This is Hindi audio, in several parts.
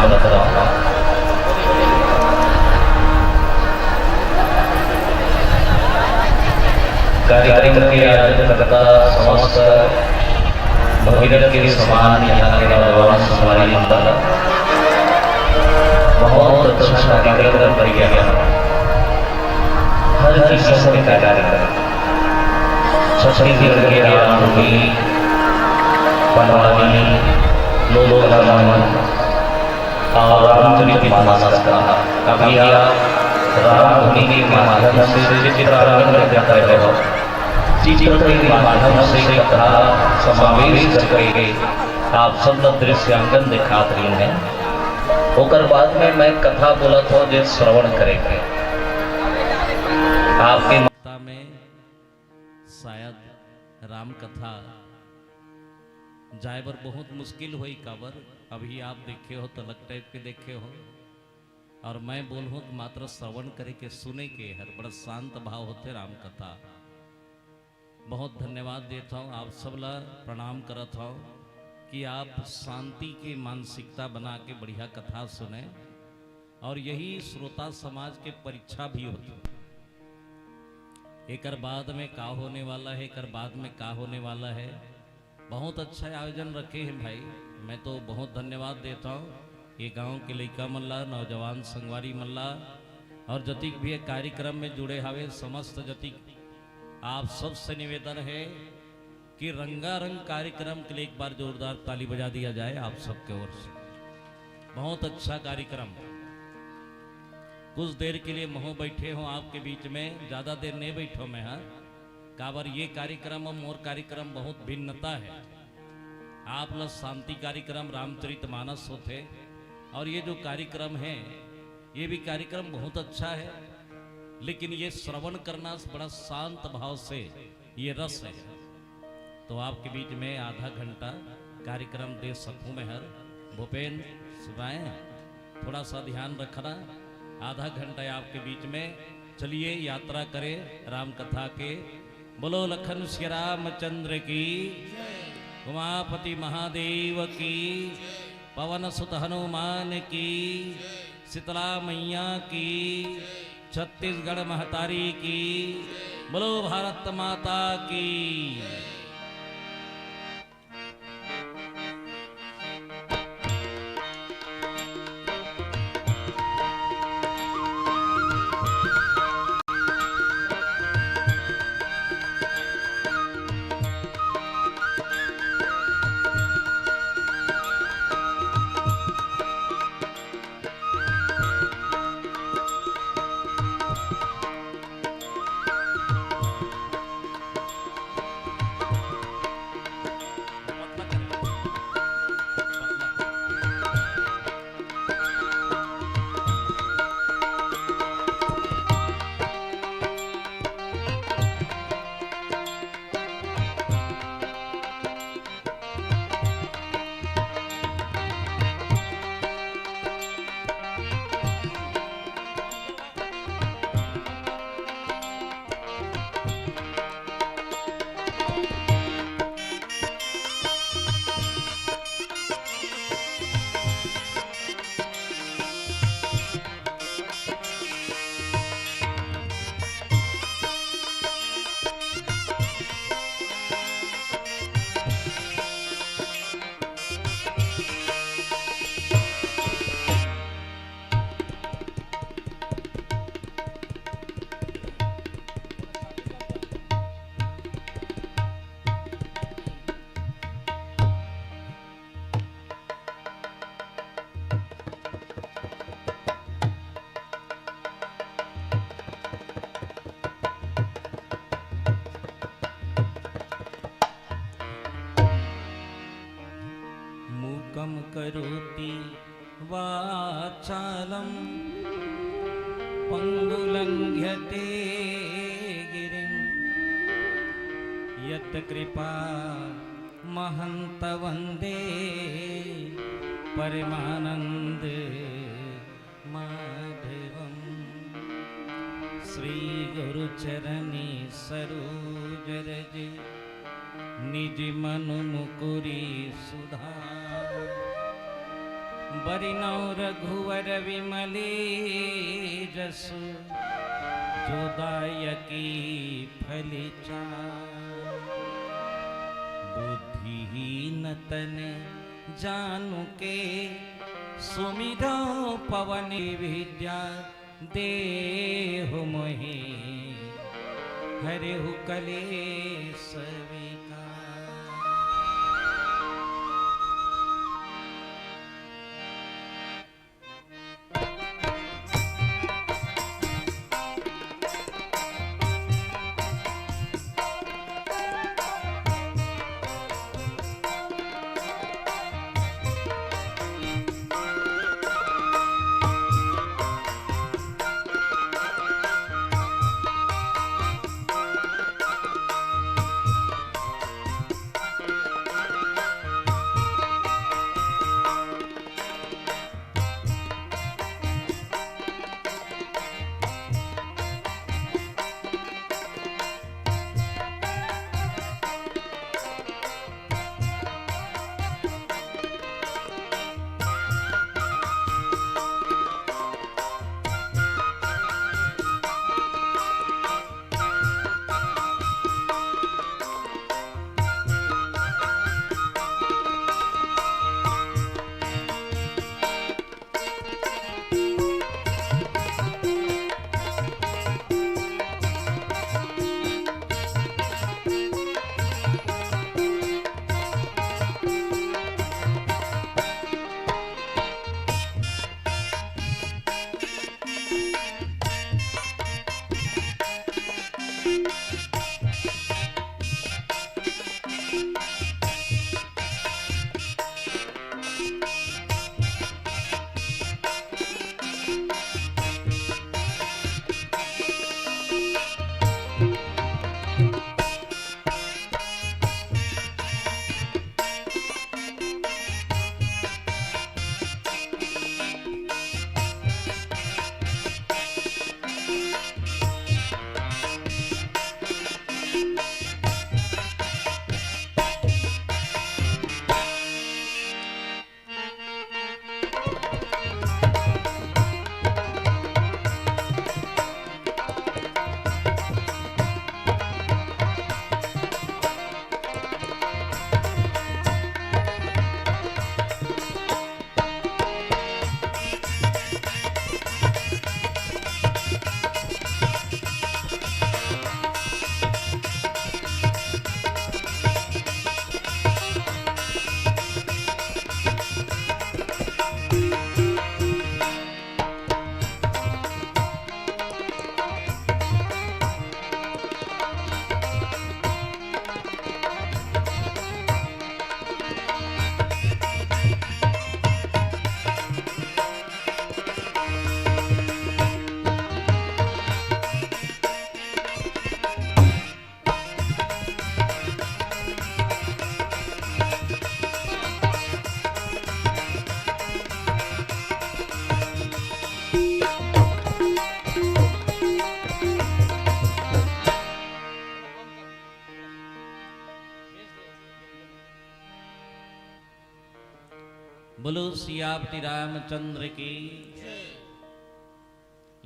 करत रहूँगा। कार्यक्रम के आयोजन करता समस्त भगीरथ के समान यहाँ के नौजवान संगवारी मंडल बहुत अच्छा कार्यक्रम कर गया। हर किस्म के कार्यक्रम छत्तीसगढ़ के रामधुनी बनवानी लोक रमन और रामचरितमानस का अभी आप रामधुनी के माध्यम से चित्रांकन कर रहे हो। चित्र के माध्यम से कथा समावेश करके आप सब दृश्यांकन दिखात रही हैं। ओकर बाद में मैं कथा बोलत हो जो श्रवण करेंगे आपके माता में शायद राम कथा जायबर बहुत मुश्किल हुई काबर अभी आप देखे हो तलक टाइप के देखे हो और मैं बोलूँ तो मात्र श्रवण करे के सुने के हर बड़ा शांत भाव होते राम कथा। बहुत धन्यवाद देता हूँ आप सब ला प्रणाम करत हूँ कि आप शांति की मानसिकता बना के बढ़िया कथा सुने और यही श्रोता समाज के परीक्षा भी होती। एक बाद में का होने वाला है, एक बाद में का होने वाला है। बहुत अच्छा आयोजन रखे हैं भाई, मैं तो बहुत धन्यवाद देता हूँ। ये गांव के लड़का मल्ला नौजवान संगवारी मल्ला और जतिक भी कार्यक्रम में जुड़े हवे समस्त जतिक आप सबसे निवेदन है कि रंगारंग कार्यक्रम के लिए एक बार जोरदार ताली बजा दिया जाए आप सबके ओर से। बहुत अच्छा कार्यक्रम, कुछ देर के लिए मोह बैठे हो आपके बीच में, ज़्यादा देर नहीं बैठो मैं। हाँ काबर ये कार्यक्रम और मोर कार्यक्रम बहुत भिन्नता है। आप लोग शांति कार्यक्रम रामचरितमानस होते और ये जो कार्यक्रम है ये भी कार्यक्रम बहुत अच्छा है, लेकिन ये श्रवण करना बड़ा शांत भाव से ये रस है। तो आपके बीच में आधा घंटा कार्यक्रम दे सकूं मैं। हर भूपेन सुनाए थोड़ा सा ध्यान रखना, आधा घंटा आपके बीच में। चलिए यात्रा करें राम कथा के। बोलो लखन श्री रामचंद्र की, उमापति महादेव की, पवन सुत हनुमान की, शीतला मैया की, छत्तीसगढ़ महतारी की, बोलो भारत माता की। करोति वाचालं पंगुलंघ्यते गिरिं यत् कृपा महंत वंदे परमानंद माधवं। श्री गुरु चरणी सरोज रज निज मनु मुकुरी सुधा बरिनौ रघुवर विमले जसु जोदायकी फल बुद्धिहीन तन जानु के सुमिरौ पवन विद्या देहु मोहि हरिहु कलेश विकार। बोलो सियापति रामचंद्र की।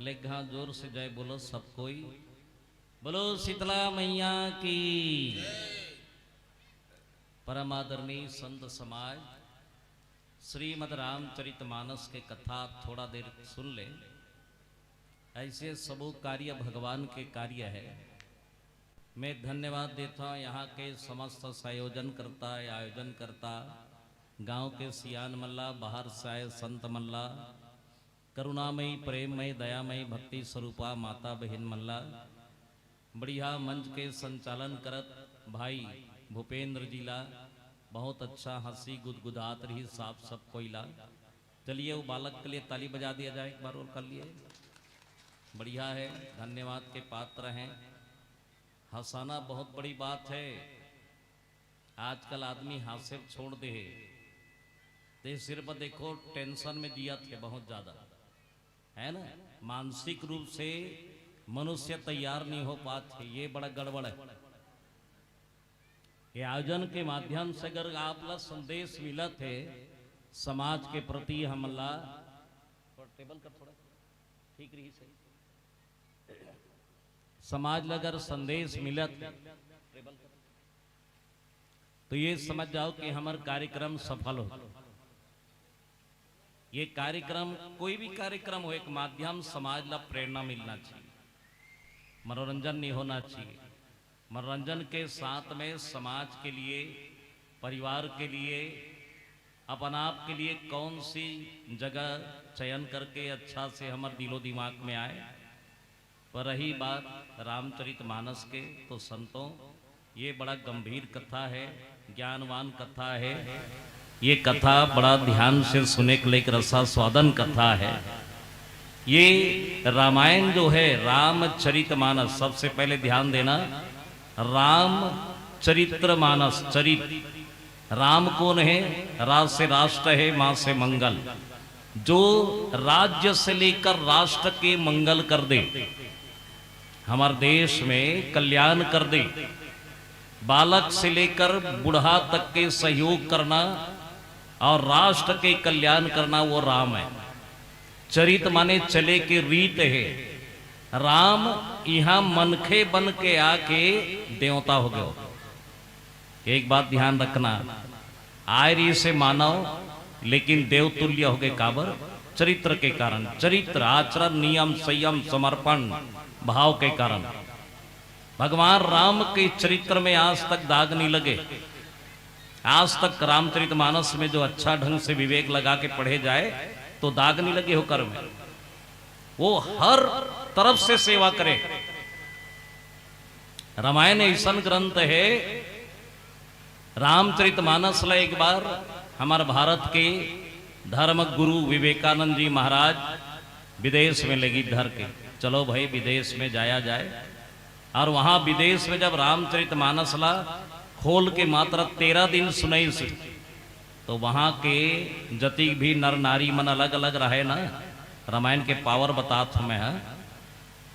लेखा जोर से जय बोलो सब कोई। बोलो शीतला मैया की। परमादरणीय संत समाज श्रीमद् रामचरितमानस के कथा थोड़ा देर सुन ले। ऐसे सबो कार्य भगवान के कार्य है। मैं धन्यवाद देता हूँ यहाँ के समस्त संयोजन करता आयोजन करता गांव के सियान मल्ला, बाहर से आए संत मल्ला, करुणामयी प्रेममयी दयामयी भक्ति स्वरूपा माता बहन मल्ला, बढ़िया मंच के संचालन करत भाई भूपेंद्र जिला, बहुत अच्छा हंसी गुदगुदात रही साफ सब कोयला। चलिए वो बालक के लिए ताली बजा दिया जाए एक बार और कर लिए। बढ़िया है, धन्यवाद के पात्र हैं। हंसाना बहुत बड़ी बात है। आजकल आदमी हास्य छोड़ दे ते सिर्फ देखो टेंशन में जिया थे बहुत ज्यादा, है ना। मानसिक रूप से मनुष्य तैयार नहीं हो पाते, ये बड़ा गड़बड़ है। ये आयोजन के माध्यम से अगर आप ला संदेश मिला थे समाज के प्रति हमला टेबल कर थोड़ा ठीक रही सही समाज अगर संदेश मिलत तो ये समझ जाओ कि हमार कार्यक्रम सफल हो। ये कार्यक्रम कोई भी कार्यक्रम हो एक माध्यम समाज ला प्रेरणा मिलना चाहिए, मनोरंजन नहीं होना चाहिए। मनोरंजन के साथ में समाज के लिए, परिवार के लिए, अपन आप के लिए कौन सी जगह चयन करके अच्छा से हमारे दिलो दिमाग में आए। पर रही बात रामचरितमानस के, तो संतों ये बड़ा गंभीर कथा है, ज्ञानवान कथा है। ये कथा बड़ा ध्यान से सुने के लिए रसा स्वादन कथा है। ये रामायण जो है रामचरितमानस, सबसे पहले ध्यान देना रामचरितमानस, चरित्र राम कौन है? राज से राष्ट्र है, मां से मंगल, जो राज्य से लेकर राष्ट्र के मंगल कर दे, हमारे देश में कल्याण कर दे, बालक से लेकर बूढ़ा तक के सहयोग करना और राष्ट्र के कल्याण करना, वो राम है। चरित माने चले के रीत है। राम यहां मनखे बन के आके देवता हो गए। एक बात ध्यान रखना, आयरी से मानव लेकिन देवतुल्य हो गए काबर? चरित्र के कारण, चरित्र आचरण नियम संयम समर्पण भाव के कारण। भगवान राम के चरित्र में आज तक दाग नहीं लगे। आज तक रामचरितमानस में जो अच्छा ढंग से विवेक लगा के पढ़े जाए तो दाग नहीं लगे हो कर में। वो हर तरफ से सेवा करे। रामायण ऐसा ग्रंथ है, रामचरितमानस ला एक बार हमारे भारत के धर्म गुरु विवेकानंद जी महाराज विदेश में लगी धर के, चलो भाई विदेश में जाया जाए। और वहां विदेश में जब रामचरितमानस ला खोल के मात्र 13 दिन सुनाई से, तो वहां के जति भी नर नारी मन अलग अलग रहे ना। रामायण के पावर बताता हूं मैं।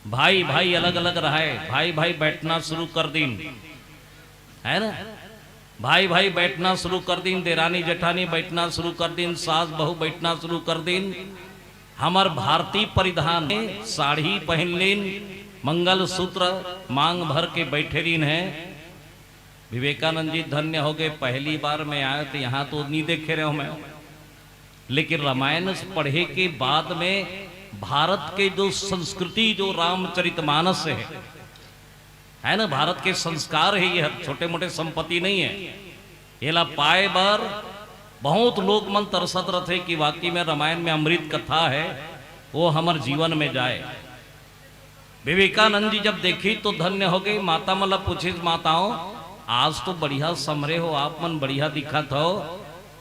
भाई भाई अलग अलग रहे, भाई भाई बैठना शुरू कर दिन, है ना? भाई भाई बैठना शुरू कर दिन, देरानी जेठानी बैठना शुरू कर दिन, सास बहू बैठना शुरू कर दिन। हमार भारतीय परिधान में साड़ी पहन लेन, मंगल सूत्र मांग भर के बैठे दिन है। विवेकानंद जी धन्य हो गए, पहली बार मैं आया तो यहाँ तो नहीं देखे रहे हो मैं। लेकिन रामायण पढ़े के बाद में भारत के जो संस्कृति, जो रामचरितमानस है ना, भारत के संस्कार है, ये छोटे मोटे संपत्ति नहीं है। ये ला पाए बार बहुत लोग मन तरसत रहे कि वाकई में रामायण में अमृत कथा है, वो हमारे जीवन में जाए। विवेकानंद जी जब देखी तो धन्य हो गई। माता मतलब पूछी, माताओं आज तो बढ़िया समरे हो आप, मन बढ़िया दिखत हो।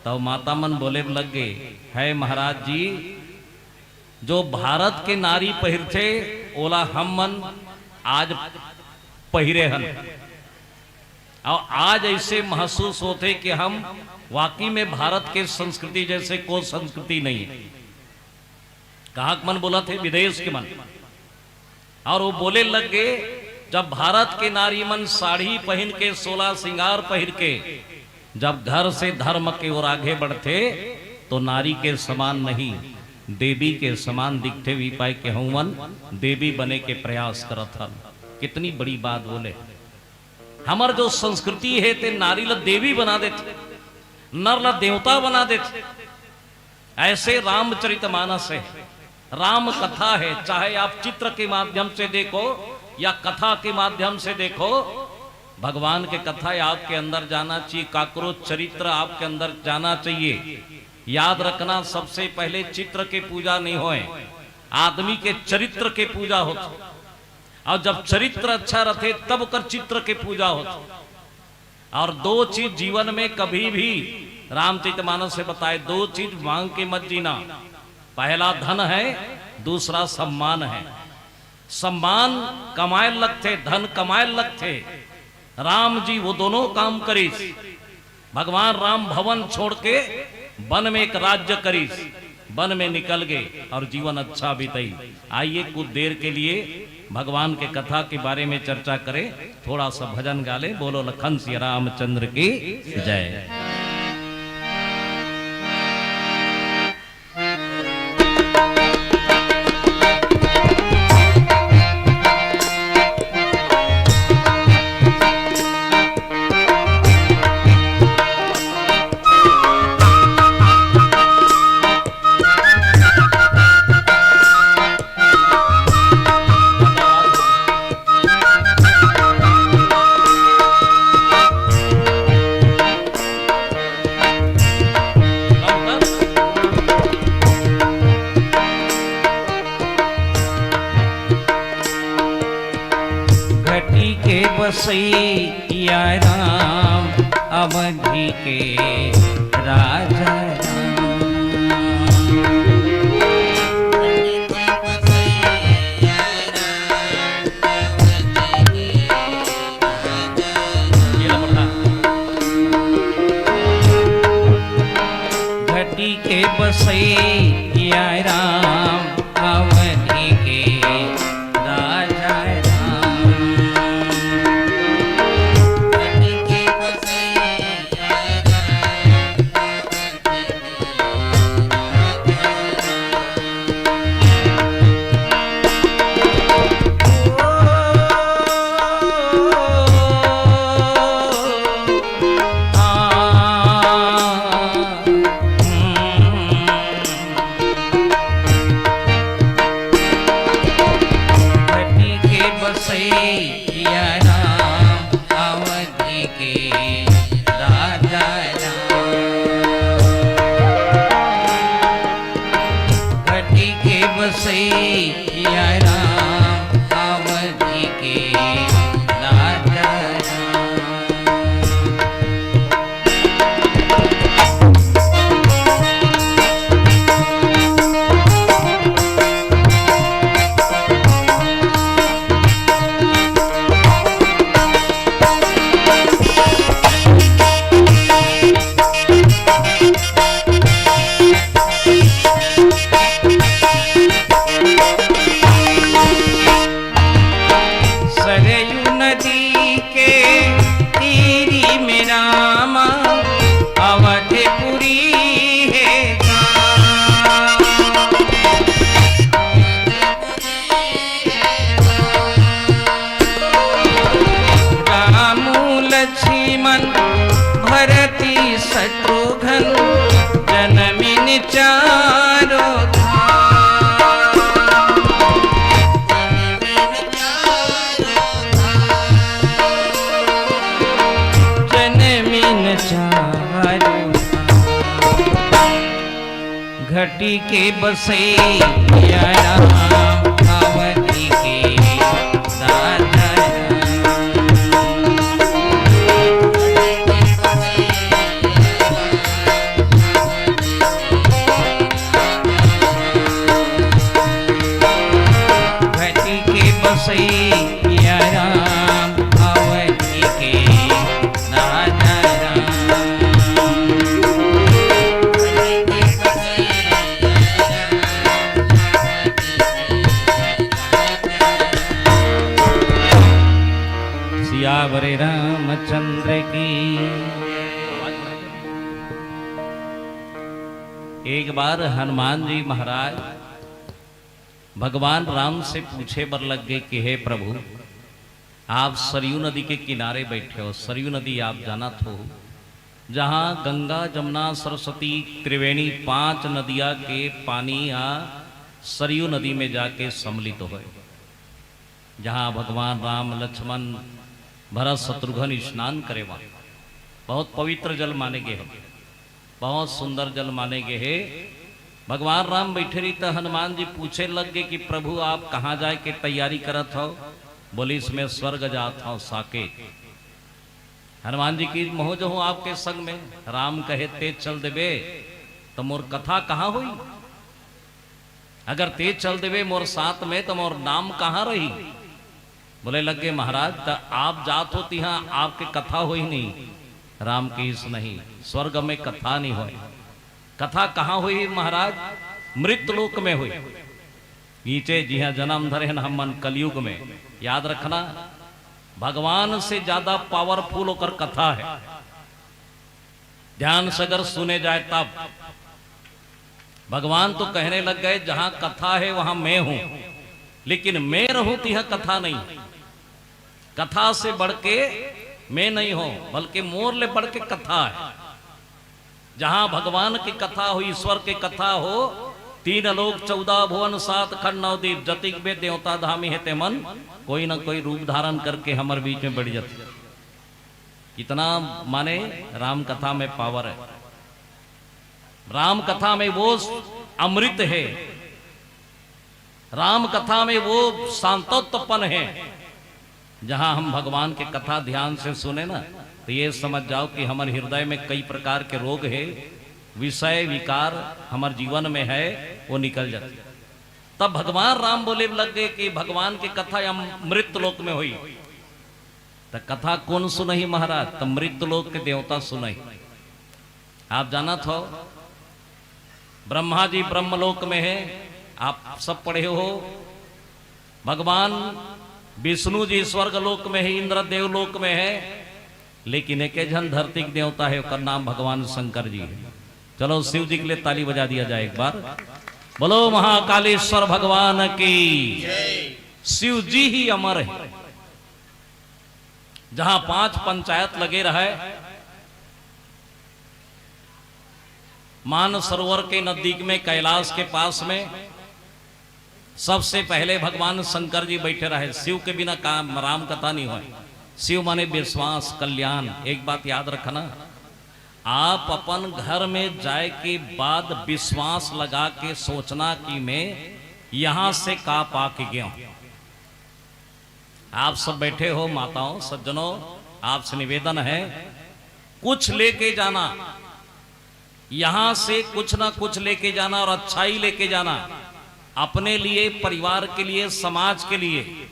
तो माता मन बोले लग गए, है महाराज जी, जो भारत के नारी पहिरते ओला हम मन आज पहिरे हन। और आज ऐसे महसूस होते कि हम वाकई में भारत के संस्कृति जैसे कोई संस्कृति नहीं है। कहा मन बोला थे? विदेश के मन। और वो बोले लग गए, जब भारत के नारी मन साड़ी पहन के 16 श्रृंगार पहन के जब घर से धर्म के ओर आगे बढ़ते तो नारी के समान नहीं, देवी के समान दिखते भी पाए के हवन देवी बने के प्रयास करत हन। कितनी बड़ी बात बोले। हमार जो संस्कृति है ते नारी ला देवी बना देते, नर ला देवता बना देते। ऐसे रामचरितमानस है, राम कथा है। चाहे आप चित्र के माध्यम से देखो या कथा के माध्यम से देखो, भगवान के कथा आपके अंदर जाना चाहिए, काकरो चरित्र आपके अंदर जाना चाहिए। याद रखना, सबसे पहले चित्र के पूजा नहीं होए, आदमी के चरित्र के पूजा होती। और जब चरित्र अच्छा रहते तब कर चित्र के पूजा होती। और दो चीज जीवन में कभी भी रामचरितमानस से बताए, दो चीज मांग के मत जीना। पहला धन है, दूसरा सम्मान है। सम्मान कमाए लगते, धन कमाए लगते। राम जी वो दोनों काम करीस। भगवान राम भवन छोड़ के वन में एक राज्य करीस, वन में निकल गए और जीवन अच्छा बीतई। आइए कुछ देर के लिए भगवान के कथा के बारे में चर्चा करें, थोड़ा सा भजन गा ले। बोलो लखन सिया रामचंद्र की जय। बसैया राम अवधि के राजा घटी के बसैया राम अवधि के राजा घटी के बसैया राम अवधि के राजा घटी के बसैया राम अवधि के राजा सियावर रामचंद्र की। एक बार हनुमान जी महाराज भगवान राम से पूछे बर लग गए कि हे प्रभु, आप सरयू नदी के किनारे बैठे हो। सरयू नदी आप जाना हो, जहाँ गंगा जमुना सरस्वती त्रिवेणी 5 नदियाँ के पानी यहाँ सरयू नदी में जाके सम्मिलित हो, जहाँ भगवान राम लक्ष्मण भरत शत्रुघ्न स्नान करे। वहाँ बहुत पवित्र जल माने गए हैं, बहुत सुंदर जल माने गए हैं। भगवान राम बैठे रही तो हनुमान जी पूछे लग गए कि प्रभु आप कहाँ जाए के तैयारी करत हो। बोली इसमें स्वर्ग जात हो साके। हनुमान जी की मोह जो हूँ आपके संग में। राम कहे तेज चल देवे तो मोर कथा कहाँ हुई। अगर तेज चल देवे मोर साथ में तो मोर नाम कहाँ रही। बोले लगे महाराज तो आप जात हो तिहा आपके कथा हुई नहीं। राम की इस नहीं, स्वर्ग में कथा नहीं हुई। कथा कहाँ हुई महाराज, मृत लोक में हुई। नीचे जी हाँ जन्म धरे न हम कलयुग में। याद रखना, भगवान से ज्यादा पावरफुल होकर कथा है। ध्यान से अगर सुने जाए तब भगवान तो कहने लग गए जहां कथा है वहां मैं हूं, लेकिन मैं रहूं तो यह कथा नहीं। कथा से बढ़ के मैं नहीं हूं, बल्कि मोर ले बढ़ के कथा है। जहां भगवान की कथा हो, ईश्वर की कथा हो, 3 लोक 14 भुवन 7 खंड 9 दीप जतिक बे देवता धामी है ते मन कोई ना कोई रूप धारण करके हमारे बीच में बढ़ जाते। कितना माने राम कथा में पावर है। राम कथा में वो अमृत है, राम कथा में वो शांतोत्पन है, जहां हम भगवान के कथा ध्यान से सुने ना, तो ये समझ जाओ कि हमारे हृदय में कई प्रकार के रोग है, विषय विकार हमारे जीवन में है, वो निकल जाते। तब भगवान राम बोले लग गए कि भगवान की कथा अमृत लोक में हुई। तो कथा कौन सुनही महाराज? तो मृत लोक के देवता सुनही। आप जाना था ब्रह्मा जी ब्रह्मलोक में है, आप सब पढ़े हो। भगवान विष्णु जी स्वर्ग लोक में है, इंद्र देव लोक में है, लेकिन एक जन धरती के देवता है, उसका नाम भगवान शंकर जी है। चलो शिव जी के लिए ताली बजा दिया जाए एक बार। बोलो महाकालेश्वर भगवान की। शिव जी ही अमर है। जहां 5 पंचायत लगे रहे, मान सरोवर के नजदीक में कैलाश के पास में सबसे पहले भगवान शंकर जी बैठे रहे। शिव के बिना काम राम कथा नहीं हो। शिव माने विश्वास कल्याण। एक बात याद रखना, आप अपन घर में जाए के बाद विश्वास लगा के सोचना कि मैं यहां से का पा के गया हूं। आप सब बैठे हो, माताओं सज्जनों, आपसे निवेदन है कुछ लेके जाना, यहां से कुछ ना कुछ लेके जाना और अच्छा ही लेके जाना, अपने लिए, परिवार के लिए, समाज के लिए।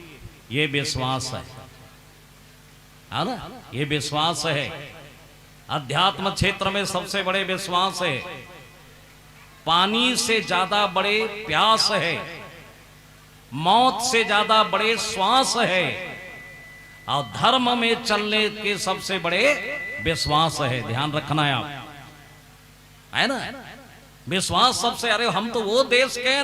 ये विश्वास है ना, ये विश्वास है। अध्यात्म क्षेत्र में सबसे बड़े विश्वास है। पानी से ज्यादा बड़े प्यास है, मौत से ज्यादा बड़े श्वास है, और धर्म में चलने के सबसे बड़े विश्वास है। ध्यान रखना है आप, है ना। विश्वास सबसे, अरे हम तो वो देश के,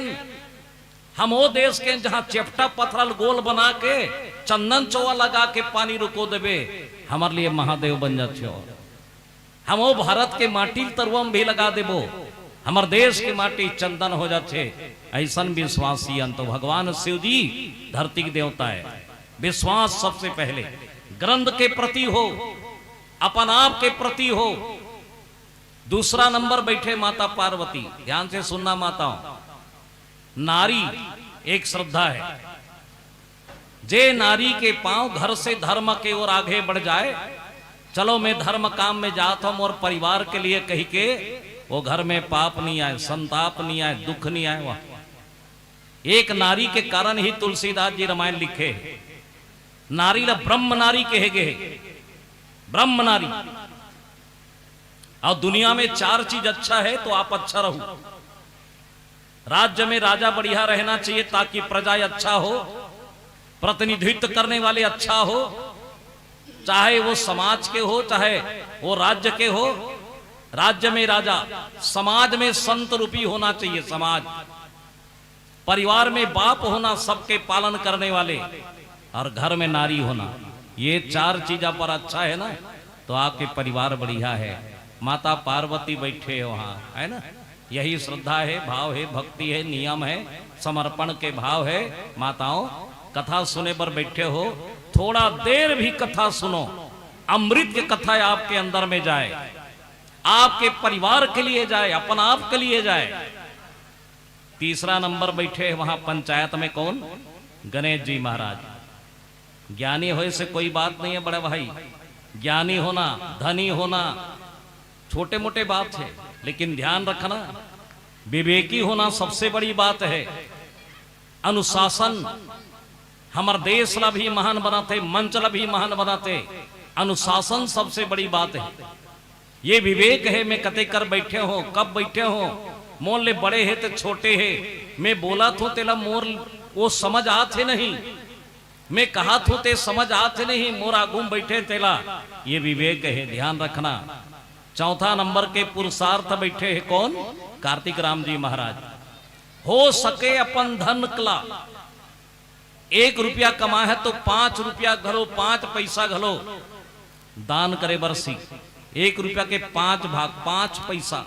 हम वो देश के जहां चेपटा पथरल गोल बना के चंदन चौवा लगा के पानी रुको देवे, हमारे लिए महादेव बन जाते हो। हम वो भारत के माटी तरुआ भी लगा देबो, हमारे देश की माटी चंदन हो जाते। ऐसा विश्वासी तो भगवान शिव जी धरती के देवता है। विश्वास सबसे पहले ग्रंथ के प्रति हो, अपन आप के प्रति हो। दूसरा नंबर बैठे माता पार्वती। ध्यान से सुनना माताओं, नारी एक श्रद्धा है। जे नारी के पांव घर से धर्म के ओर आगे बढ़ जाए, चलो मैं धर्म काम में जाता हूं और परिवार के लिए कही के, वो घर में पाप नहीं आए, संताप नहीं आए, दुख नहीं आए। वह एक नारी के कारण ही तुलसीदास जी रामायण लिखे। नारी ला ब्रह्म नारी कहे गए, ब्रह्म नारी। और दुनिया में 4 चीज अच्छा है तो आप अच्छा रहो। राज्य में राजा बढ़िया रहना चाहिए ताकि प्रजा अच्छा हो, प्रतिनिधित्व करने वाले अच्छा हो, चाहे वो समाज के हो चाहे वो राज्य के हो। राज्य में राजा, समाज में संत रूपी होना चाहिए समाज, परिवार में बाप होना सबके पालन करने वाले, और घर में नारी होना। ये 4 चीजा पर अच्छा है ना, तो आपके परिवार बढ़िया है। माता पार्वती बैठे है वहां, है ना। यही श्रद्धा है, भाव है, भक्ति है, नियम है, समर्पण के भाव है। माताओं कथा सुने पर बैठे हो, थोड़ा देर भी कथा सुनो, अमृत की कथा आपके अंदर में जाए, आपके परिवार के लिए जाए, अपन आप के लिए जाए। तीसरा नंबर बैठे हैं वहां पंचायत में कौन? गणेश जी महाराज। ज्ञानी होए से कोई बात नहीं है बड़े भाई, ज्ञानी होना, धनी होना छोटे मोटे बात है, लेकिन ध्यान रखना विवेकी होना सबसे बड़ी बात है। अनुशासन हमारे देश ला भी महान बनाते, मंच ला भी महान बनाते। अनुशासन सबसे बड़ी बात है। ये विवेक है। मैं कते कर बैठे हो, कब बैठे हो, मोर ले बड़े है तो छोटे है, मैं बोला थो तेला मोर वो समझ आते नहीं, मैं कहा थो ते समझ आते नहीं, मोर आगू बैठे तेला, ये विवेक है। ध्यान रखना। चौथा नंबर के पुरुषार्थ बैठे है कौन? कार्तिक राम जी महाराज। हो सके अपन धन कला, 1 रुपया कमा है तो 5 रुपया घलो, 5 पैसा घलो दान करे बरसी। 1 रुपया के 5 भाग, 5 पैसा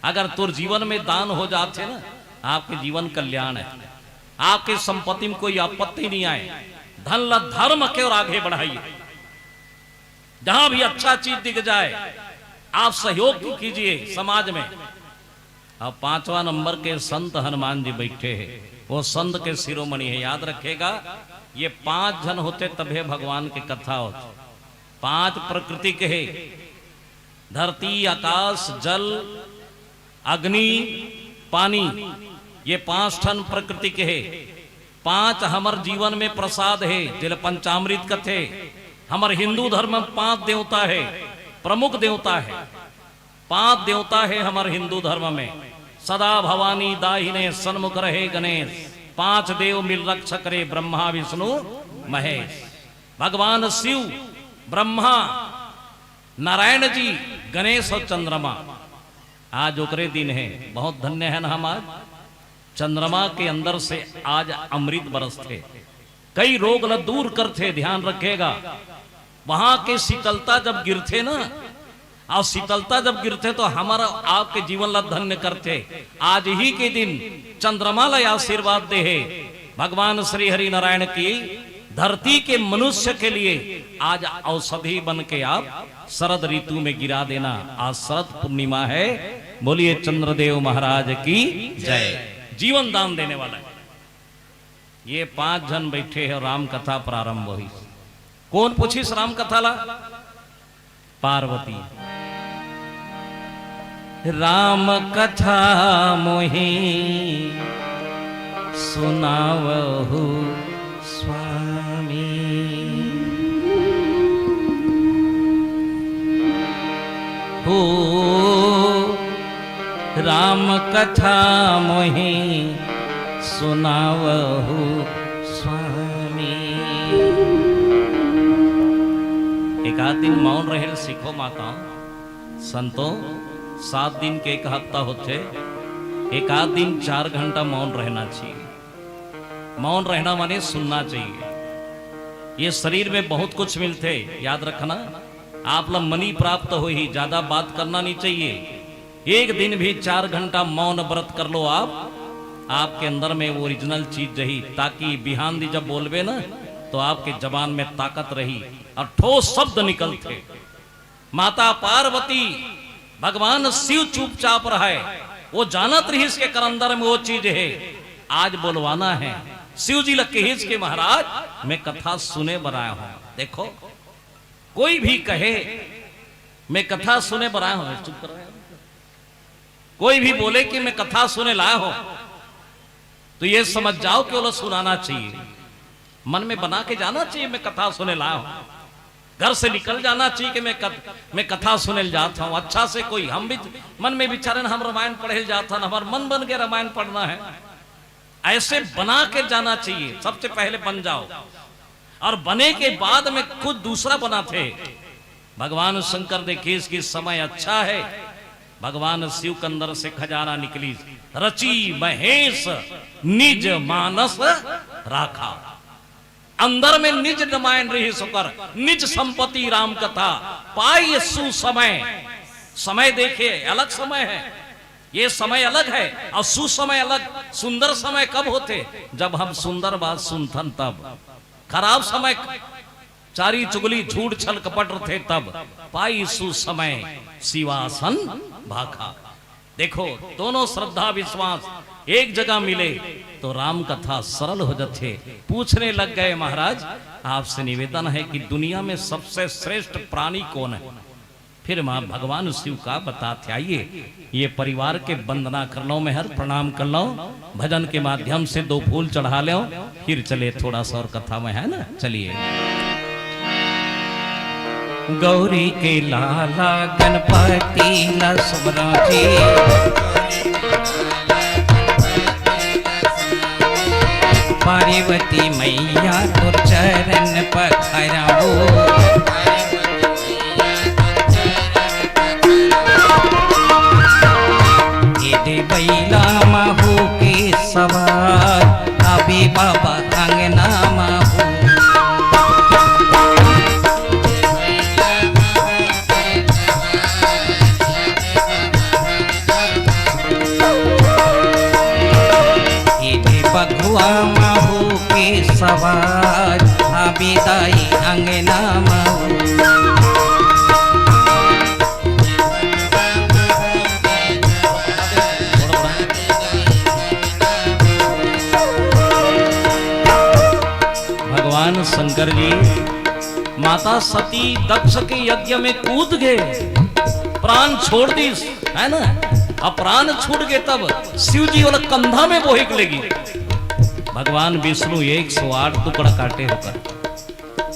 अगर तुर जीवन में दान हो जाते ना, आपके जीवन कल्याण है। आपके संपत्ति में कोई आपत्ति नहीं आए। धन ला धर्म के और आगे बढ़ाइए। जहां भी अच्छा चीज दिख जाए आप सहयोग कीजिए समाज में। अब 5वां नंबर के संत हनुमान जी बैठे हैं, वो संत के शिरोमणि है। याद रखेगा ये 5 जन होते तभे भगवान की कथा होती। 5 प्रकृति के है, धरती, आकाश, जल, अग्नि, पानी, ये 5 ठन प्रकृति के है। 5 हमर जीवन में प्रसाद है, जिल पंचामृत कथे। हमर हिंदू धर्म में 5 देवता है, प्रमुख देवता है। 5 देवता है हमर हिंदू धर्म में। सदा भवानी दाहिने सन्मुख रहे गणेश, 5 देव मिल रक्षा करे ब्रह्मा विष्णु महेश। भगवान शिव, ब्रह्मा, नारायण जी, गणेश और चंद्रमा। आज ओकरे दिन है, बहुत धन्य है ना हम आज। चंद्रमा के अंदर से आज अमृत बरसते, कई रोग ल दूर करते। ध्यान रखेगा, वहां के शीतलता जब गिरते ना, और शीतलता जब गिरते तो हमारा आपके जीवन ला धन्य करते। आज ही के दिन चंद्रमा ला आशीर्वाद दे है भगवान श्री हरि नारायण की। धरती के मनुष्य के लिए आज औषधि बन के आप शरद ऋतु में गिरा देना। आज शरद पूर्णिमा है, बोलिए चंद्रदेव महाराज की जय। जीवन दान देने वाला है। ये 5 जन बैठे हैं, राम कथा प्रारंभ हुई। कौन पूछिस राम कथा ला? पार्वती। राम कथा मोहि सुनावहु स्वामी, हो राम कथा मोहि सुनावहु स्वामी। एक आध दिन मौन रहे सीखो माता संतो। 7 दिन के एक हफ्ता होते, एक आध दिन 4 घंटा मौन रहना चाहिए। मौन रहना माने सुनना चाहिए। ये शरीर में बहुत कुछ मिलते, याद रखना। आप लोग मनी प्राप्त हो ही, ज्यादा बात करना नहीं चाहिए। एक दिन भी 4 घंटा मौन व्रत कर लो आप, आपके अंदर में वो ओरिजिनल चीज रही, ताकि बिहान दी जब बोलबे ना तो आपके जबान में ताकत रही और ठोस शब्द निकलते। माता पार्वती, भगवान शिव चुपचाप रहे, वो जानत रही इसके कर अंदर में वो चीज है। आज बोलवाना है शिव जी लग के के महाराज मैं कथा सुने बनाया हूं। देखो कोई भी कहे मैं कथा सुने बनाया हूं, चुप कर रहे। कोई भी बोले कि मैं कथा सुने लाया हूं, तो ये समझ जाओ कि वो सुनाना चाहिए। मन में बना के जाना चाहिए मैं कथा सुने लाया हूं। घर से निकल जाना चाहिए कि मैं कथा सुने जाता हूं। अच्छा से कोई हम भी मन में विचारे हम रामायण पढ़े जाता ना, हमारा मन बन के रामायण पढ़ना है। ऐसे बना के जाना चाहिए। सबसे पहले बन जाओ, और बने के बाद में खुद दूसरा बना थे। भगवान शंकर देखिए इसकी समय अच्छा है। भगवान शिव के अंदर से खजाना निकली, रची महेश निज मानस राखा। अंदर में निज रामायण रही सुकर, निज संपत्ति राम कथा पाई सुसमय। समय देखे अलग समय है, ये समय अलग है और सुसमय अलग। सुंदर समय कब होते? जब हम सुंदर बात सुनथन तब। खराब समय चारी चुगली झूठ छल कपट थे तब। पाई सुसमय शिवासन भाखा। देखो दोनों श्रद्धा विश्वास एक जगह मिले तो राम कथा सरल हो जाते। पूछने लग गए महाराज आपसे निवेदन है कि दुनिया में सबसे श्रेष्ठ प्राणी कौन है? फिर मां भगवान शिव का बताते। आइए ये परिवार के वंदना कर लो, मैं हर प्रणाम कर लो, भजन के माध्यम से 2 फूल चढ़ा लो, फिर चले थोड़ा सा और कथा में है ना। चलिए। गौरी के लाला गणपति लक्ष्मणाजी, पार्वती मैया तुर चरण पखराओ। ये बैला महू के सवार, अभी बाबा अंगना महू। बघुआ महू के सवार, आबिदाई अंगना महू। भगवान शंकर जी माता सती दक्ष के यज्ञ में कूद गए, प्राण छोड़ दी, है ना। अब प्राण छूट गए तब शिव जी वाला कंधा में वो लगी। भगवान विष्णु 108 टुकड़ा काटे होकर,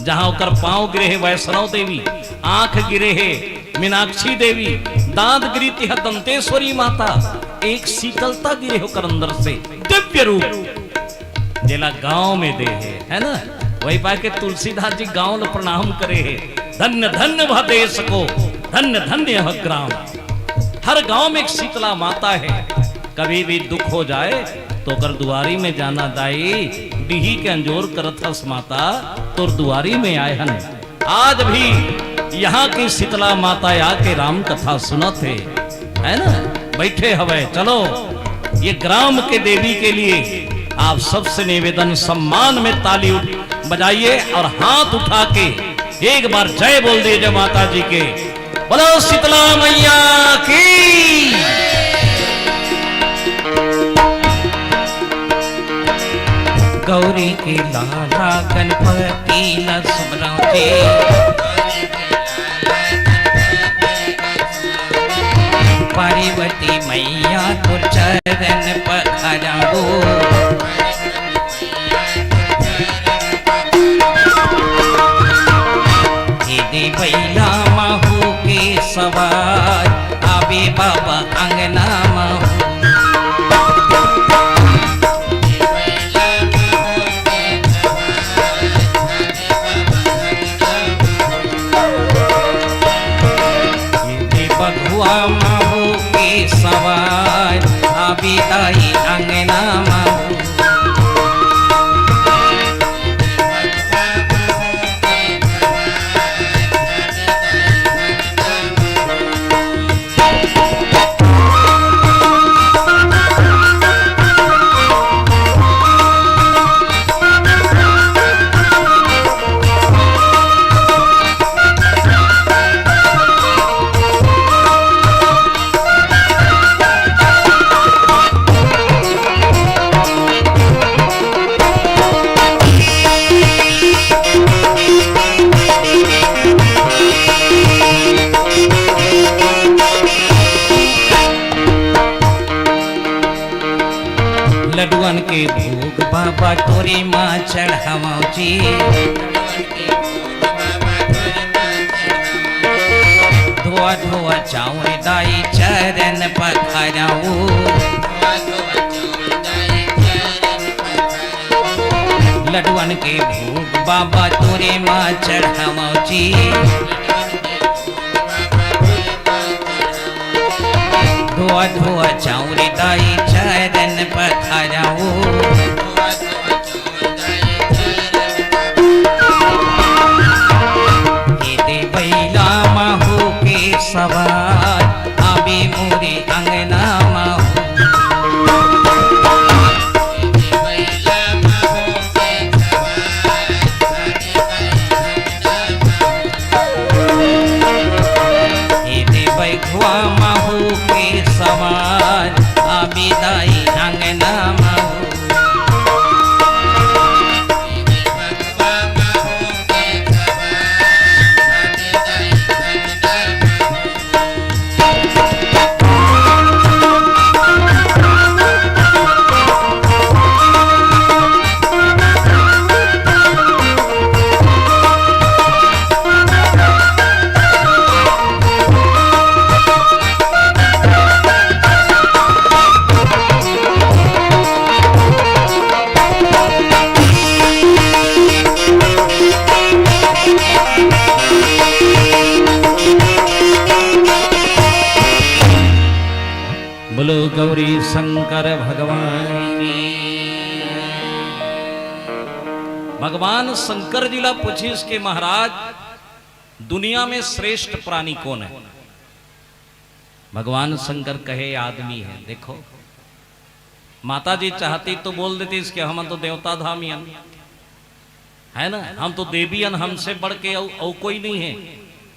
जहां होकर पांव गिरे है वैष्णव देवी, आंख गिरे है मीनाक्षी देवी, दांत गिरी है दंतेश्वरी माता, एक शीतलता गिरे होकर अंदर से दिव्य रूप जेला गांव में दे है ना। वही पाके तुलसीदास जी गांव में प्रणाम करे है, धन्य धन्य वह देश को, धन्य धन्य यह ग्राम। हर गांव में एक शीतला माता है, कभी भी दुख हो जाए तो कर दुआरी में जाना दाई, डीही के अंजोर करथस माता तोर दुआरी में आए हन। आज भी यहाँ की शीतला माता आके राम कथा सुनत है ना। बैठे हवे, चलो ये ग्राम के देवी के लिए आप सबसे निवेदन, सम्मान में ताली बजाइए और हाथ उठा के एक बार जय बोल दीजिए माता जी के। बोलो शीतला मैया की। गौरी के लाला गणपति लक्ष्मणजी, पार्वती मैया तो चरण पखाराओ, दे बैला महू के सवार, आबे बाबा अंगना महू। बघुआ महू के सवार, आबे दाई अंगना महू। लडुअन के भोग बाबा तोरी माँ चढ़ावाओ जी, धोआ धोआ चाउर दाई चरण पखाराओ, लडुअन के भोग बाबा तोरी माँ चढ़ावाओ जी, धोआ धोआ चाउर दाई चरण पखाराओ। दे बैला महू के सवार, आबे मोरे अंगना महू। बघुआ महू के सवार, आबे दाई अंगना महू। बोलो गौरी शंकर भगवान की। भगवान शंकर जी ला पूछिस के महाराज दुनिया में श्रेष्ठ प्राणी कौन है। भगवान शंकर कहे आदमी है। देखो माता जी चाहती तो बोल देती इसके हम तो देवता धामियन है ना, हम तो देवियन, हमसे बढ़ के और कोई नहीं है।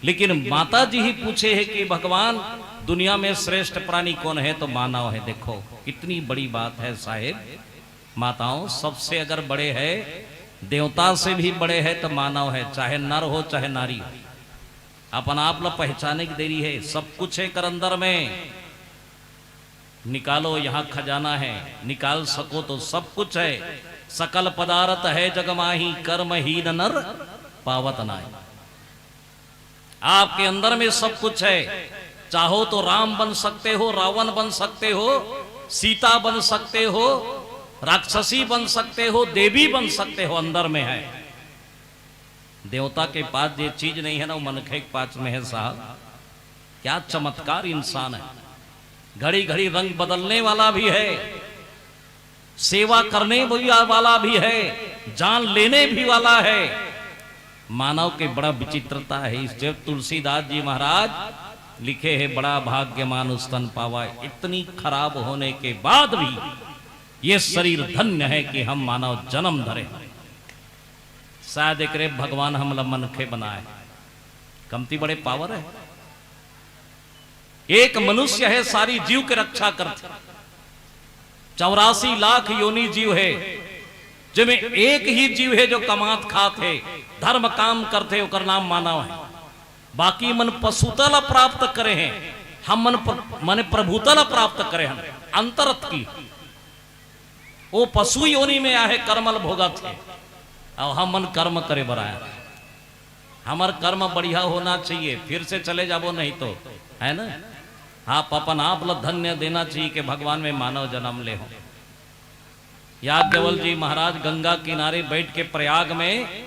लेकिन माता जी ही पूछे है कि भगवान दुनिया में श्रेष्ठ प्राणी कौन है, तो मानव है। देखो कितनी बड़ी बात है साहेब। माताओं सबसे अगर बड़े है देवता से भी बड़े है तो मानव है, चाहे नर हो चाहे नारी हो। अपन आप लोग पहचाने की देरी है, सब कुछ है कर अंदर में। निकालो यहाँ खजाना है, निकाल सको तो सब कुछ है। सकल पदार्थ है जगमाही, कर्महीन नर पावत नाई। आपके अंदर में सब कुछ है। चाहो तो राम बन सकते हो, रावण बन सकते हो, सीता बन सकते हो, राक्षसी बन सकते हो, देवी बन सकते हो, अंदर में है। देवता के पास ये चीज नहीं है ना, वो मनखे के पास में है। साहब क्या चमत्कार इंसान है। घड़ी घड़ी रंग बदलने वाला भी है, सेवा करने वाला भी है, जान लेने भी वाला है। मानव के बड़ा विचित्रता है। इससे तुलसीदास जी महाराज लिखे हैं, बड़ा भाग्यमान स्तन पावा। इतनी खराब होने के बाद भी ये शरीर धन्य है कि हम मानव जन्म धरे। शायद एक रे भगवान हम मनखे बनाए, कमती बड़े पावर है। एक मनुष्य है सारी जीव की रक्षा करते। 84 लाख योनि जीव है, जिनमें एक ही जीव है जो कमात खात है, धर्म काम करते, ओकर नाम मानव है। बाकी मन पशुतल प्राप्त करे हैं, हम मन प्रभुतल प्राप्त करे हैं। अंतरत की वो पशु योनि में आहे कर्मल भोगत है, और हम मन कर्म करे बराया। हमार कर्म बढ़िया होना चाहिए, फिर से चले जाबो नहीं तो, है ना। आप अपन आप ल धन्य देना चाहिए कि भगवान में मानव जन्म ले हो। याज्ञवल्क्य जी महाराज गंगा किनारे बैठ के प्रयाग में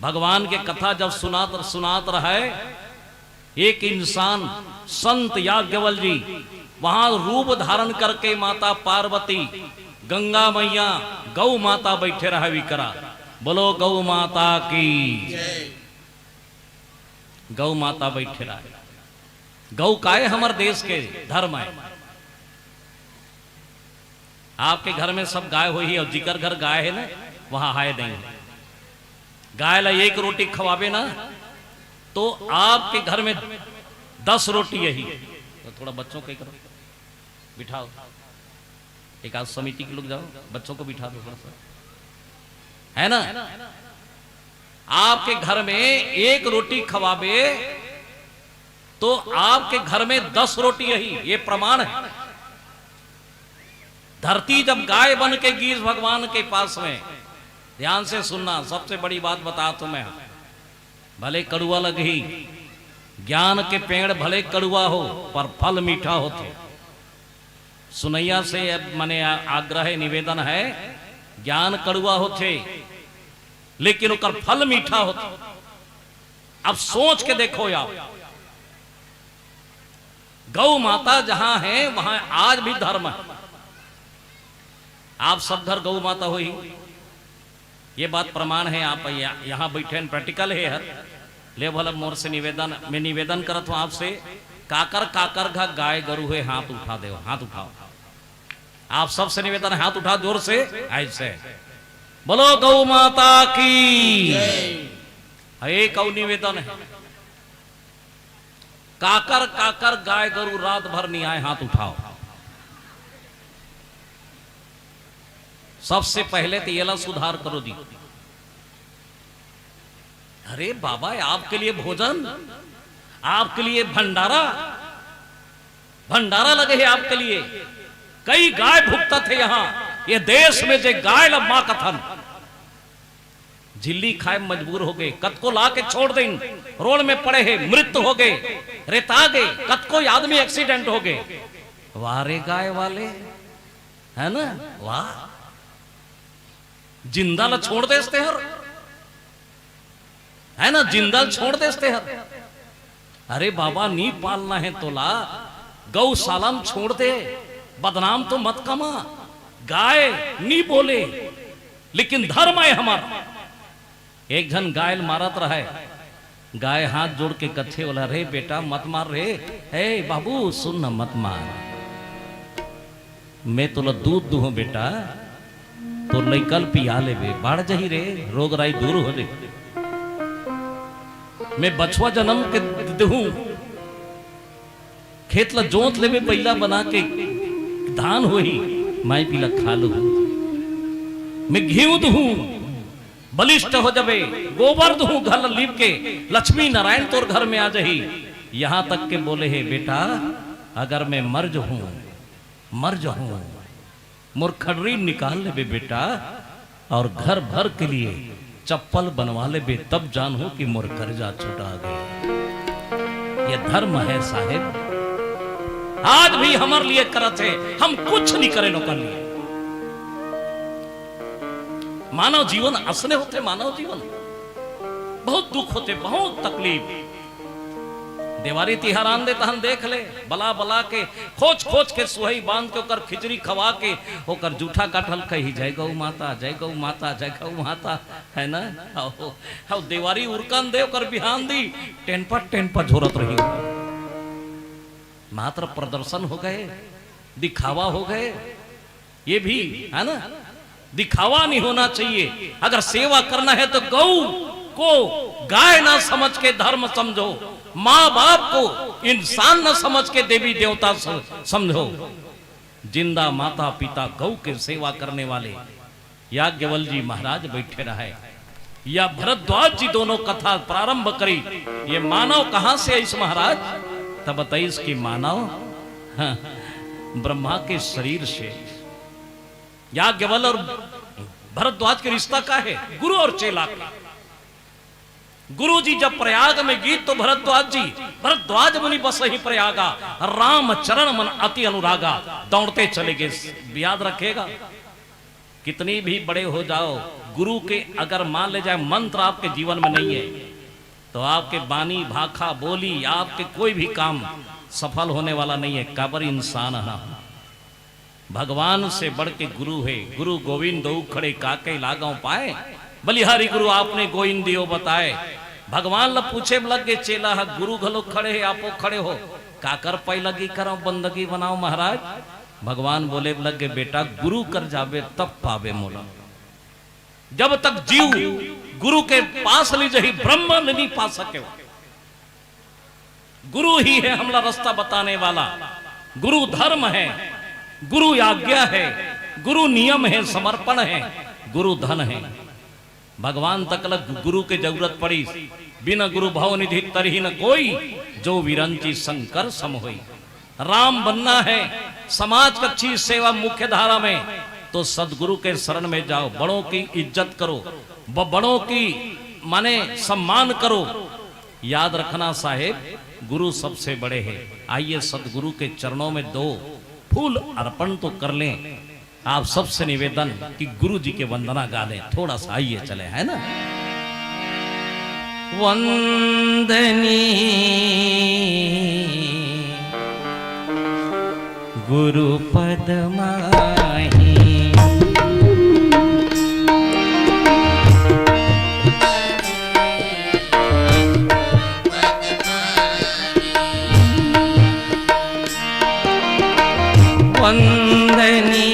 भगवान के कथा जब सुनात रहे, एक इंसान संत याज्ञवल्क्य जी वहां रूप धारण करके माता पार्वती, गंगा मैया, गौ माता बैठे रहे विकरा। बोलो गौ माता की। गौ माता बैठे रहे। गौ काय हमारे देश के धर्म है। आपके घर में सब गाय हुई है, और जिकर घर गाय है ना, वहां हाय नहीं है। गाय ला एक रोटी खवाबे ना तो आपके घर में 10 रोटी यही। तो थोड़ा बच्चों को करो, बिठाओ, एक आज समिति के लोग जाओ, बच्चों को बिठा दो थोड़ा सा, है ना। आपके घर में एक रोटी खवाबे तो आपके घर में 10 रोटी यही, ये प्रमाण है। धरती जब गाय बन के गीस भगवान के पास में, ध्यान से सुनना, सबसे बड़ी बात बता तुम्हें, भले कड़ुआ लगी, ज्ञान के पेड़ भले कड़ुआ हो पर फल मीठा होते। सुनैया से मने आग्रह निवेदन है, ज्ञान कड़ुआ होते लेकिन उकर फल मीठा होता। अब सोच के देखो यार, गौ माता जहां है वहां आज भी धर्म है। आप सब घर गौ माता हुई, ये बात प्रमाण है। आप यहां बैठे, प्रैक्टिकल है हर ले भला मोर से निवेदन, मैं निवेदन करत हूं आपसे, काकर काकर का गाय गरु है, हाथ उठा दो, हाथ उठाओ। आप सबसे निवेदन, हाथ उठा जोर से, ऐसे बोलो गौ माता की। एक और निवेदन है, काकर काकर गाय गरु रात भर नहीं आए, हाथ उठाओ। सबसे पहले तो ये ला सुधार करो जी। अरे बाबा, आपके लिए भोजन, आपके लिए भंडारा, भंडारा लगे है आपके लिए। कई गाय भुगता थे यहां, ये देश में जे गाय ला मां कथन झिल्ली खाए मजबूर हो गए, कत को ला के छोड़ दें, रोड में पड़े हैं, मृत्यु हो गए, रेता गए, कत को आदमी एक्सीडेंट हो गए। वाह रे गाय वाले, है ना, वाह। जिंदा ला छोड़ देते हर, है ना, जिंदा छोड़ देते हर। अरे बाबा, नी पालना है तो ला, गौशाला में छोड़ दे, बदनाम तो मत कमा। गाय नी बोले लेकिन धर्म है हमारा। एक जन गाय मारत रहे, गाय हाथ जोड़ के कथे बोला, रे बेटा मत मार रे, हे बाबू सुन न, मत मार, मैं तो दूध दूं बेटा, तो लैकल पिया ले बे, बाढ़ जही रे, रोग राई दूर हो जाए। मैं बछुआ जन्म के दूं, खेत ला जोत ले बे, बैला बना के धान होही, मैं पीला खा लू। मैं घी दूं, बलिष्ठ हो जबे, गोबर दू घर लीप के, लक्ष्मी नारायण तोर घर में आ जही। यहां तक के बोले है बेटा अगर मैं मर्ज हूं मोर खड़री निकाल ले बे बेटा, और घर भर के लिए चप्पल बनवा ले बे, तब जानू कि मोर कर्जा छुटा गए। ये धर्म है साहेब, आज भी हमारे लिए करत है, हम कुछ नहीं करे लोगों लिए। मानव जीवन असने होते, मानव जीवन बहुत दुख होते, बहुत तकलीफ। देवारी तिहारान देता हम देख ले, बला बला के खोज के सुहई बांध के ओकर खिचड़ी खवा के ओकर जूठा काटल कही जय गौ माता जय गौ माता जय गौ माता, है ना। हाउ देवारी उरकन दे ओकर बिहान दी टेन पर झोरत रही। मात्र प्रदर्शन हो गए, दिखावा हो गए, ये भी है ना। दिखावा नहीं होना चाहिए। अगर सेवा करना है तो गौ को गाय ना समझ के धर्म समझो, माँ बाप को इंसान न समझ के देवी देवता समझो। जिंदा माता पिता गौ के सेवा करने वाले याज्ञवल्क्य जी महाराज बैठे रहे या भरद्वाज जी दोनों कथा प्रारंभ करी। ये मानव कहां से इस महाराज, तब बताइए कि मानव ब्रह्मा के शरीर से। याज्ञवल्क्य और भरद्वाज के रिश्ता का है, गुरु और चेला का। गुरु जी जब प्रयाग में गीत तो भरद्वाज मुनि बस ही प्रयागा, राम चरण मन अति अनुरागा। दौड़ते चले गए। याद रखेगा कितनी भी बड़े हो जाओ, गुरु के अगर मान ले जाए मंत्र आपके जीवन में नहीं है तो आपके बानी भाखा बोली आपके कोई भी काम सफल होने वाला नहीं है। काबर इंसान है, भगवान से बढ़ के गुरु है। गुरु गोविंद दो खड़े काके लागों पाए, बलिहारी गुरु आपने गोविंद दियो बताए। भगवान ला पूछे लग गए चेला है, गुरु घलो खड़े है, आपो खड़े हो, काकर पै लगी करो बंदगी बनाओ महाराज। भगवान बोले लग गए बेटा गुरु कर जावे तब पावे मोला। जब तक जीव गुरु के पास ली जही ब्रह्म नहीं पा सके। गुरु ही है हमला रास्ता बताने वाला, गुरु धर्म है, गुरु आज्ञा है, गुरु नियम है, समर्पण है, गुरु धन है। भगवान तक लग गुरु के जरूरत पड़ी, बिना गुरु भाव निधि तरही न कोई, जो विरंची शंकर सम होई। राम बनना है, समाज की अच्छी सेवा मुख्य धारा में, तो सदगुरु के शरण में जाओ। बड़ों की इज्जत करो, बड़ों की माने सम्मान करो। याद रखना साहेब गुरु सबसे बड़े हैं। आइए सदगुरु के चरणों में दो फूल अर्पण तो कर लें। आप सबसे निवेदन कि गुरु जी के वंदना गा लें। थोड़ा सा आइए चले, है ना। वंदनी गुरु पद माही, वंदनी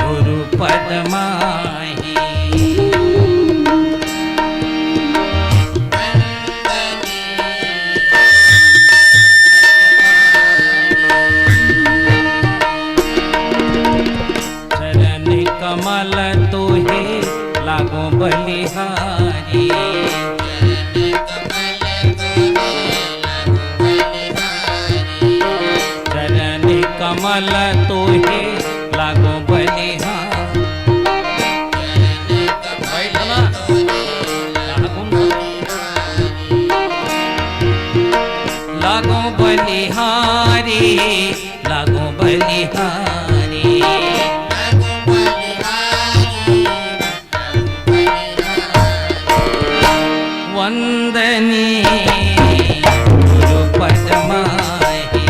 गुरु पद माही, चरण कमल तोहे लागो बलिहारी, कमल तोहे लागो बलिहारी। लागो बलिहारी, लागो बलिहारी, वंदनी गुरु पद माही,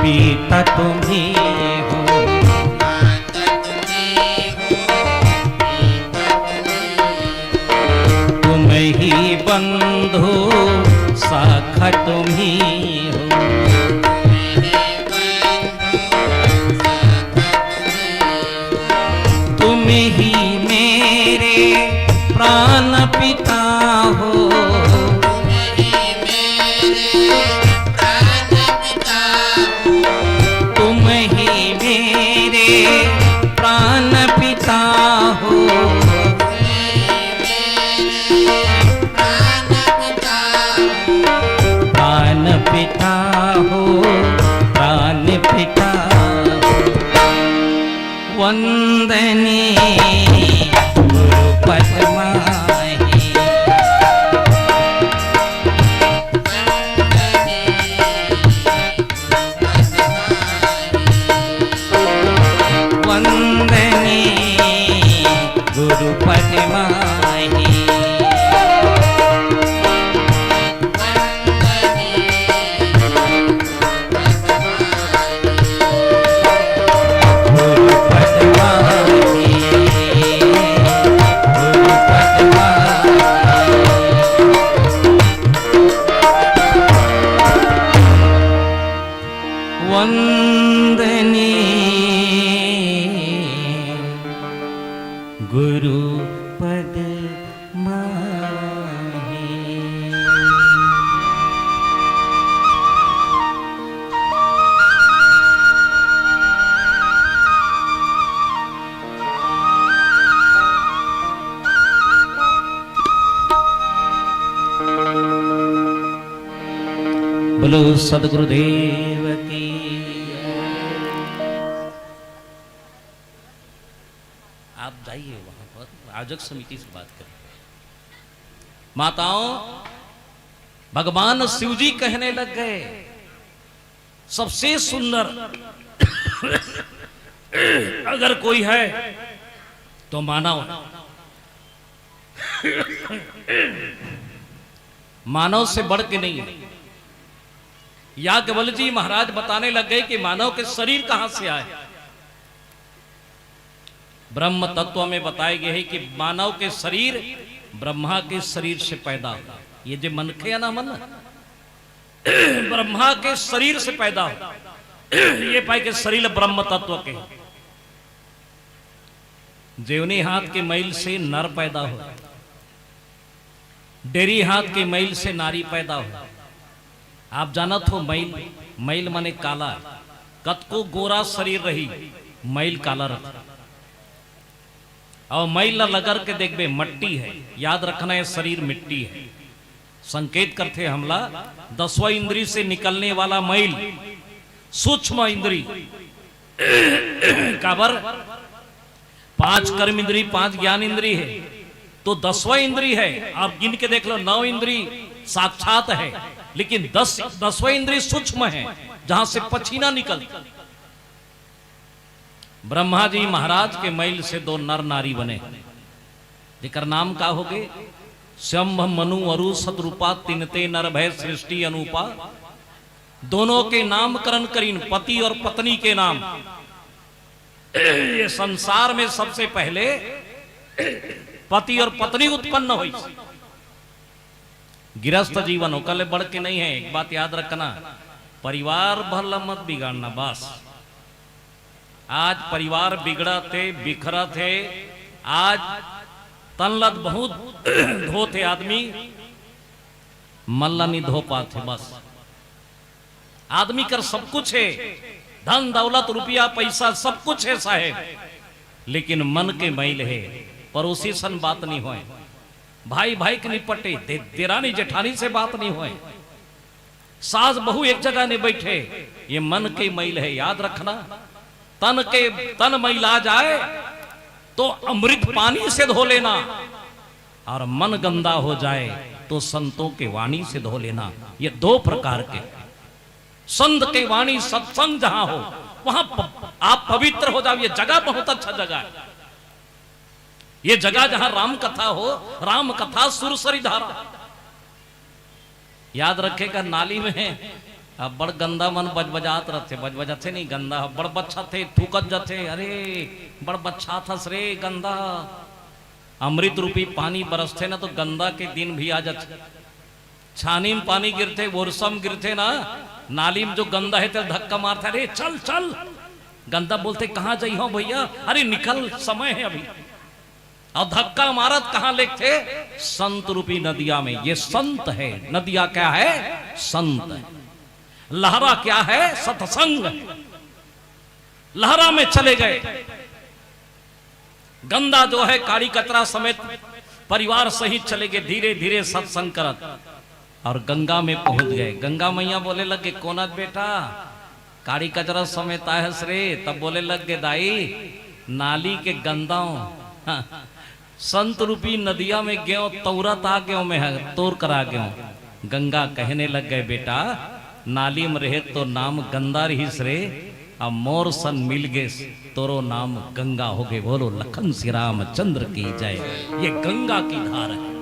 पिता तुम्ही हो, तुम ही बंधु सखा तुम्ही हो, तुम ही मेरे प्राण पिता हो, तुम ही मेरे प्राण पिता हो, प्राण पिता हो, प्राण पिता हो। वंदने गुरुपद माही, वंदने गुरुपद माही, गुरुपद माही, गुरुपद माही। वंदने गुरुपद माही। बोलो सदगुरुदेव की। आप जाइए वहां पर आयोजक समिति से बात करें। माताओं, भगवान शिव जी कहने लग गए सबसे सुंदर अगर कोई है तो मानव। मानव से बढ़ के नहीं है। याज्ञवल्क्य जी महाराज बताने लग गए कि मानव के शरीर कहां से आए। ब्रह्म तत्व में बताया गया है कि मानव के शरीर ब्रह्मा के शरीर से पैदा हुआ। ये जो मन के ना मन ब्रह्मा के शरीर से पैदा हुआ। ये पाए के शरीर ब्रह्म तत्व के। जेवनी हाथ के मैल से नर पैदा हुआ, डेरी हाथ के मैल से नारी पैदा हुआ। आप जानत हो मैल, मैल माने काला। कत को गोरा शरीर रही, मैल काला रखा। और मैल लगकर के देखबे मट्टी है। याद रखना है शरीर मिट्टी है। संकेत करते हमला 10वां इंद्री से निकलने वाला मैल सूक्ष्म इंद्री काबर 5 कर्म इंद्री 5 ज्ञान इंद्री है तो 10वां इंद्री है। आप गिन के देख लो 9 इंद्री साक्षात है, लेकिन 10वां इंद्री सूक्ष्म है जहां से पसीना निकलता। ब्रह्मा जी महाराज के मैल से 2 नर नारी बने, जेकर नाम का हो गए शंभ मनु अरु सतरूपा तिनते नर भय सृष्टि अनुपा। दोनों के नामकरण करीन, पति और पत्नी के नाम। ये संसार में सबसे पहले पति और पत्नी उत्पन्न हुई। गृहस्थ जीवन हो कल बढ़ के नहीं है। एक बात याद रखना, परिवार भला मत बिगाड़ना बस। आज परिवार बिगड़ा थे, बिखरा थे। आज तनलत बहुत धोते आदमी, मल्ला नहीं धो पाते बस। आदमी कर सब कुछ है, धन दौलत रुपया पैसा सब कुछ है साहेब, लेकिन मन के मैल है। पड़ोसी सन बात नहीं होए, भाई भाई के निपटे, देरानी जेठानी से बात नहीं होए, सास बहू एक जगह नहीं बैठे। ये मन के मैल है। याद रखना, तन मैला जाए तो अमृत पानी से धो लेना, और मन गंदा हो जाए तो संतों के वाणी से धो लेना। ये 2 प्रकार के। संत के वाणी सत्संग जहां हो वहां आप पवित्र हो जाओ। ये जगह बहुत अच्छा जगह है। ये जगह जहां राम कथा हो, राम कथा सुरसरी धारा। याद रखेगा, नाली में अब बड़ गंदा मन बजबजात रहते, बजबजाते नहीं गंदा बड़ बच्चा थे, थूकत जाते, अरे बड़ बच्चा था रे गंदा। अमृत रूपी पानी बरसते ना तो गंदा के दिन भी आ जाते। छानी में पानी गिरते, वर्षम गिरते ना, नाली में जो गंदा है तो धक्का मारता, अरे चल चल। गंदा बोलते कहाँ जाइ हो भैया, अरे निकल समय है अभी। और धक्का मारत कहाँ लेते, संत रूपी नदिया में। ये संत है, नदिया क्या है, संत है। लहरा क्या है, सत्संग। लहरा में चले गए, गंदा जो है काली कतरा समेत परिवार सहित चले गए, धीरे धीरे सत्संग करत और गंगा में पहुंच गए। गंगा मैया बोले लगे कोनत बेटा काली कचरा समेत है रे। तब बोले लगे दाई नाली के गंदाओं, हाँ, संत रूपी नदिया में गयो, तौरत आ गयो में है, तोड़ करा गयो। गंगा कहने लग गए बेटा नाली में रहे तो नाम गंदा रही रे, अब मोर सन मिल गए तोरो नाम गंगा हो गए। बोलो लखन श्री रामचंद्र की जय। ये गंगा की धार है,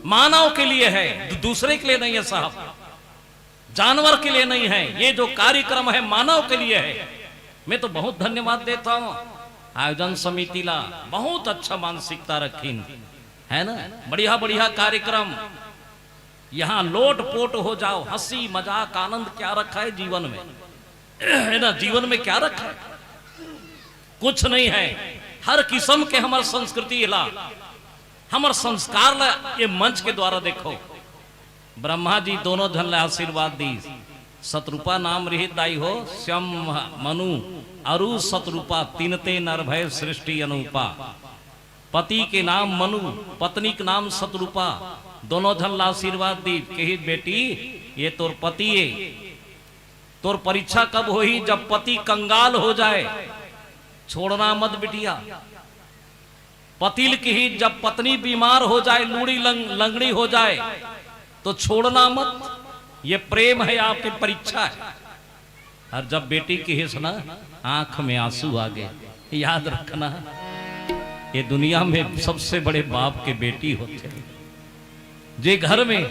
मानव के लिए है, दूसरे के लिए नहीं है साहब, जानवर के लिए नहीं है। ये जो कार्यक्रम है मानव के लिए है। मैं तो बहुत धन्यवाद देता हूं आयोजन समिति ला, बहुत अच्छा मानसिकता रखी है ना, बढ़िया बढ़िया कार्यक्रम। यहां लोट पोट हो जाओ, हंसी मजाक आनंद क्या रखा है जीवन में, है ना। जीवन में क्या रखा है, कुछ नहीं है। हर किस्म के हमार संस्कृति ला, हमार संस्कार ला ये मंच के द्वारा देखो। ब्रह्मा जी दोनों धन ला आशीर्वाद दी, शत्रुपा नाम रहित दाई हो, श्याम मनु अरु शत्रुपा तीनते नर भय सृष्टि अनुपा। पति के नाम मनु, पत्नी के नाम शत्रुपा, दोनों धन ला आशीर्वाद दी कही बेटी ये तोर पति है, तोर परीक्षा कब होई, जब पति कंगाल हो जाए, छोड़ना मत बिटिया। पतिल की ही जब पत्नी बीमार हो जाए, लूड़ी लंगड़ी हो जाए तो छोड़ना मत। ये प्रेम है, आपकी परीक्षा है। और जब बेटी की हिस्स ना आंख में आंसू आ गए, याद रखना ये दुनिया में सबसे बड़े बाप के बेटी होते हैं। जे घर में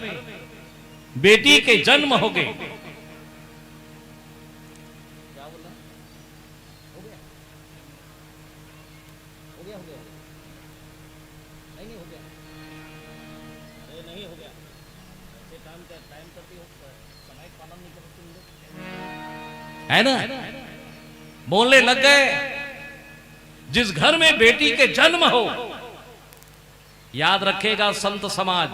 बेटी के जन्म हो गए, है ना, बोलने लग गए। जिस घर में बेटी के जन्म हो, याद रखेगा संत समाज,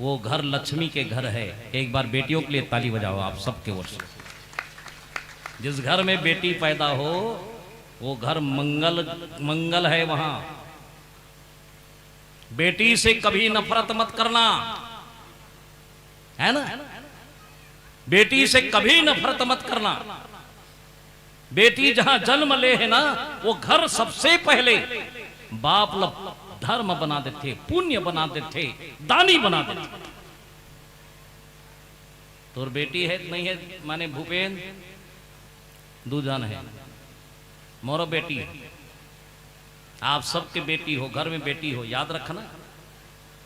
वो घर लक्ष्मी के घर है। एक बार बेटियों के लिए ताली बजाओ आप सबके ओर से। जिस घर में बेटी पैदा हो वो घर मंगल है। वहां बेटी से कभी नफरत मत करना, है ना, बेटी से कभी नफरत मत करना। बेटी जहां जन्म ले है ना, वो घर सबसे पहले बाप लोग धर्म बना देते, पुण्य बना देते, दानी बना देते। तो बेटी है नहीं है, माने भूपेंद्र दूजन है, मोरो बेटी है, आप सबके बेटी हो, घर में बेटी हो, याद रखना।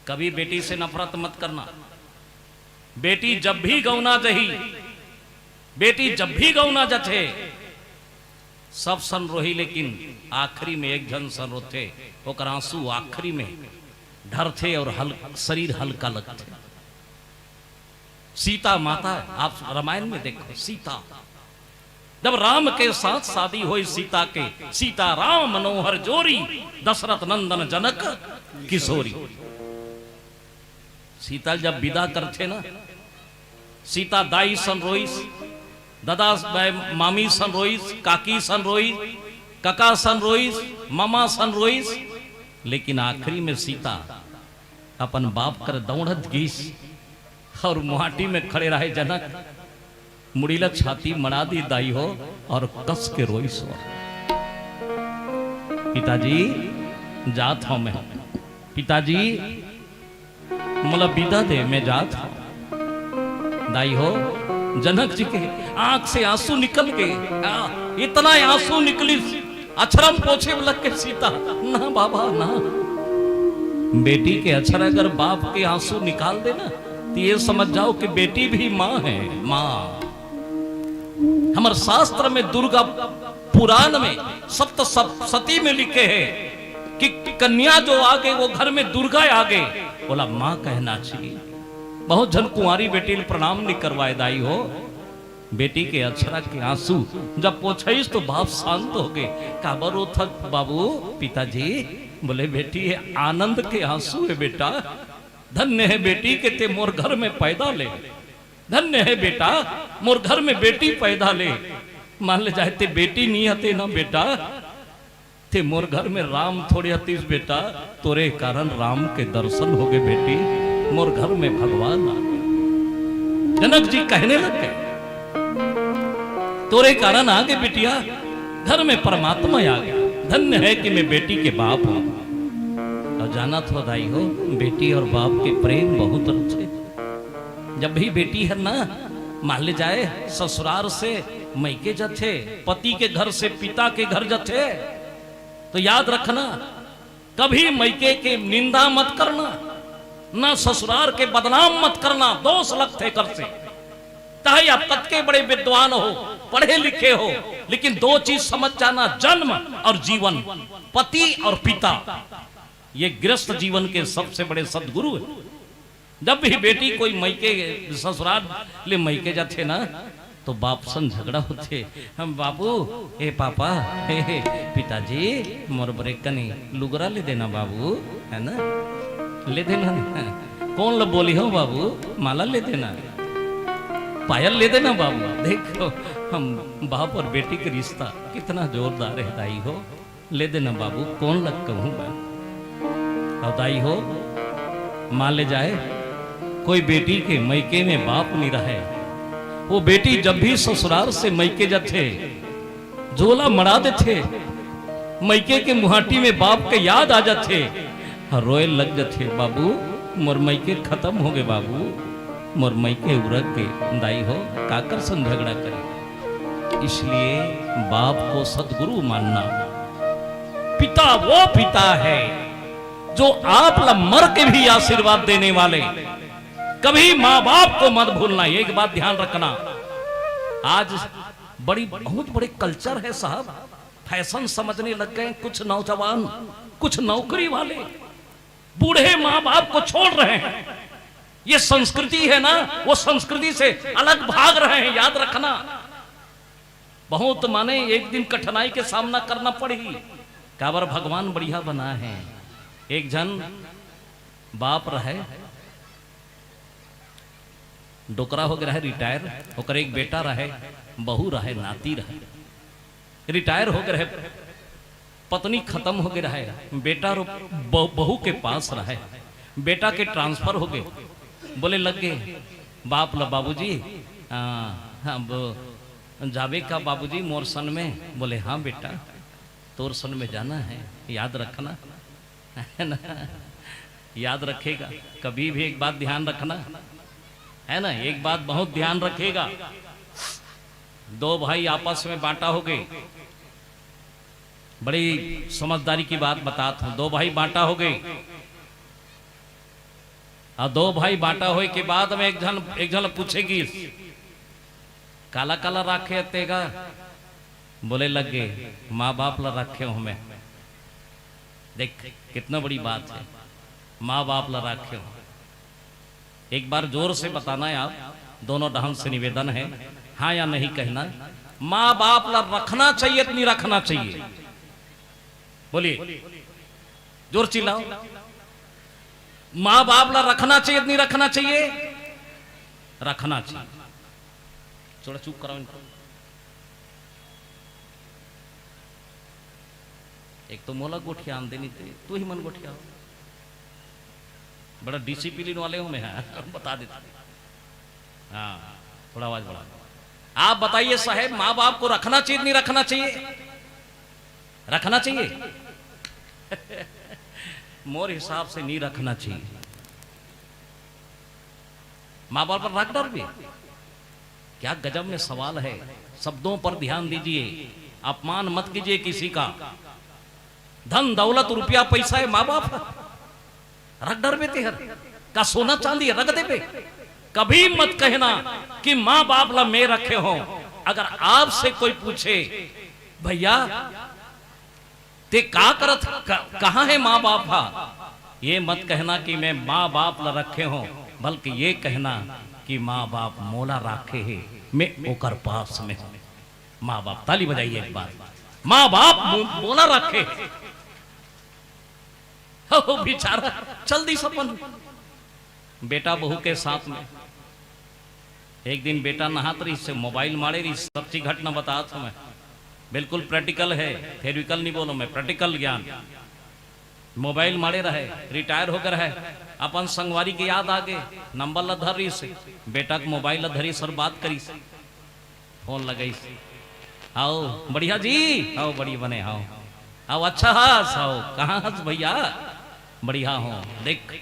कभी बेटी से नफरत मत करना। बेटी जब भी गौना जही, बेटी जब भी गौना जथे, सब सन रोही, लेकिन आखिरी में एक जन सन रोते, ओकर आंसू आखिरी में ढरथे और शरीर हल्का लगते। सीता माता, आप रामायण में देखो, सीता जब राम के साथ शादी हुई सीता के, सीता राम मनोहर जोरी, दशरथ नंदन जनक किशोरी। सीता जब विदा करते ना, सीता दाई सन रोईस, दादा मामी सन रोईस, काकी सन रोईस, काका सन रोईस, मामा सन रोईस, लेकिन आखिरी में सीता अपन बाप कर दौड़त गीस और मुहाटी में खड़े रहे जनक, मुड़ीला छाती मड़ा दी दाई हो और कस के रोईस हो। पिताजी जात हूं मैं, पिताजी मतलब विदा दे, मैं जात हूं। दाई हो, जनक जी के आंख से आंसू निकल गए, इतना आंसू निकली, अक्षरम पोछे लग के सीता, ना बाबा ना। बेटी के अक्षर अगर बाप के आंसू निकाल देना तो ये समझ जाओ कि बेटी भी माँ है। माँ हमारे शास्त्र में, दुर्गा पुराण में, सप्त सती में लिखे हैं कि कन्या जो आ गई वो घर में दुर्गा आ गई, बोला माँ कहना चाहिए। बहुत जन कुंवारी बेटी ने प्रणाम नहीं करवाए दाई हो। बेटी के अक्षरा के आंसू जब पोछईस तो बाप शांत हो गए। काबर रो था बाबू पिताजी? बोले बेटी ये आनंद के आंसू है बेटा। धन्य है बेटी के ते मोर घर में पैदा ले। धन्य है बेटा मोर घर में बेटी पैदा ले। मान ले जाए ते बेटी नहीं हते ना बेटा, ते मोर घर में राम थोड़े हतीस बेटा, तोरे कारण राम के दर्शन हो गए बेटी, मोर घर में भगवान आ गए। जनक जी कहने लग गए तोरे कारण आ गए बिटिया, घर में परमात्मा आ गया। धन्य है कि मैं बेटी के बाप हूं। और जाना तो दाई हो, बेटी और बाप के प्रेम बहुत अच्छे। जब भी बेटी है ना, मान ले जाए ससुराल से मैके जथे, पति के घर से पिता के घर जथे, तो याद रखना कभी मैके के निंदा मत करना, ना ससुराल के बदनाम मत करना। दोष लगते कर से चाहे आप तक के बड़े विद्वान हो, पढ़े लिखे हो, लेकिन दो चीज समझ जाना, जन्म और जीवन, पति और पिता, ये गृहस्थ जीवन के सबसे बड़े सदगुरु है। जब भी बेटी कोई मैके ससुराल ले मैके जाते ना, तो बाप सन झगड़ा होते। हम बाबू ए पापा हे पिताजी मोर बरे कनी लुगरा ले देना बाबू, है ना, ले देना। कौन लो बोली हो बाबू? माला ले देना, पायल ले देना बाबू। देखो हम बाप और बेटी का रिश्ता कितना जोरदार है दाई हो। ले देना बाबू, कौन लग कहूँ मैं। और दाई हो मान ले जाए कोई बेटी के मैके में बाप नहीं रहे, वो बेटी जब भी ससुराल से मैके जाते झोला मरा देते, मैके के मुहाटी में बाप के याद आ जाते, रोए लग जाते। बाबू मोर मैके खत्म हो गए बाबू, मोर मैके उरग के दाई हो काकर सन झगड़ा करे। इसलिए बाप को सदगुरु मानना। पिता वो पिता है जो आप ला मर के भी आशीर्वाद देने वाले। कभी माँ बाप को मत भूलना, एक बात ध्यान रखना। आज बहुत बड़े कल्चर है साहब, फैशन समझने लग गए कुछ नौजवान, कुछ नौकरी वाले बूढ़े माँ बाप को छोड़ रहे हैं। ये संस्कृति है ना, वो संस्कृति से अलग भाग रहे हैं, याद रखना। बहुत माने एक दिन कठिनाई के सामना करना पड़ी, काबर भगवान बढ़िया बना है। एक जन बाप रहे, डोकरा हो गया है रिटायर, होकर एक बेटा रहे, बहू रहे, नाती रहे। रिटायर हो गए, पत्नी खत्म हो गए रहे, बेटा बहू के पास रहे। बेटा के ट्रांसफर हो गए, बोले लग गए बाप ला बाबूजी जावे का बाबूजी मोर सन में। बोले हाँ बेटा तोर सन में जाना है, याद रखना, है ना, याद रखेगा। कभी भी एक बात ध्यान रखना, है ना, एक बात बहुत ध्यान रखेगा। दो भाई आपस में बांटा हो गए, बड़ी समझदारी की बात बताता हूं। दो भाई बांटा हो गए, और दो भाई बांटा होए के बाद में एक जन पूछेगी काला काला राखे तेगा। बोले लग गए माँ बाप ला रखे हो हमें। देख कितना बड़ी बात है, माँ बाप ला रखे हो। एक बार जोर से बताना है आप, दोनों ढंग से निवेदन है, हाँ या नहीं कहना। माँ बाप ला रखना चाहिए कि नहीं रखना चाहिए? बोलिए, जोर चिल्लाओ। माँ बाप ला रखना चाहिए कि नहीं रखना चाहिए? रखना चाहिए। थोड़ा चुप कराओ इनको। एक तो मोला गोठिया आन देनी थे, तू ही मन गोठिया। बड़ा डिसिप्लिन वाले हूं मैं, बता देता। हाँ थोड़ा आवाज बढ़ा। आप बताइए साहब, माँ बाप को रखना चाहिए नहीं रखना चाहिए? रखना चाहिए। मोर हिसाब से नहीं रखना चाहिए। माँ बाप पर रख डर भी क्या गजब में सवाल है। शब्दों पर ध्यान दीजिए, अपमान मत कीजिए किसी का। धन दौलत रुपया पैसा है, माँ बाप रख डर बेते हर का सोना चांदी रख दे पे, कभी मत कहना कि माँ बाप ला मैं रखे हो। अगर आपसे कोई पूछे भैया ते का करत कहाँ है माँ बाप हा, ये मत कहना कि मैं माँ बाप ला रखे हो, बल्कि ये कहना कि माँ बाप मोला राखे है, मैं ओकर पास में हूं। माँ बाप, ताली बजाइए एक बार, माँ बाप मोला रखे। हो बेचारा चल दी सपन बेटा बहू के साथ में। एक दिन बेटा नहात रही से मोबाइल मारे रही, सच्ची घटना बता था मैं, बिल्कुल प्रैक्टिकल है, थेरिकल नहीं बोलो मैं, प्रैक्टिकल ज्ञान। मोबाइल मारे रहे, रिटायर होकर है, अपन संगवारी के याद आगे नंबर ला धर रही से, बेटा के मोबाइल ला धरी सर बात करी से, फोन लगाई से, आओ बढ़िया जी, आओ बढ़िया बने, आओ आओ अच्छा हस, आओ कहाँ हस भैया, बढ़िया हो। देख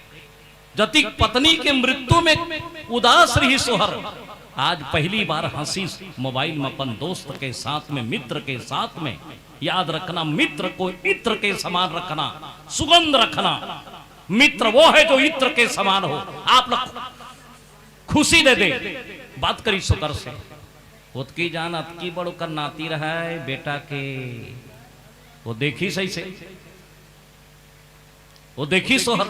जति पत्नी के मृत्यु में उदास रही सोहर, आज पहली बार हंसी मोबाइल में अपन दोस्त के साथ में, मित्र के साथ में। याद रखना, मित्र को इत्र के समान रखना, सुगंध रखना। मित्र वो है जो इत्र के समान हो। आप लोग खुशी दे दे, बात करी सुकर से, उतकी जान अतकी बड़ो कर नाती रहा है बेटा के, वो देखी सही से, वो देखी सोहर,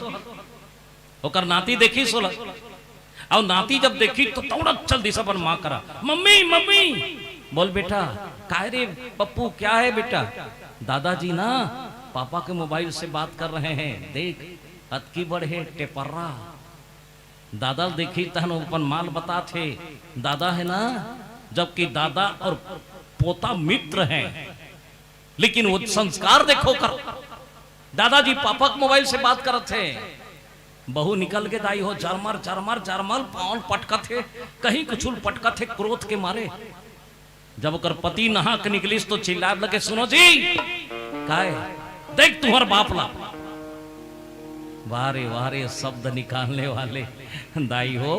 ओकर नाती देखी सोलह, और नाती जब देखी तो तोड़ा चल दी सब माँ करा, मम्मी मम्मी। बोल बेटा काहे रे पप्पू, क्या है बेटा? दादाजी ना पापा के मोबाइल से बात कर रहे हैं, देख अतकी बड़े टेपर्रा। दादा देखी तहन अपन माल बता थे, दादा है ना, जबकि दादा और पोता मित्र हैं, लेकिन वो संस्कार देखो कर। दादाजी पापा के मोबाइल से बात करते थे, बहू निकल के दाई हो जरमर जरमर जरमर पाउन पटका थे, कहीं कुछ पटका थे क्रोध के मारे। जब ओकर पति नहा के निकलिस तो चिल्लाए लगे, सुनो जी काहे देख तुहर बाप ला। वारे वारे शब्द निकालने वाले दाई हो,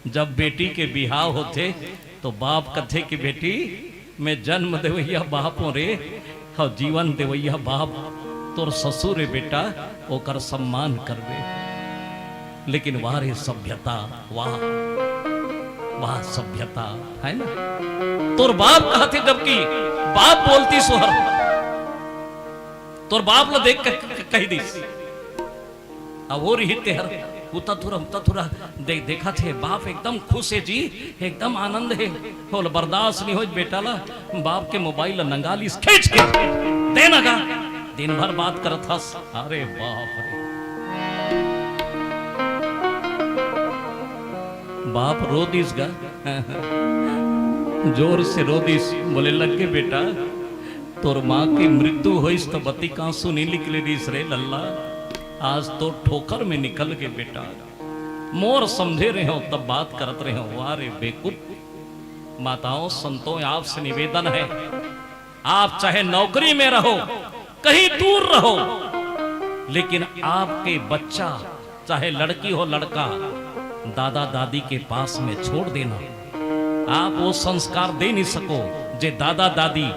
जब बेटी के बिहाव होते तो बाप कथे की बेटी मैं जन्म देवैया बाप हो रे, और जीवन देवैया बाप तोर ससुर है बेटा, ओकर सम्मान करबे। लेकिन वारे सभ्यता, वाह वाह सभ्यता है ना। तोर बाप कहते, जबकि बाप बोलती सोहर, तोर बाप ला देख कही दी, अब वो रही तेहर उता देखा थे बाप एकदम खुश है जी, एकदम आनंद है, बोल बर्दाश्त नहीं हो बेटा ला, बाप के मोबाइल नंगाली खींच के दे नगा, दिन भर बात करत हस। अरे बाप रे, बाप रो दिस गा जोर से रो दिस, बोले लगे बेटा तोर माँ की मृत्यु होइस तो बत्ती कांसू नहीं निकले दिस रे लल्ला, आज तो ठोकर में निकल गए बेटा। मोर समझे रहे हो तब बात करत रहे हो, वारे बेकुब। माताओं संतों आपसे निवेदन है, आप चाहे नौकरी में रहो, कहीं दूर रहो, लेकिन आपके बच्चा चाहे लड़की हो लड़का, दादा दादी के पास में छोड़ देना। आप वो संस्कार दे नहीं सको जे दादा दादी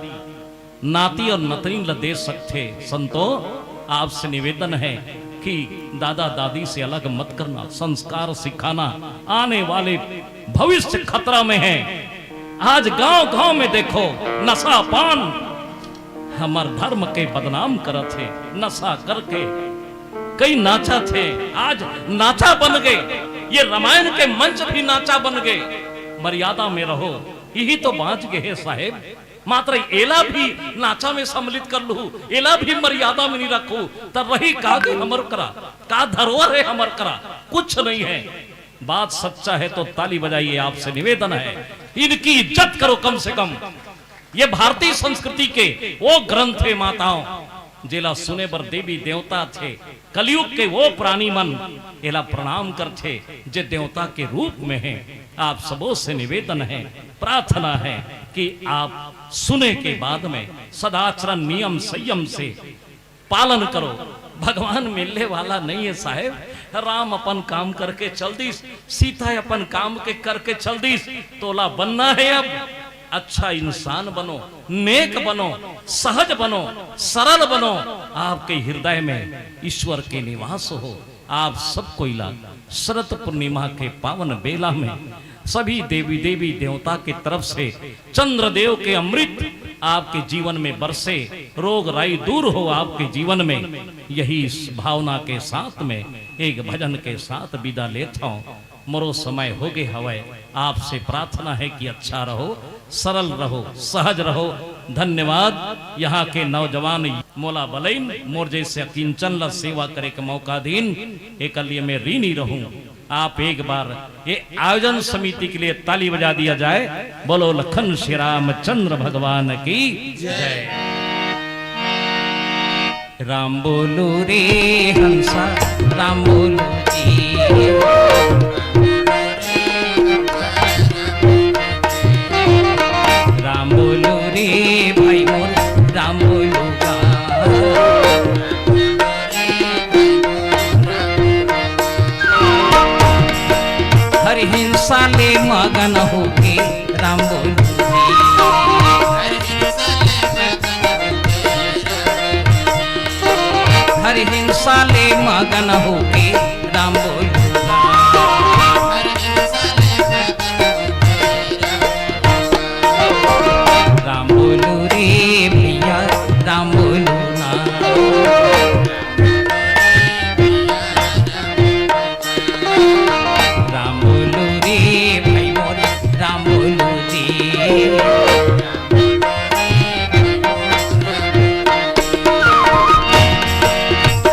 नाती और नतनी ल दे सकते। संतों आपसे निवेदन है कि दादा दादी से अलग मत करना, संस्कार सिखाना, आने वाले भविष्य खतरा में है। आज गांव गांव में देखो नशा पान हमार धर्म के बदनाम करत है, नशा करके कई नाचा थे, आज नाचा बन गए, ये रामायण के मंच भी नाचा बन गए। मर्यादा में रहो, यही तो बाँच गए है साहेब। मात्र एला भी नाचा में सम्मिलित कर लू, एला भी मर्यादा में नहीं रखू, तब रही का हमर करा, का धरोहर है हमर करा, कुछ नहीं है। बात सच्चा है तो ताली बजाइए, आपसे निवेदन है, इनकी इज्जत करो कम से कम। ये भारतीय संस्कृति के वो ग्रंथ है माताओं, जेला सुने बर देवी देवता थे, कलयुग के वो प्राणी मन एला प्रणाम करते जे देवता के रूप में है। आप सबों से निवेदन है, प्रार्थना है कि आप सुने के बाद में सदाचरण नियम संयम से पालन करो। भगवान मिलने वाला नहीं है साहेब, राम अपन काम करके चल दी, सीता अपन काम के करके चल दी, तोला बनना है अब अच्छा इंसान बनो, नेक बनो, सहज बनो, सरल बनो, आपके हृदय में ईश्वर के निवास हो। आप सबको शरद पूर्णिमा के पावन बेला में सभी देवी देवी देवता की तरफ से चंद्रदेव के अमृत आपके जीवन में बरसे, रोग राई दूर हो आपके जीवन में। यही इस भावना के साथ में एक भजन के साथ विदा लेता हूँ। मरो समय हो गए हवे, आपसे प्रार्थना है कि अच्छा रहो, सरल रहो, सहज रहो। धन्यवाद। यहाँ के नौजवान मोला बलैन मोर जैसे किंचन ला सेवा करे के मौका दीन, एक लिए मैं ऋणी रहूं। आप एक बार ये आयोजन समिति के लिए ताली बजा दिया जाए। बोलो लखन श्री रामचंद्र भगवान की जय। राम बोलो रे हंसा, राम बोलो जी, राम बोलो रे भाई मोर, राम बोलो गा। हर हिंसा ले मगन होके राम बोलो रे, हर हिंसा ले मगन होके राम बोलो। राम बोलो रे भैया, राम बोलो ना, राम बोलो रे भाई मोर, राम बोलो जी।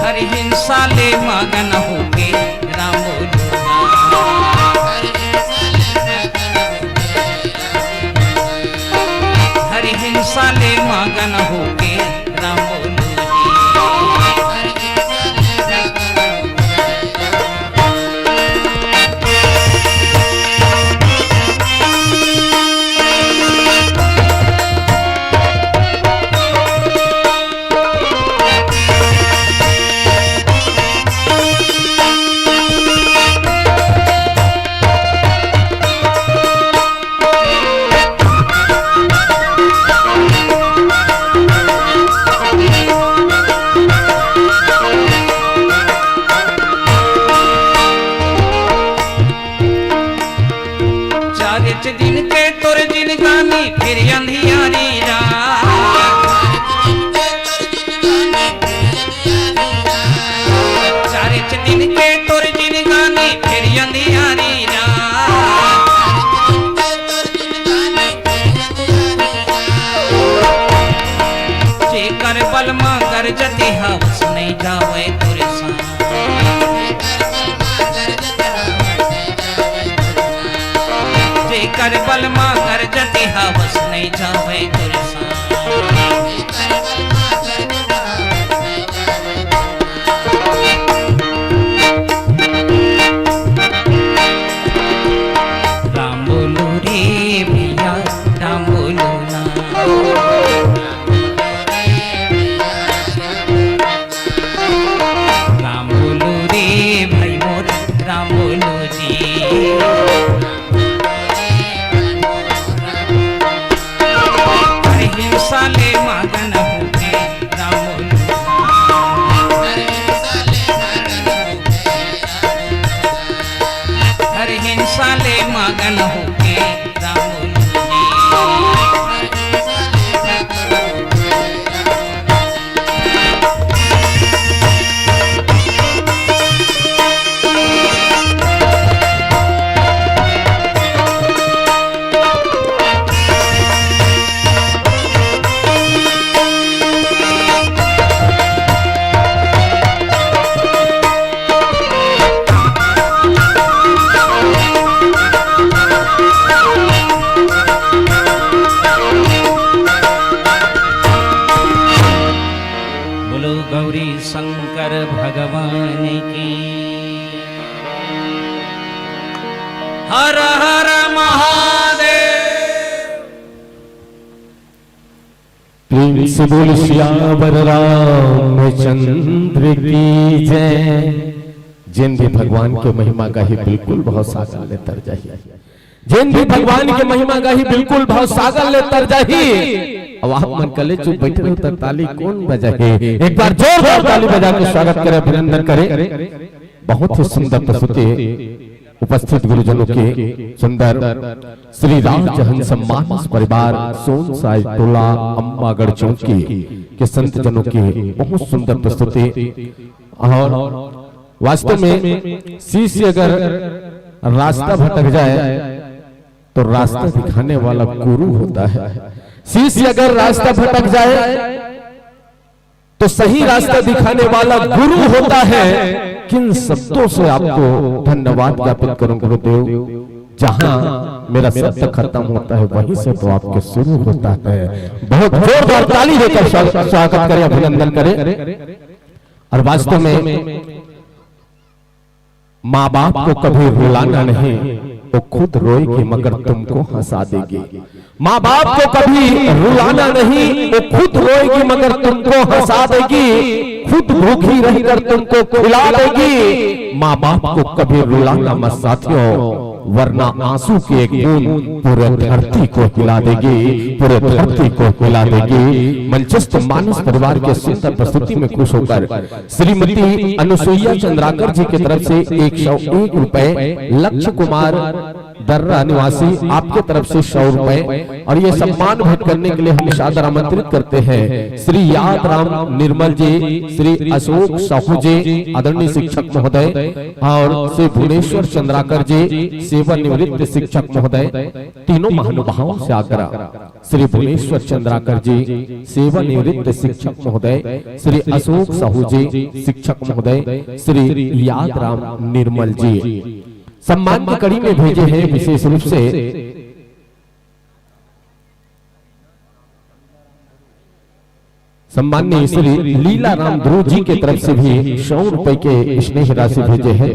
हर हिंसा ले मगन होके राम बोलो ना, हर हिंसा ले मगन होके राम बोलो जी। दिन के तुर जिन गानी फिर अंधियारी रात, चारे दिन के तुर जिन गानी फिर अंधियारी रात। जेकर बलमा गरजती हवस नहीं जावे तुरे सा, कर बलमा गरजती हवस नहीं जावे तुरे सा। राम बोलो रे भैया, राम बोलो ना, राम बोलो रे भाई मोर, राम बोलो जी। साले मगन होके राम बोलो, हर हिंसा ले मगन होके राम बोलो। गौरी शंकर भगवान की हर हर महादेव। प्रेम से बोल श्यावर रामचंद्र की जय। जिन भी भगवान के महिमा गाही बिल्कुल बहुत सागर ले तर जाही, जिन भी भगवान के महिमा गाही बिल्कुल बहुत सागर ले तर जाही। अब आप मन कले चुप बैठे रहो तक ताली कौन बजाए? एक बार जोरदार ताली बजा के स्वागत करें, अभिनंदन करें बहुत ही सुंदर प्रस्तुति उपस्थित गुरुजनों के सुंदर श्री राजहंस मानस परिवार सोन साई टोला अम्बागढ़ चौकी के संत जनों की बहुत सुंदर प्रस्तुति। और वास्तव में शिष्य अगर रास्ता भटक जाए तो रास्ता दिखाने वाला गुरु होता है। शिष्य अगर रास्ता भटक जाए तो सही रास्ता दिखाने वाला गुरु होता है। किन शब्दों से आपको धन्यवाद ज्ञापित करूं गुरुदेव, जहां मेरा शब्द खत्म होता है वहीं से तो आपके शुरू होता है। बहुत जोरदार ताली देकर स्वागत करें, अभिनंदन करें। और वास्तव में माँ बाप को कभी रुलाना नहीं, वो खुद रोएगी मगर तुमको हंसा देगी। माँ बाप को कभी रुलाना नहीं, वो खुद रोएगी मगर तुमको हंसा देगी। खुद भूखी रहकर तुमको खिला देगी। माँ बाप को कभी रुलाना मत साथियों, वरना आंसू की एक बूंद पूरे धरती को हिला देगी, पूरे धरती को हिला देगी। मंचस्थ मानस परिवार के सुंदर प्रस्तुति में खुश होकर श्रीमती अनुसुईया चंद्राकर जी की तरफ से 101 रुपए, लक्ष्य कुमार दर्रा निवासी आपके तरफ से 100 रुपए, और ये सम्मान भेंट करने के लिए हम सादर आमंत्रित करते हैं श्री याद राम निर्मल जी, श्री अशोक साहू जी आदरणीय शिक्षक महोदय, और श्री भुवनेश्वर चंद्राकर जी सेवानिवृत्त शिक्षक महोदय। तीनों महानुभावों से आग्रह, श्री भुवनेश्वर चंद्राकर जी सेवानिवृत्त शिक्षक महोदय, श्री अशोक साहू जी शिक्षक महोदय, श्री याद राम निर्मल जी सम्मान की कड़ी में भेजे हैं। विशेष रूप से सम्माननीय श्री लीला राम ध्रुव जी की तरफ से भी 100 रुपए के स्नेह राशि भेजे हैं।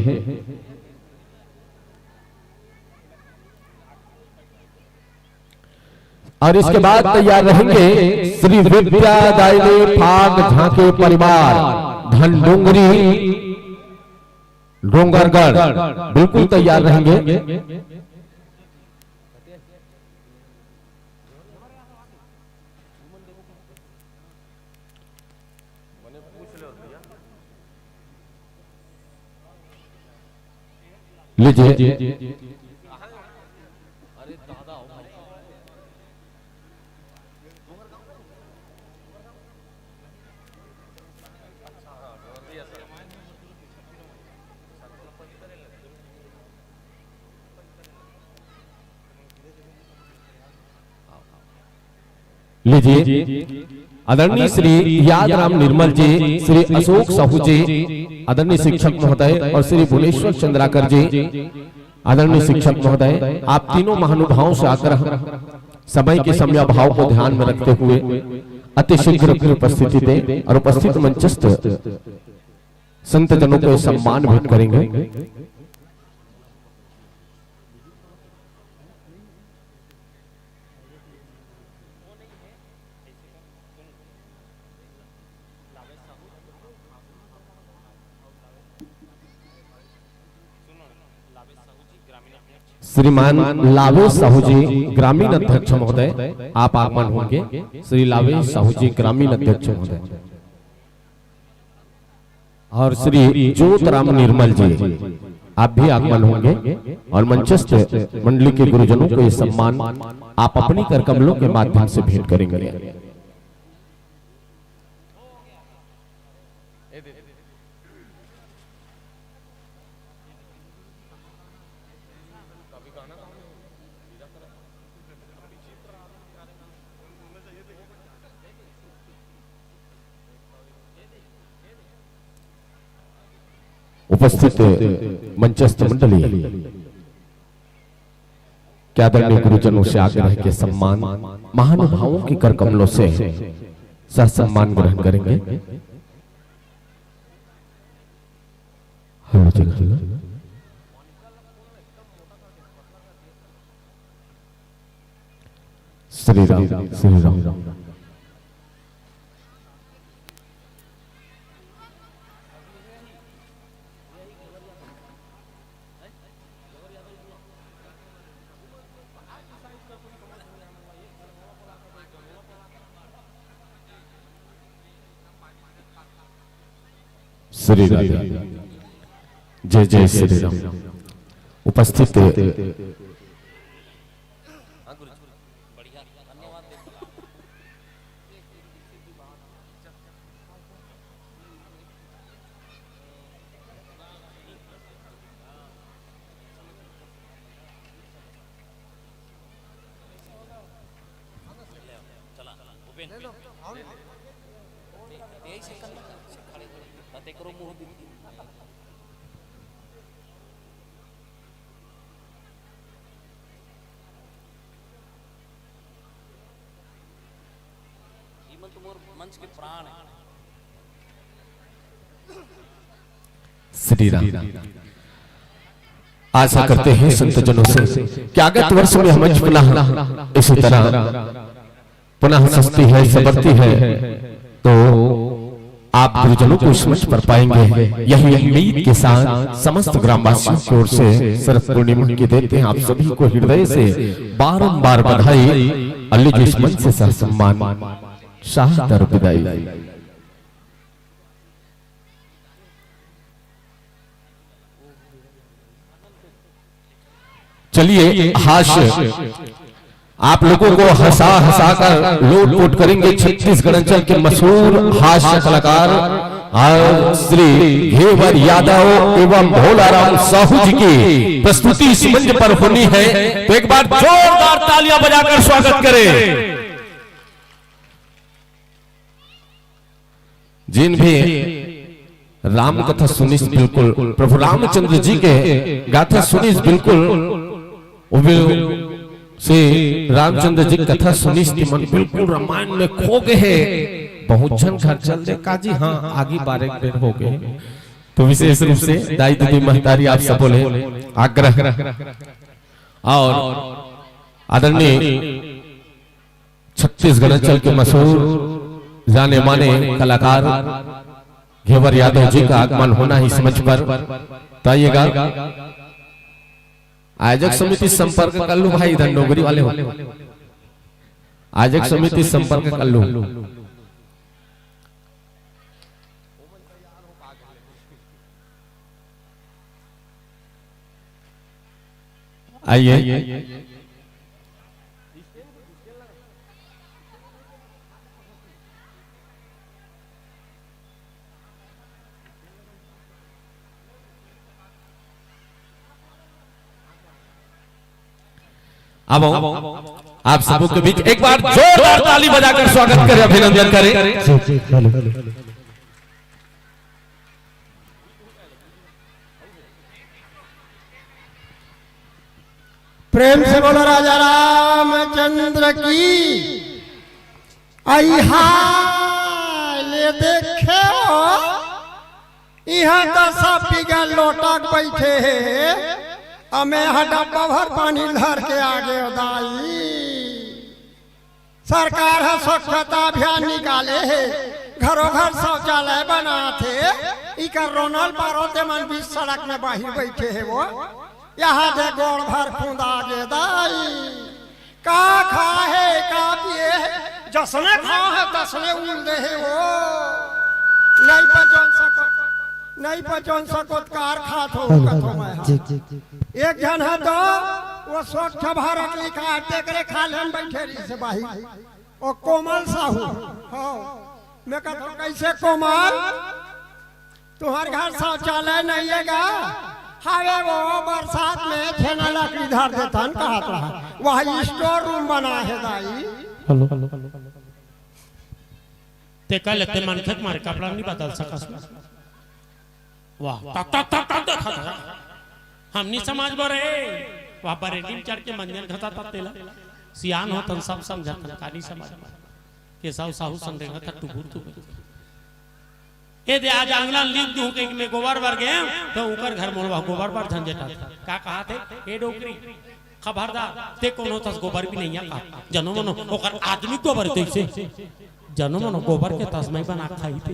और इसके बाद तैयार रहेंगे श्री विद्यादायिनी फाग झांके परिवार धनडोंगरी डोंगरगढ़, बिल्कुल तैयार रहेंगे। लीजिए लीजिए आदरणीय श्री याद राम निर्मल जी, श्री अशोक साहू जी आदरणीय शिक्षक महोदय, और श्री भुवनेश्वर चंद्राकर जी आदरणीय शिक्षक महोदय, आप तीनों महानुभावों से आग्रह समय के समय भाव को ध्यान में रखते हुए अति शीघ्र अपनी उपस्थिति दें और उपस्थित मंचस्थ संत जनों को सम्मान भेंट करेंगे। श्रीमान लावेश साहू जी ग्रामीण अध्यक्ष महोदय, आप आगमन होंगे। श्री लावेश साहू जी ग्रामीण अध्यक्ष महोदय, और श्री ज्योतराम निर्मल जी आप भी आगमन होंगे। और मंचस्थ मंडली के गुरुजनों को ये सम्मान आप अपनी कर कमलों के माध्यम से भेंट करेंगे। उपस्थित मंचस्थ मंडली क्या आदरणीय गुरुजनों से आग्रह के सम्मान महानुभावों की कर कमलों से सह सम्मान ग्रहण करेंगे। श्री राम श्री राम। श्री राधे। जय जय श्री राम। उपस्थित मंच के प्राण है। श्री राम। आशा करते हैं संतजनों से कि आगत वर्ष में हम पुनः इसी तरह पुनः सस्ती है सबरती है तो आप गुरुजनों को इस मंच पर पाएंगे। यही उम्मीद के साथ समस्त ग्रामवासियों की ओर से शरद पूर्णिमा की देते हैं आप सभी को हृदय से बारंबार बधाई। अल्लाह जी इस मंच से सम्मान शाहतर विदाई। चलिए हास्य आप लोगों को हंसा हंसा कर लोट पोट करेंगे छत्तीसगढ़ अंचल के मशहूर हास्य कलाकार और श्री घेवर यादव एवं भोलाराम साहू जी की प्रस्तुति इस मंच पर होनी है, तो एक बार जोरदार तालियां बजाकर स्वागत करें। जिन भी राम कथा सुनिस बिल्कुल प्रभु रामचंद्र जी के गाथा सुनिस बिल्कुल से रामचंद्र जी कथा सुनिस मन बिल्कुल रामायण में खो गए। बहुत जन घर चल दे काजी हाँ आगे बारे बेर हो गए। तो विशेष रूप से दाई दीदी महतारी आप सब बोले आग्रह और आदरणीय छत्तीसगढ़ अंचल के मशहूर जाने माने कलाकार घेवर यादव जी का आगमन होना ही समझ पर बताइएगा। आयोजक समिति संपर्क कर लो भाई, इधर नौकरी वाले हो। आयोजक समिति संपर्क कर लो। आइए अब आप सबों के बीच एक बार जोरदार ताली बजाकर स्वागत करें, अभिनंदन करें। प्रेम से बोलो राजा रामचंद्र की। आई ले देखे यहाँ का सब पिघल लोटक बैठे है, हमें डब्बा भर पानी धर के आगे दाई। सरकार है स्वच्छता अभियान निकाले है, घरों घर शौचालय बना थे। इकर रोनल पारोते मन बीच सड़क में बाहर बैठे है वो, यहाँ दे गोड़ भर खूंद आगे दाई। का खा है का पिए है, जसने खा है तसने उल दे है वो। नहीं पचन सको कार खात हो कथो मैं। एक जन है तो वो स्वच्छ भारत लिखा टेकरे खालन बैठे रही से बाही ओ कोमल साहू। हो मैं कहता कैसे कोमल तुम्हारे घर शौचालय नहीं है हावे वो बरसात में छेना लकड़ी धर देता कहा रहा वही स्टोर रूम बना है दाई। ते कल ते मन खेत मारे कपड़ा नहीं बदल सकस। वाह तक तक तक तक देखा था हम नहीं समझ बरे वहां पर रेडिंग चढ़ के मंजन घता था तेला सियान हो तन सब समझा था कानी समझ के साहू साहू संग देखा था टुबुर टुब ए दे आज आंगला लीक दू के में गोबर भर गए तो ऊपर घर मोड़वा गोबर पर झंझटा का कहा थे ए डोकरी खबरदार ते कोनो तस गोबर भी नहीं आ जनो मनो ओकर आदमी गोबर कैसे जनो मनो गोबर के तस्मै बना खाई थे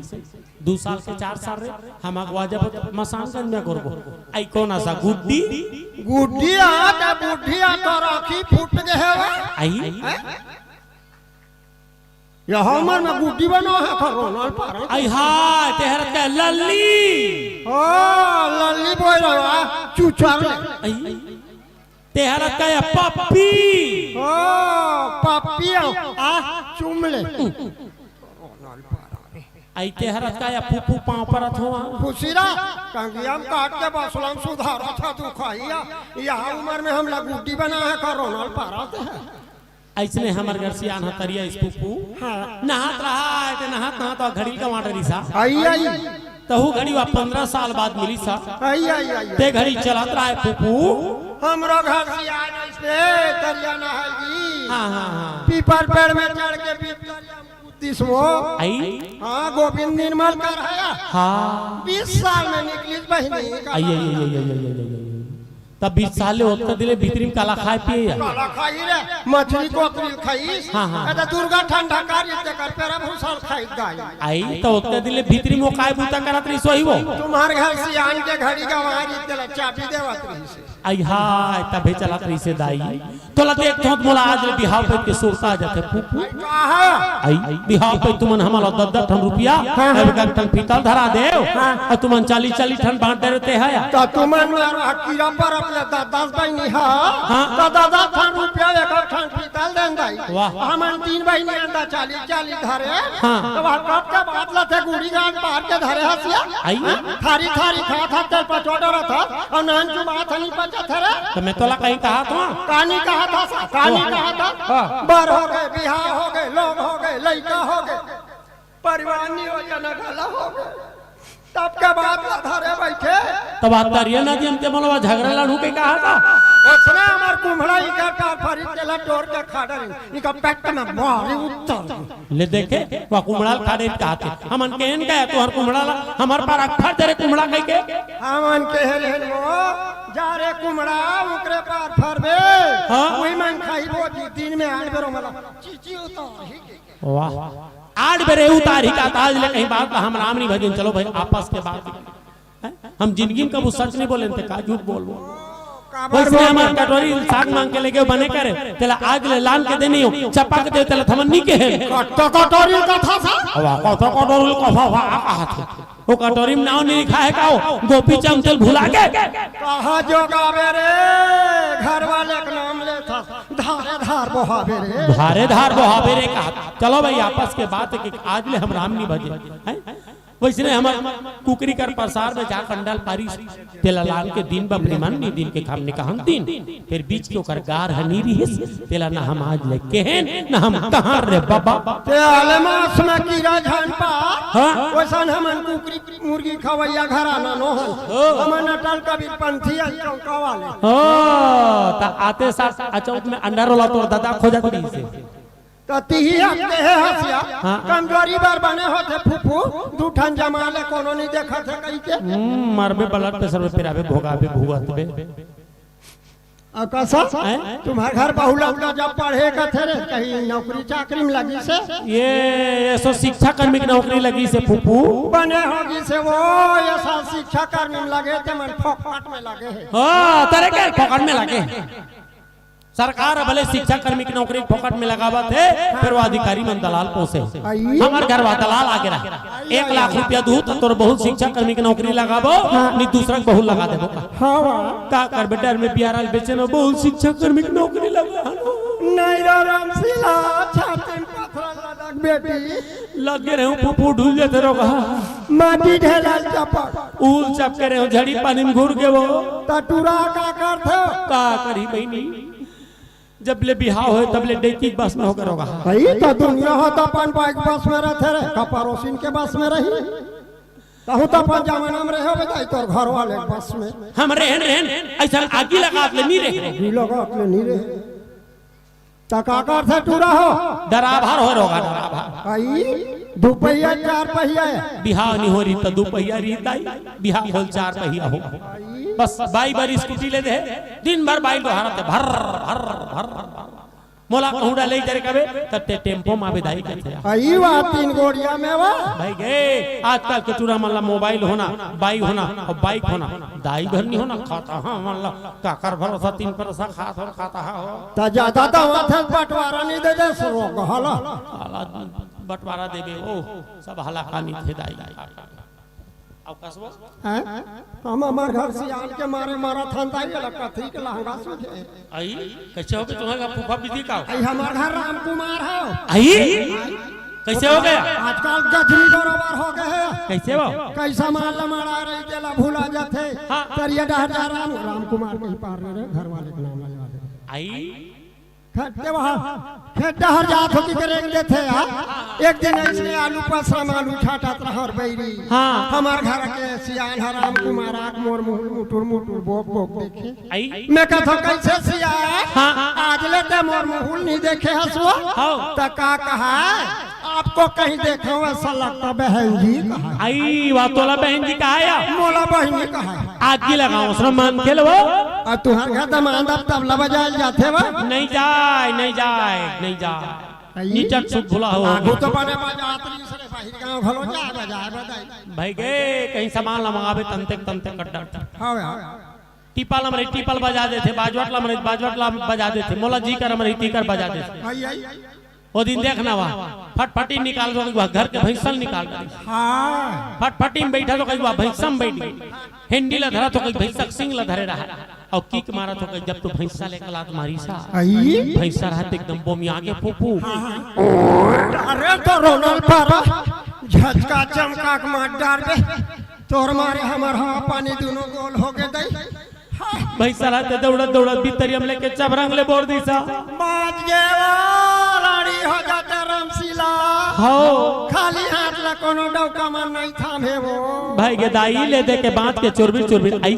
2 साल के 4 साल रे हम अगवा जब मसानगंज में करबो आई कोन आसा गुड्डी गुड्डिया का बुढ़िया तो राखी फूट गए है आई यह हमर में गुड्डी बना है करोनल पर आई हाय तेहरत का लल्ली ओ लल्ली बोल रहा चूचा आई तेहरत का या पप्पी ओ पपिया आ चुमले आई तेहरत का या फूफू पांव परत हुआ खुशीरा कंगियम काट के बसलम सुधारा था तू खाइया यह उम्र में हम गुड्डी बना है करोनल पर ऐसने हमर घर से आना तरिया इस फूफू नहात रहा है ते नहात नहात तो घड़ी का वाटर सा आई आई तहु घड़ी वा 15 साल बाद मिली सा आई आई आई ते घड़ी चलत रहा है फूफू हमरो घर से आ से तरिया नहाई हाँ हाँ हाँ पीपर पेड़ में चढ़ के तरिया वो आई हाँ गोविंद निर्मल कर है हाँ 20 साल में निकली बहनी आई तब 20 साल होता दिले भीतरी में काला खाए पिए काला खाई रे मछली को खाई हाँ, हाँ। अरे दुर्गा ठंडा कर ये कर पेरा भूसाल खाई गाय आई तो होता दिले भीतरी में काय बूता करत रही सोई वो तुम्हारे घर से आन के घड़ी का वहां जीते चाबी देवत रही से आई हाय तबे चलत रही से दाई तोला देख तो मोला आज बिहाव पे के सोरता जाते फूफू आई बिहाव पे तुमन हमला 10 टन रुपया अब का टन पीतल धरा दे और तुमन 40 टन बांट दे रहते है तो तुमन मारो कीड़ा पर अपने 10 बहनी हां तो 10 टन रुपया एक टन पीतल देन दाई हमन 3 बहनी अंदा 40 धरे तो वहां कब के बात ला थे गुड़ी गांठ बाहर के धरे हसिया आई थारी खा तेल पचोड़ा था और नान जो बात नहीं तो मैं तोला कहीं कहा था कहानी कहा था बर हो गए बिहार हो गए लोग हो गए लड़का हो गए परिवार नियोजन गला हो गए तब के बाद धरे बैठे तब आतारिया ना जी हमके बोलवा झगड़ा लड़ू के कहा था उसने हमार कुम्हड़ा इका टार फरी तेला टोर के खाड़े इका पेट में भारी उत्तर ले देखे वो कुम्हड़ा खाड़े कहते हमन केन गए तो हर कुम्हड़ा हमार पर अखर तेरे कुम्हड़ा कह के हमन के हेन वो जा रे कुम्हड़ा उकरे पार फरबे वही मन खाई वो दिन में आड़ बेरो मला चीची उतार ही वाह आड़ बेरे उतार ही का ताज ले कहीं बात हम राम नहीं भजन चलो भाई आपस के बात हम जिंदगी में कब सच नहीं बोले थे का झूठ बोलबो वैसे हमार कटोरी साग मांग के लेके बने करे तेला आग ले लान के देनी हो चपा के दे तेला थमन नहीं के है कटोरी का था सा वाह कटोरी का कहा था वो कटोरी में नाव नहीं लिखा है का गोपी चमचल भुला के कहा जो गावे रे घर वाले का नाम ले था धारे धार बहावे रे कहा चलो भाई आपस के बात है कि आज ले हम राम नहीं भजे वैसे हमार कुकरी कर प्रसार में जा कंडल पारी तेला लाल के दिन बपरिमान नी दिन के खामने का हम दिन फिर बीच के ओकर गार हनी रही तेला ना हम आज लेके हैं ना हम कहां रे बाबा ते आलमास में कीड़ा झान पा वैसन हमन कुकरी मुर्गी खवैया घराना नो हमन अटल कबीर पंथी चौका वाले ओ ता आते साथ अचौक में अंडा रोला तो दादा खोजत रही से तो तिही हफ्ते है हसिया कमजोरी बार बने होते फूफू दू ठन जमाले कोनो नहीं देखा थे कहीं के मरबे ब्लड प्रेशर पे पिराबे भोगाबे भुगत बे अकसा तुम्हारे घर बहुला उला जब पढ़े का थे रे कहीं नौकरी चाकरी में लगी से ये सो शिक्षा कर्मी की नौकरी लगी से फूफू बने होगी से वो ऐसा शिक्षा कर्मी में लगे थे मन फोकट में लगे है हां तेरे के फोकट में लगे सरकार भले शिक्षा कर्मी की नौकरी फोकट में लगावा थे फिर वो अधिकारी मन दलाल पोसे हमार घर वा दलाल आगे रहा 1 लाख रुपया दू तो तोर बहुत शिक्षा कर्मी की नौकरी लगाबो नहीं दूसरा को बहुत लगा देबो का कर बेटा में बिहार बेचे न बहुत शिक्षा कर्मी की नौकरी लगा नहीं रो राम सिला छाती में पत्थर लटक बेटी लगे रहे फूफू ढूल जाते रोगा माटी ढेला चपक उल चप के रहे झड़ी पानी में घुर के वो टटुरा का करथे का करी बहनी जब ले बिहाव हो तब ले डेकी बस में होकर होगा भाई तो दुनिया हो तो अपन बाइक बस में रहते रहे कपरोसिन के बस में रही कहूं तो अपन जमाना में रहे बताई तोर घर वाले बस में हम रहन ऐसा आगी लगा ले नहीं रहे लगा ले नहीं रहे तकाकर से टूरा हो डराभार हो रोगा डराभार भाई 2 पहिया 4 पहिया बिहाव नहीं हो रही तो 2 पहिया रही बिहाव होल 4 पहिया हो बस बाई बार स्कूटी ले दे दिन भर बाइक हारत भर भर भर मोला कहूँ डाले तेरे कबे तब टेम्पो में विदाई करते आई वा 3 गोड़िया में वा भाई गे आजकल के चूरा मतलब मोबाइल होना बाइक होना और बाइक होना दाई घर नहीं होना खाता हाँ मतलब काकर भरोसा 3 पैसा खाता हो खाता हो त ज्यादा तो माथे बंटवारा नहीं दे दे सो कहला बंटवारा देबे ओ सब हला खानी थे दाई अब कसबो हैं हम हमार घर से आन के मारे मारा थान दाई कथी के लहंगा सूझे आई कैसे हो गया तुम्हारा फूफा विधि का आई हमार घर राम कुमार है आई कैसे हो गया आजकल गजनी बराबर हो गए हैं कैसे हो कैसा माल लमाड़ा रही तेला भूला जाते तरिया डहर जा राम कुमार के पार रे घर वाले के नाम लगा दे आई खट्टे वहां खट्टा हर जात होती करेंगे थे एक दिन ऐसे आलू पर सम आलू छाटत रहर बैरी हां हमार घर के सियान हराम कुमार आक मोर मुटुर मुटुर बोक बोक देखे आई मैं कहता कैसे सियान हां आज ले ते मोर मुहुल नहीं देखे हसुआ त का कहा आपको कहीं देखा हुआ ऐसा लगता बहन जी कहा आई वातोला बहन जी का आया मोला बहन जी कहा आज की लगाओ श्रमान खेलवो और तुहार घर दमान दब तबला बजाए जाते वा नहीं जाए नहीं जाए नहीं जाए नीचक सुख भुला हो आगू तो बने बजात रही सरे बाहर गांव भलो जाए बजाए बजाए भाई गे कहीं सामान ला मंगावे तंते तंते कड्डा हां टीपल हमरे टीपल बजा देते बाजवट ला बजा देते मोला जी कर हमरे टीकर बजा देते आई आई वो दिन देखना वा फटफटी निकाल दो घर के भैंसल निकाल दे हां फटफटी में बैठा तो कहीं भैंसा में बैठी हिंडी ला धरा तो कहीं भैंसा सिंह ला धरे रहा और किक मारा तो कहीं जब तो भैंसा लेकर लात मारी सा आई भैंसा रहते एकदम बोमी आगे फूफू अरे तो रोनल पर झटका चमका के मार डाल दे तोर मारे हमर हवा पानी दोनों गोल हो गए दई भैंसा रहते दौड़त दौड़त भीतर हम लेके चबरंग ले बोर दी सा बाज गे रानी हो जाते रामशिला हो खाली हाथ ला कोनो डौका मन नहीं थामे वो भाई के दाई ले दे के बांध के चुरबिर आई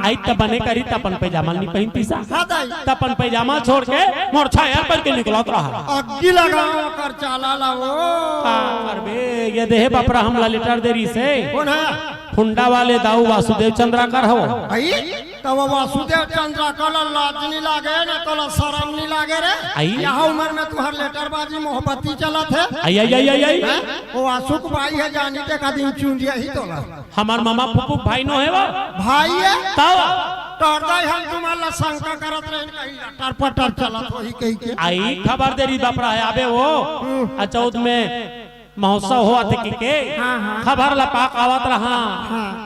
आई त बने करी तपन पैजामा नहीं पहनती सा हां दाई तपन पैजामा छोड़ के मोर छाया पर के निकलत रहा अग्गी लगाओ कर चाला ला वो का करबे ये देह बपरा हमला लेटर देरी से कौन है हुंडा वाले दाऊ वासुदेव चंद्राकर हो आई तो वो वासुदेव चंद्राकर लाज नहीं लागे ना तो शर्म नहीं लागे रे आई यहाँ उम्र में तुहर लेटरबाजी मोहब्बती चलत है आई आई आई आई आई वो आसुक भाई है जानी के का दिन चुन दिया ही तोला हमार मामा पुप्पू भाई नो है वो भाई है तब टरदाई हम तुम्हारा शंका करत रहे कहीं लटर पटर चलत वही कहीं के आई खबर देरी बपरा है आबे वो चौथ में महोत्सव हुआ थे के खबर ला पाक आवत रहा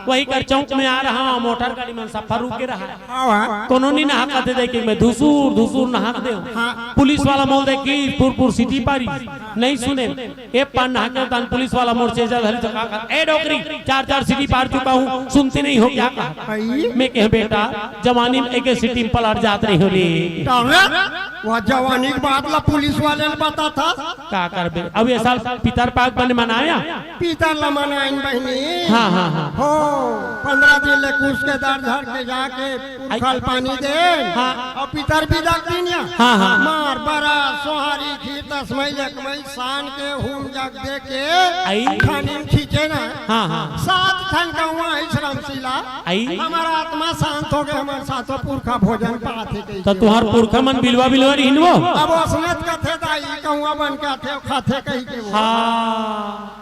वही कर चौक में आ रहा मोटर गाड़ी में सफर रुके रहा कोनो नहीं नहा के दे के मैं धुसूर नहा दे पुलिस वाला मोल दे की पुरपुर सिटी पारी नहीं सुने ए पान नहा के तान पुलिस वाला मोर से धरी तो का ए डोकरी 4 सिटी पार चुका हूं सुनते नहीं हो क्या कहा मैं कह बेटा जवानी में एक सिटी में पलट जात रही हो रे वो जवानी की बात ला पुलिस वाले ने बता था का करबे अब ये साल पितर पाक बने मनाया पितर ला मनाइन बहनी हां हां हां हो 15 दिन ले कुछ के दर धर के जाके पुरखल पानी दे और पितर विदा दिनिया मार बरा सोहारी खीर 10 मई 1 मई शान के हुम जग दे के खानी खींचे ना हां हां 7 खन का हुआ है श्रमशिला हमारा आत्मा शांत हो गया हमारे साथों पुरखा भोजन पाथे के तो तुहार पुरखा मन बिलवा हिनवो अब असनत कथे दाई कहवा बन के आथे खाथे कही के हां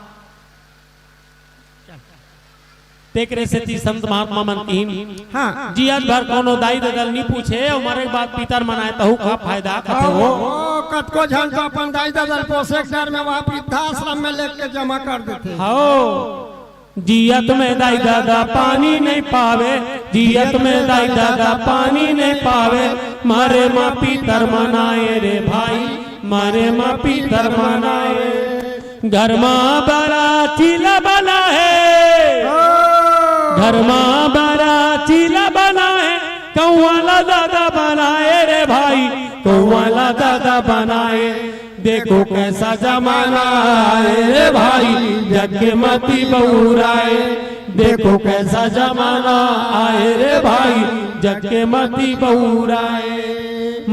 तेकरे से ती संत महात्मा मन की हां जियत भर कोनो दाई ददल नहीं पूछे हमारे बात पितर मनाए तहु का फायदा कथे हो कत को झन तो अपन दाई ददल पोसे घर में वहां वृद्धाश्रम में लेके जमा कर देते हो जियत में दाई दादा पानी नहीं पावे जियत में दाई दादा पानी नहीं पावे मारे माँ पितर मनाए रे भाई मारे माँ पितर मनाए घर माँ बड़ा चीला बना है घर माँ बड़ा चीला बना है कौवाला दादा बनाए रे भाई कौवाला दादा बनाए देखो कैसा जमाना है भाई जग के मती बहुराए देखो कैसा जमाना आए रे भाई जग के मती बहुराए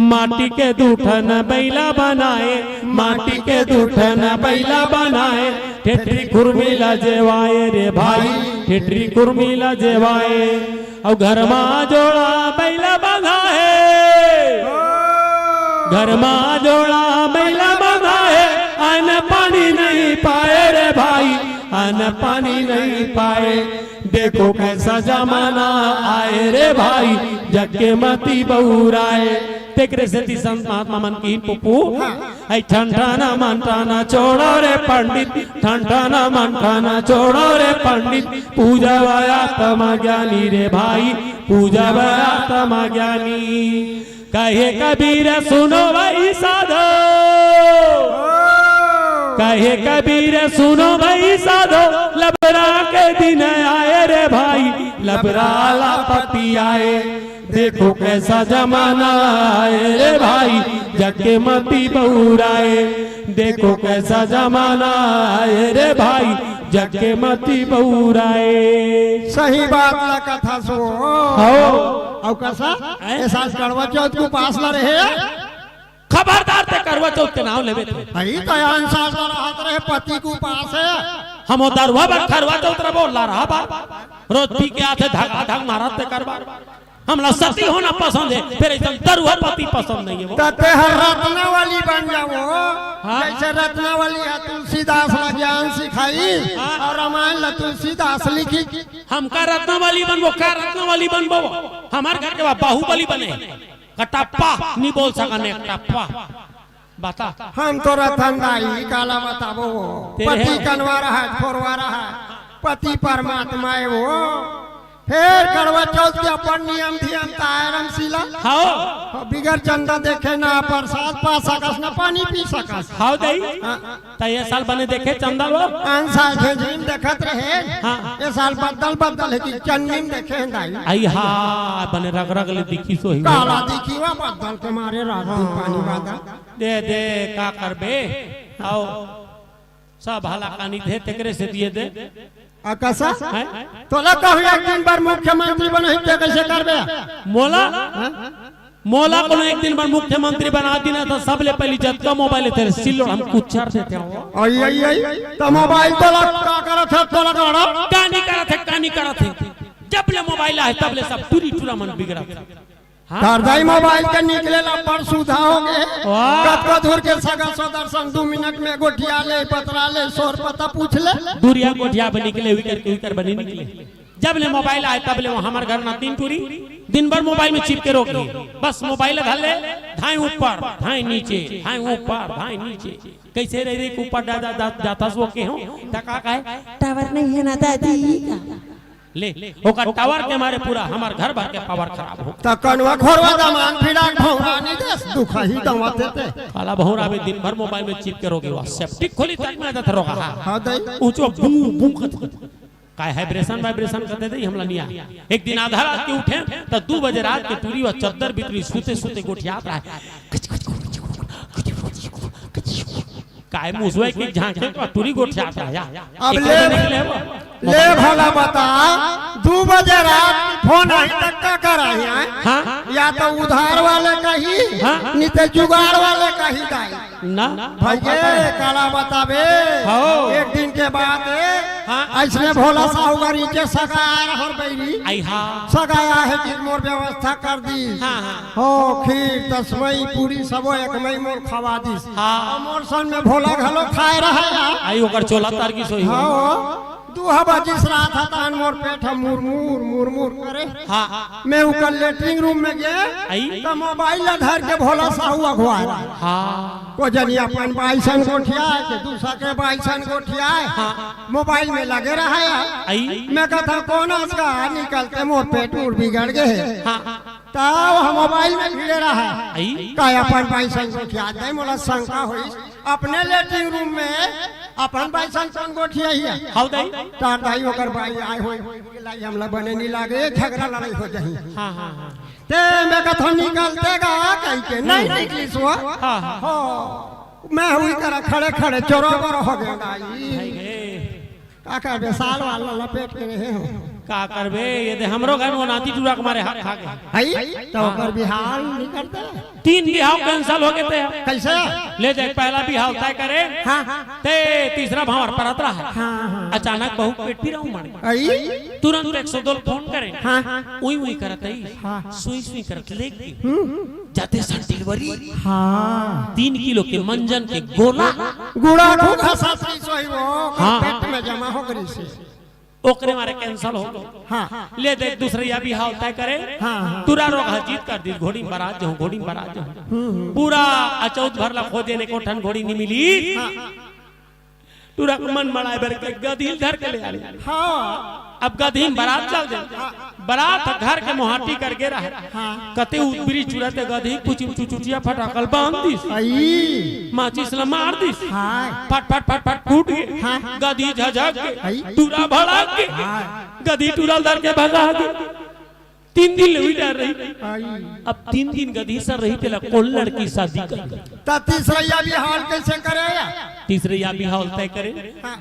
माटी के दूठन बैला बनाए माटी के दूठन बैला बनाए ठेठरी कुर्मीला जेवाए रे भाई ठेठरी कुर्मीला जेवाए और घर माँ जोड़ा बैला बंधा है घर में जोड़ा मैला मंगाए अन्न पानी नहीं पाए रे भाई, अन्न पानी नहीं पाए। देखो कैसा जमाना आए रे भाई, जग के मती बहुराए। तेकरे से संत महात्मा मन की पुपू आई ठंठाना मंठाना छोड़ो रे पंडित, ठंठाना मंठाना छोड़ो रे पंडित। पूजा वाया तमा ज्ञानी रे भाई, पूजा वाया तमा ज्ञानी। कहे कबीर सुनो भाई साधो, कहे कबीर सुनो भाई साधो, लबरा के दिन आए रे भाई, लबरा लापति आए। देखो कैसा जमाना आए रे भाई, जग के मती बहुराए। देखो कैसा जमाना आए रे भाई, जग के मती बहुराए। सही बात ला कथा सो हो औ कैसा ऐसा करवा चौथ को पास ला रहे खबरदार ते करवा चौथ के नाम लेवे थे भाई तयान साल ला रहत रहे पति को पास है। हम दरवा पर करवा चौथ रे बोल रहा बार रोज पी के आते धगा धग मारत ते करवा। हमला सती होना पसंद है, फिर एकदम दरुआ पति पसंद नहीं है वो। तते हर रत्नावली बन जाओ, जैसे रत्नावली है तुलसीदास ला ज्ञान सिखाई और रामायण ला तुलसीदास लिखी। हमका रत्नावली बनबो, का रत्नावली बनबो? हमार घर के बाहुबली बने, कटप्पा नहीं बोल सकने, कटप्पा बता। हम तो रतनदाई काला बताबो, पति कनवा रहा है, फोरवा रहा है, पति परमात्मा है वो। फिर करवा चौथ के अपन नियम धियम तारम शिला हाओ बिगर चंदा देखे ना प्रसाद पा सकस ना पानी पी सकस। हाओ दई त ये साल बने देखे चंदा लो आन साल के जीम देखत रहे। ये साल बदल बदल है कि चन्नीम देखे हैं दाई। आई हा बने रग रग ले दिखी सो ही काला दिखी वा बदल के मारे रात पानी वादा दे दे का करबे। आओ सब भला कानी दे तेकरे से दिए दे आकाशा तो ला कहू एक दिन बार मुख्यमंत्री बने के कैसे करबे? मोला मोला को एक दिन बार मुख्यमंत्री बना देना था। सबले पहली जब का मोबाइल थे सिल्लो हम कुछर देते हो। आई आई आई तो मोबाइल तो ला का करत है तो ला करा कानी करत है जब ले मोबाइल आए तब ले सब टूरी टूरा मन बिगड़ा दाई मोबाइल के निकले ला पर सुधा हो गए कत को दूर के सगा सो दर्शन 2 मिनट में गोठिया ले पतरा ले सोर पता पूछ ले दूरिया गोठिया पे निकले विकर बनी निकले। जब ले मोबाइल आए तब ले हमारे घर ना 3 टूरी दिन भर मोबाइल में चिपके रोक लिए। बस मोबाइल धर ले धाई ऊपर धाई नीचे धाई ऊपर धाई नीचे कैसे रह रही ऊपर जाता सो के हो टका का है टावर नहीं है ना दादी ले ओकर टावर के मारे पूरा हमार घर भर के पावर खराब हो। त कनवा खोरवा दमान फिरा भौरा नहीं देस दुखा ही दवाते ते काला भौरा में दिन भर मोबाइल में चिपके रोगे वा सेप्टिक खोली तक में जाता रोगा। हां दई ऊंचो बू बू काय वाइब्रेशन करते थे हमला नहीं आ। एक दिन आधा रात के उठे तो 2 बजे रात के टूरी व चद्दर बितरी सूते सूते गोठियात रहा काय मुसवे की झांके तो टूरी गोठियात रहा। अब ले भला बता 2 बजे रात फोन आई तक का कर आई है। हाँ? या तो उधार वाले कही नहीं तो जुगाड़ वाले कही दाई ना भैया काला बताबे। एक दिन के बाद ऐसने भोला साहूगरी के सगाया हर बैरी आई हा सगाया है कि मोर व्यवस्था कर दी हो खीर तस्मई पूरी सबो एक मई मोर खवा दी। मोर सन में भोला घलो खाए रहा आई ओकर चोला तार की सोई हो 2 बजिस रात था मोर पेट मुर करे। मैं ऊपर लेटरिंग रूम में गए तो मोबाइल धर के भोला साहू अगवा को जनी अपन 22 गोठिया के दूसरा के 22 गोठिया मोबाइल में लगे रहा है। मैं कहता कौन उसका निकलते मोर पेट मुर बिगड़ गए तब हम मोबाइल में भिड़े रहा है का अपन 22 गोठिया दे मोला शंका हुई अपने लेटरिंग रूम में अपन 22 गोठिया ही हाउ दई तार दाई ओकर भाई आए होई लाई हमला बने नहीं लागे झगड़ा लड़ाई हो जाही। हां हां ते मैं कथा निकलते गा कहीं के नहीं निकली सो हो मैं हुई करा खड़े खड़े चोरो हो गया दाई का कर बे साल वाला लपेट के रहे हो का करबे ये दे हमरो घर में नाती टूरा के मारे हाथ खा गए हई तो ओकर बिहार नहीं करते 3 बिहाव कैंसिल हो गए थे कैसे ले देख पहला बिहाव तय करे हाँ ते तीसरा भावर परत रहा है हाँ अचानक बहु पेट भी रहूं मारे हई तुरंत 102 फोन करे हाँ उई उई करत है हाँ। सुई सुई करत लेके जाते सन डिलीवरी हाँ 3 किलो के मंजन के गोला गुड़ा को घसासी सोई वो हाँ। पेट में जमा हो गई से ओकरे मारे कैंसिल हो गए हाँ ले देख दूसरे या बिहाव तय करे हाँ। तुरा रोग जीत कर दी घोड़ी में बारात जाऊं घोड़ी में बारात जाऊं पूरा अचौथ भरला खोजे ने कोठन घोड़ी नहीं मिली तुरा को मन मड़ाए बर के गदील घर के ले आले हाँ अब गधी में बारात चल दे बारात घर के मोहाटी करके रहे कते उबरी चुराते गधी कुछ चुचुटिया फटाकल बांध दिस हई माचिस ला मार दिस हाँ फट फट फट फट फूट गए गधी झझक के टूरा भड़क के गधी टूरा दर के भगा के 3 दिन ले डर रही अब 3 दिन गधी सर रही तेला कौन लड़की शादी कर तो तीसरा या बिहार कैसे करेगा तीसरे या बिहाव तय करे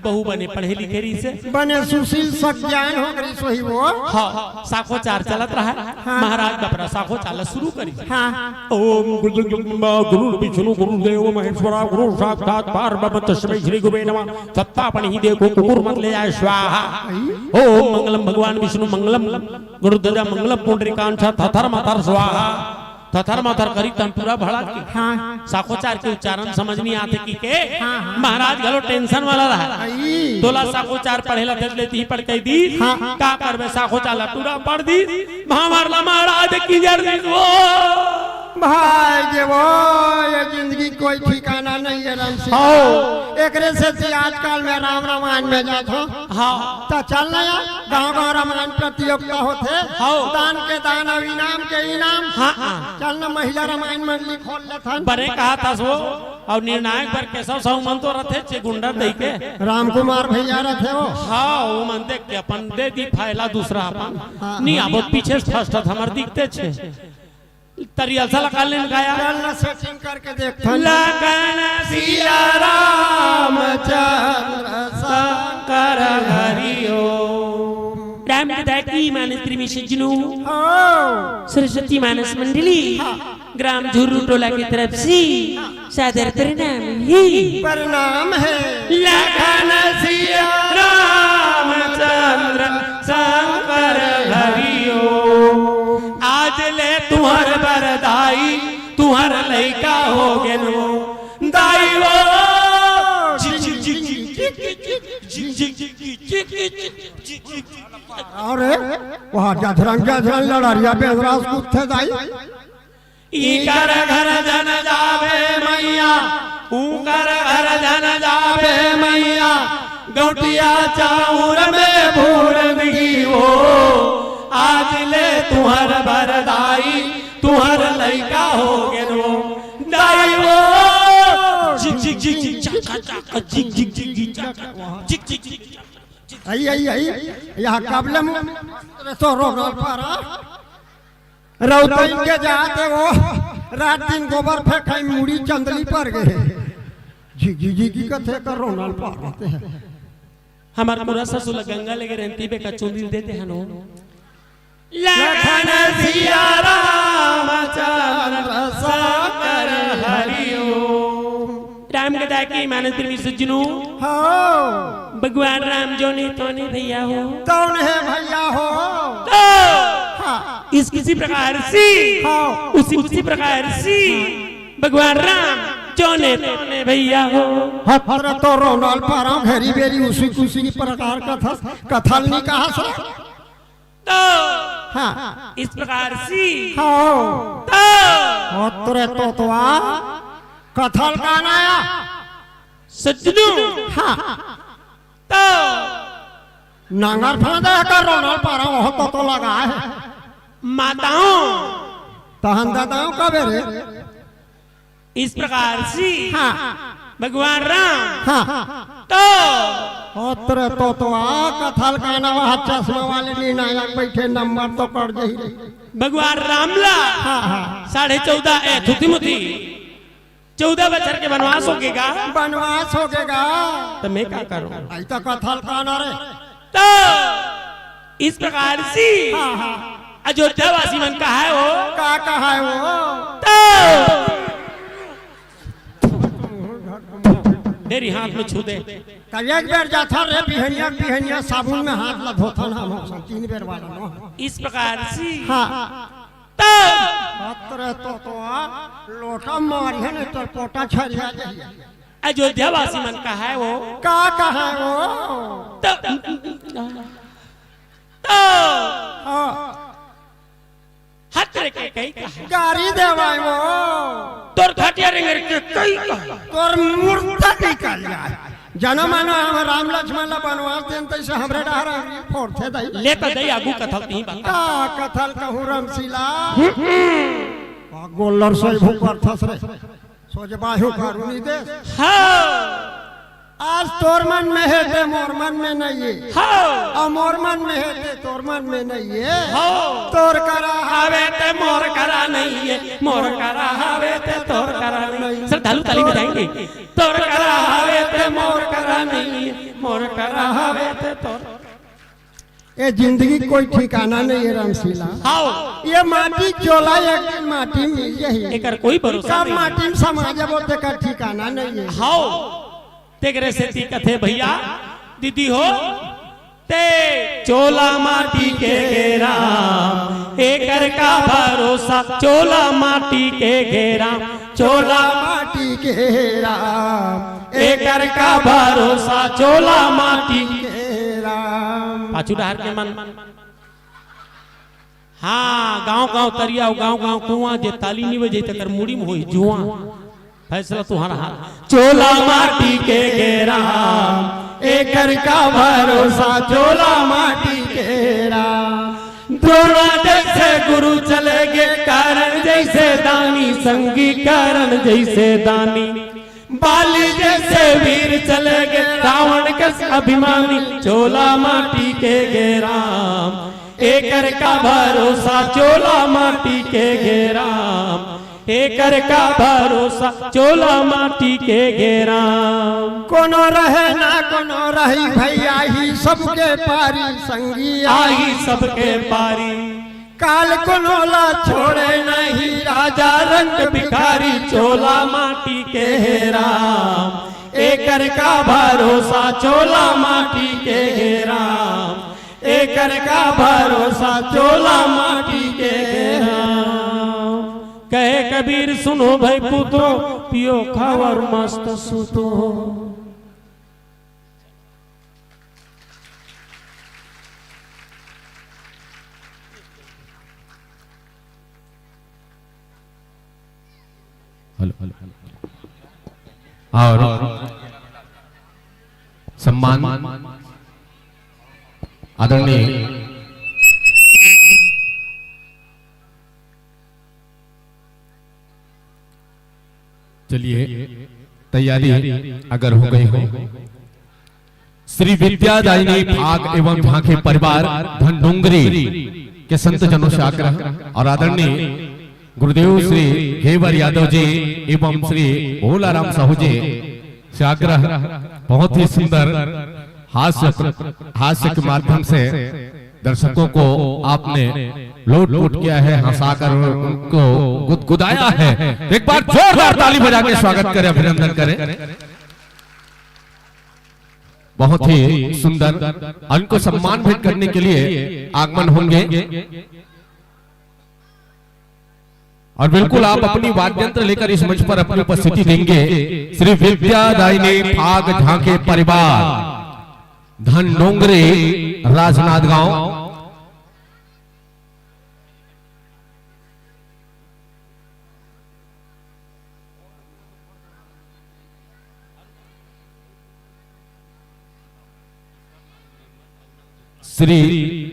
बहू बने पढ़े लिखे रही से बने सुशील सज्ञान हो गई सोई वो हाँ साखो चार चलत रहा महाराज बपरा साखो चाल शुरू करी हाँ ओम गुरु विष्णु गुरुदेव महेश्वरा गुरु साक्षात पार्वती तस्मै श्री गुरुवे नमः सत्तापणि ही देखो कुकुर मत ले जाए स्वाहा ओम मंगलम भगवान विष्णु मंगलम गुरुदेव मंगलम पुंडरीकांछ थथर मथर स्वाहा थथर मथर करी तंतुरा भड़ा के साखोचार के उच्चारण समझ नहीं आते की के महाराज गलो टेंशन वाला रहा तोला साखोचार पढ़ेला दे लेती ही पढ़ के दी का करबे साखोचार टूरा पढ़ दी महामारला महाराज की जर्दी वो भाई जे वो ये जिंदगी कोई ठिकाना नहीं है राम से एकरे से आजकल में राम रामायण में जात हो हाँ तो चल ना यार गाँव रामायण प्रतियोगिता होते दान के दान और इनाम के इनाम चल ना महिला रामायण मंडली खोल लेथन बने कहा था सो और निर्णायक पर केशव साहू मन तो रथे छे गुंडा दई के राम कुमार भैया रथे हो हाँ वो मन देख के अपन दे दी फायला दूसरा अपन नहीं अब पीछे फर्स्ट हमर दिखते छे तरिया सा लकाल ने गाया चल ना सेटिंग करके देखथन लगन सिया रामचंद्र शंकर हरिओ राम की मानस त्रिमिशजनु सरस्वती मानस मंडली ग्राम झुर्रू टोला की तरफ से सादर प्रणाम है लगन सिया रामचंद्र शंकर हरिओ आज ले तुम्हार बरदाई तुम्हार लइका हो गेनो दाई वो अरे वहाँ जधरन लड़ारिया बेदरास कुत्ते दाई ई कर घर जन जावे मैया ऊ कर घर जन जावे मैया गौटिया चाउर में भूरंगी वो आज ले तुम्हार बरदाई तुम्हार लइका हो गेनो दाई वो जिक जिक जिक जिक चाका चाका जिक जिक जिक जिक चाका जिक जिक जिक आई आई आई यहाँ कबलम तो रोग पारा रौतई के जाते वो रात दिन गोबर फेंकाई मुड़ी चंदली पर गए जी जी जी की कथे कर रोनाल पार रहते हैं हमारा पूरा ससुर गंगा लेके रहती पे कचौंदी देते हैं नो लखन सिया रामचंद्र शंकर हरिओ राम गदा की मानस त्रिविशजनु हो भगवान राम जो ने तो ने भैया हो कौन है भैया हो इस किसी प्रकार से उसी प्रकार से भगवान राम जो ने तो ने भैया हो हर तो रोनाल पारा घेरी बेरी उसी की प्रकार का था कथल नहीं कहा सा तो हाँ इस प्रकार से हो तुरे तो कथल का नाया सज्जनु हाँ तो नांगर फांदा कर रोनाल पारा वो तो लगा है माताओं तहन दादाओं का बेरे इस प्रकार से हाँ भगवान राम हाँ तो होतरे तो कथल का ना वहाँ चश्मा वाले निर्णायक बैठे नंबर तो कर दे भगवान रामला 14.5 थुतिमुति 14 बच्चर के बनवास होगेगा बनवास हो गएगा तो मैं क्या करूं? ऐसा कथल का ना रे। तो इस प्रकार से अयोध्या वासी मन का है वो का कहा है वो तो मेरी हाथ में छू दे। कल एक बेर जाता रे बिहनिया बिहनिया साबुन में हाथ ला धोता ना हम 3 बेर वाला ना। इस प्रकार से हाँ तो अतरे तो लोटा मारिया ने तो पोटा छरिया जाइए। अयोध्या वासी मन का है वो का कहा है वो तो हाँ हत्र के कई कहा गाड़ी देवाई वो तोर खटिया रिंगर के कई कहा तोर मूर्ता निकल जाए जनमाना हम राम लक्ष्मण ला बनवास देन तैसे हमरे डहरा फोड़ते दई लेता दई आगू कथल नहीं बात का कथल कहूँ रमशीला गोल्लर सोई भूकर थस रे सोच बाहु करूनी दे हाँ आज तोर मन में है ते मोर मन में नहीं है हाँ और मोर मन में है ते तोर मन में नहीं है हाँ तोर करा हावे ते मोर करा नहीं है मोर करा हावे ते तोर करा नहीं। सर तालू ताली बजाएंगे। तोर करा हावे ते मोर करा नहीं है मोर करा हावे ते तोर। ये जिंदगी कोई ठिकाना नहीं है रमशीला। हाँ ये माटी चोला एक दिन माटी मिल जाही एकर कोई भरोसा सब नहीं। माटी में समा जाबो ते का ठिकाना नहीं है। हाँ तेरे से दिक्कत है भैया दीदी हो ते चोला माटी के घेरा एकर का भरोसा चोला माटी के घेरा चोला माटी के राम एकर का भरोसा चोला माटी के राम पाछू डहार के मन हाँ गांव तरिया गांव कुआं जे ताली नहीं बजे तकर मुड़ी में होई जुआ फैसला तुम्हारा हाथ। चोला माटी के घेरा एकर का भरोसा चोला माटी के राम द्रोणा जैसे गुरु चले गे कारण जैसे दानी संगी कारण जैसे दानी बाली जैसे वीर चले गे रावण के अभिमानी चोला माटी के घेरा एकर का भरोसा चोला माटी के घेरा एकर का भरोसा चोला माटी के घेरा। कोनो रहे ना कोनो रही भैया ही सबके पारी संगी आई सबके पारी काल कोनो ला छोड़े नहीं राजा रंग भिखारी चोला माटी के घेरा एकर का भरोसा चोला माटी के घेरा एकर का भरोसा चोला माटी के घेरा। कहे कबीर सुनो भाई पुतो पियो खाओ और मस्त सुतो। और सम्मान आदरणीय चलिए तैयारी अगर हो गई हो श्री विद्यादायिनी भाग एवं झांके परिवार धनडोंगरी के संत जनों से आग्रह और आदरणीय गुरुदेव श्री घेवर यादव जी एवं श्री भोलाराम साहू जी से आग्रह बहुत ही सुंदर हास्य के माध्यम से दर्शकों को आपने लूट किया है, हंसाकर उनको गुदगुदाया है। एक बार जोरदार ताली बजा के स्वागत करें, अभिनंदन करें। बहुत ही सुंदर उनको सम्मान भेंट करने के लिए आगमन होंगे और बिल्कुल आप अपनी वाद्य यंत्र लेकर इस मंच पर अपनी उपस्थिति देंगे। श्री विद्यादायिनी भाग झांके परिवार धनडोंगरी राजनांदगांव श्री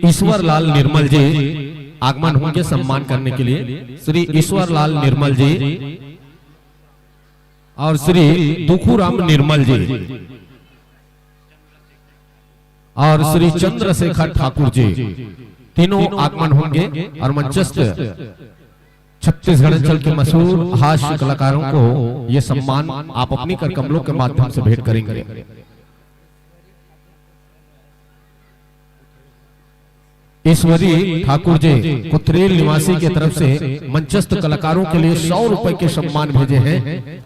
ईश्वर लाल निर्मल जी आगमन होंगे सम्मान करने के लिए। श्री ईश्वर लाल निर्मल जी और श्री दुखूराम निर्मल जी और श्री चंद्रशेखर ठाकुर जी तीनों आगमन होंगे और मंचस्थ छत्तीसगढ़ अंचल के मशहूर हास्य कलाकारों को ये सम्मान आप अपनी कर कमलों के माध्यम से भेंट करेंगे। ईश्वरी ठाकुर जी कुत्रेल निवासी की तरफ से मंचस्थ कलाकारों के लिए 100 रुपए के सम्मान भेजे हैं।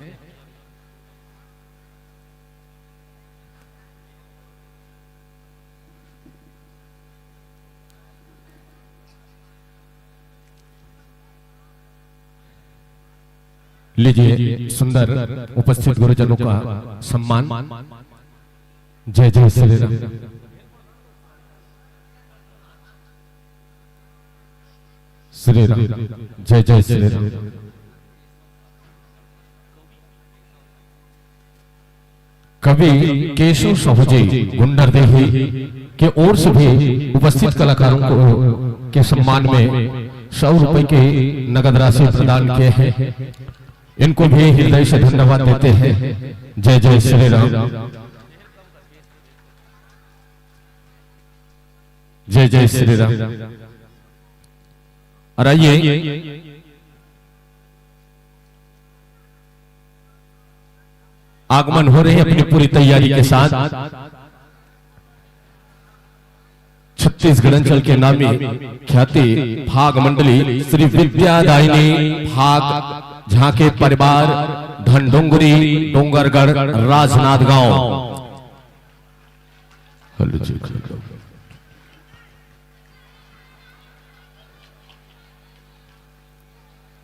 लीजिए सुंदर उपस्थित गुरुजनों का सम्मान। जय जय श्री राम। श्री राम। जय जय श्री राम। कवि केशव साहूजी गुंडरदेही के ओर से भी उपस्थित कलाकारों को के सम्मान में 100 रुपए के नगद राशि प्रदान किए हैं। इनको भी हृदय से धन्यवाद देते हैं। जय जय श्री राम। जय जय श्री राम। और आइए आगमन हो रहे हैं अपनी पूरी तैयारी के साथ छत्तीसगढ़ अंचल के नामी ख्याति भाग मंडली श्री विद्यादायिनी भाग झांके परिवार धनडोंगरी डोंगरगढ़ राजनांदगांव। हेलो जी।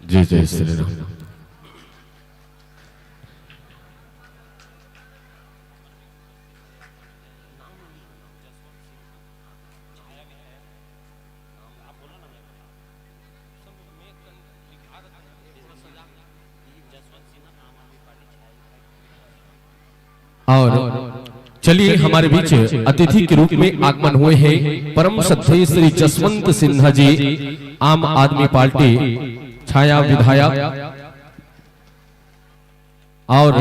जय जय श्री राम। और चलिए हमारे बीच अतिथि के रूप में आगमन हुए हैं परम श्रद्धेय श्री जसवंत सिन्हा जी, आम आदमी पार्टी छाया विधायक और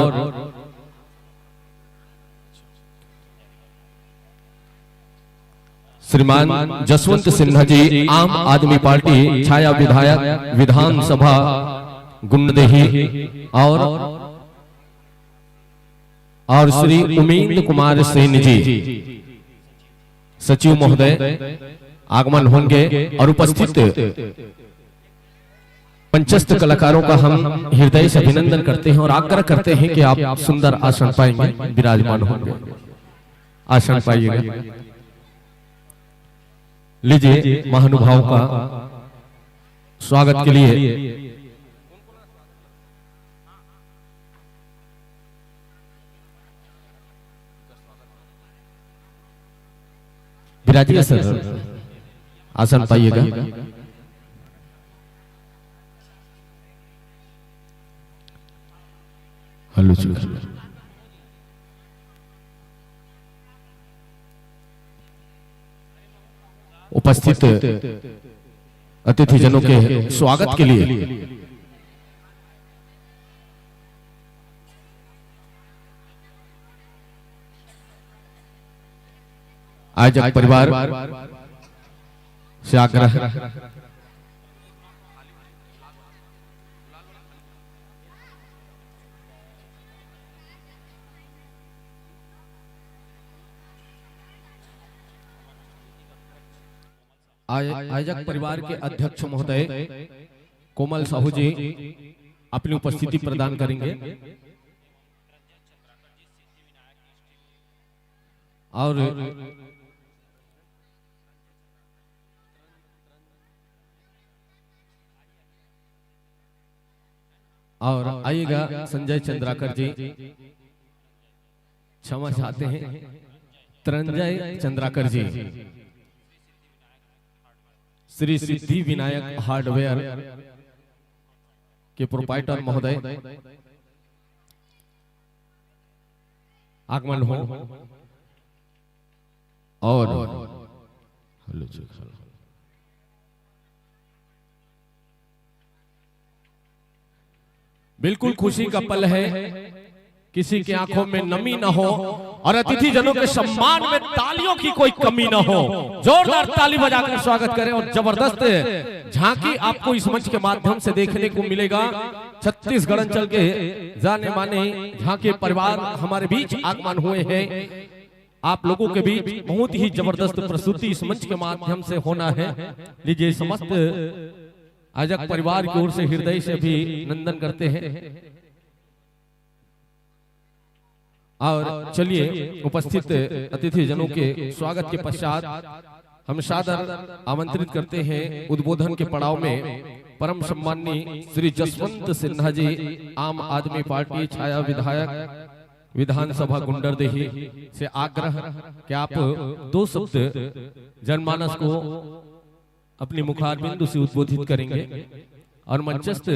श्रीमान जसवंत सिन्हा जी, आम आदमी पार्टी छाया विधायक विधानसभा गुंडदेही और श्री उमेंद्र कुमार सेन जी सचिव महोदय आगमन होंगे और उपस्थित पंचस्थ कलाकारों का हम हृदय से अभिनंदन करते हैं और आग्रह करते हैं कि आप सुंदर आसन पाएंगे, विराजमान होंगे, आसन पाइएगा। लीजिए महानुभाव का स्वागत के लिए विराजिए सर, आसन पाइएगा। हेलो जी। उपस्थित अतिथि जनों के स्वागत के लिए आयोजक परिवार से आग्रह आयोजक परिवार के अध्यक्ष महोदय कोमल साहू जी अपनी उपस्थिति प्रदान करेंगे और आइएगा संजय चंद्राकर जी, क्षमा चाहते हैं तरंजय चंद्राकर जी, श्री सिद्धि विनायक हार्डवेयर के प्रोपाइटर महोदय आगमन हो और बिल्कुल खुशी का पल है किसी की आंखों में नमी न हो और अतिथि जनों के सम्मान में तालियों की कोई कमी न हो। जोरदार ताली बजाकर स्वागत करें। और जबरदस्त झांकी आपको इस मंच के माध्यम से देखने को मिलेगा। छत्तीसगढ़ अंचल के जाने माने झांकी परिवार हमारे बीच आगमन हुए हैं। आप लोगों के बीच बहुत ही जबरदस्त प्रस्तुति इस मंच के माध्यम से होना है। लीजिए, समस्त आयोजक परिवार की ओर से हृदय से भी नंदन करते हैं। और चलिए, उपस्थित अतिथि जनों के स्वागत के पश्चात हम सादर आमंत्रित करते हैं उद्बोधन के पड़ाव में परम सम्माननीय श्री जसवंत सिन्हा जी, आम आदमी पार्टी छाया विधायक विधानसभा गुंडरदेही से आग्रह कि आप 2 शब्द जनमानस को अपनी मुखार बिंदु से उद्बोधित करेंगे। और मंचस्थ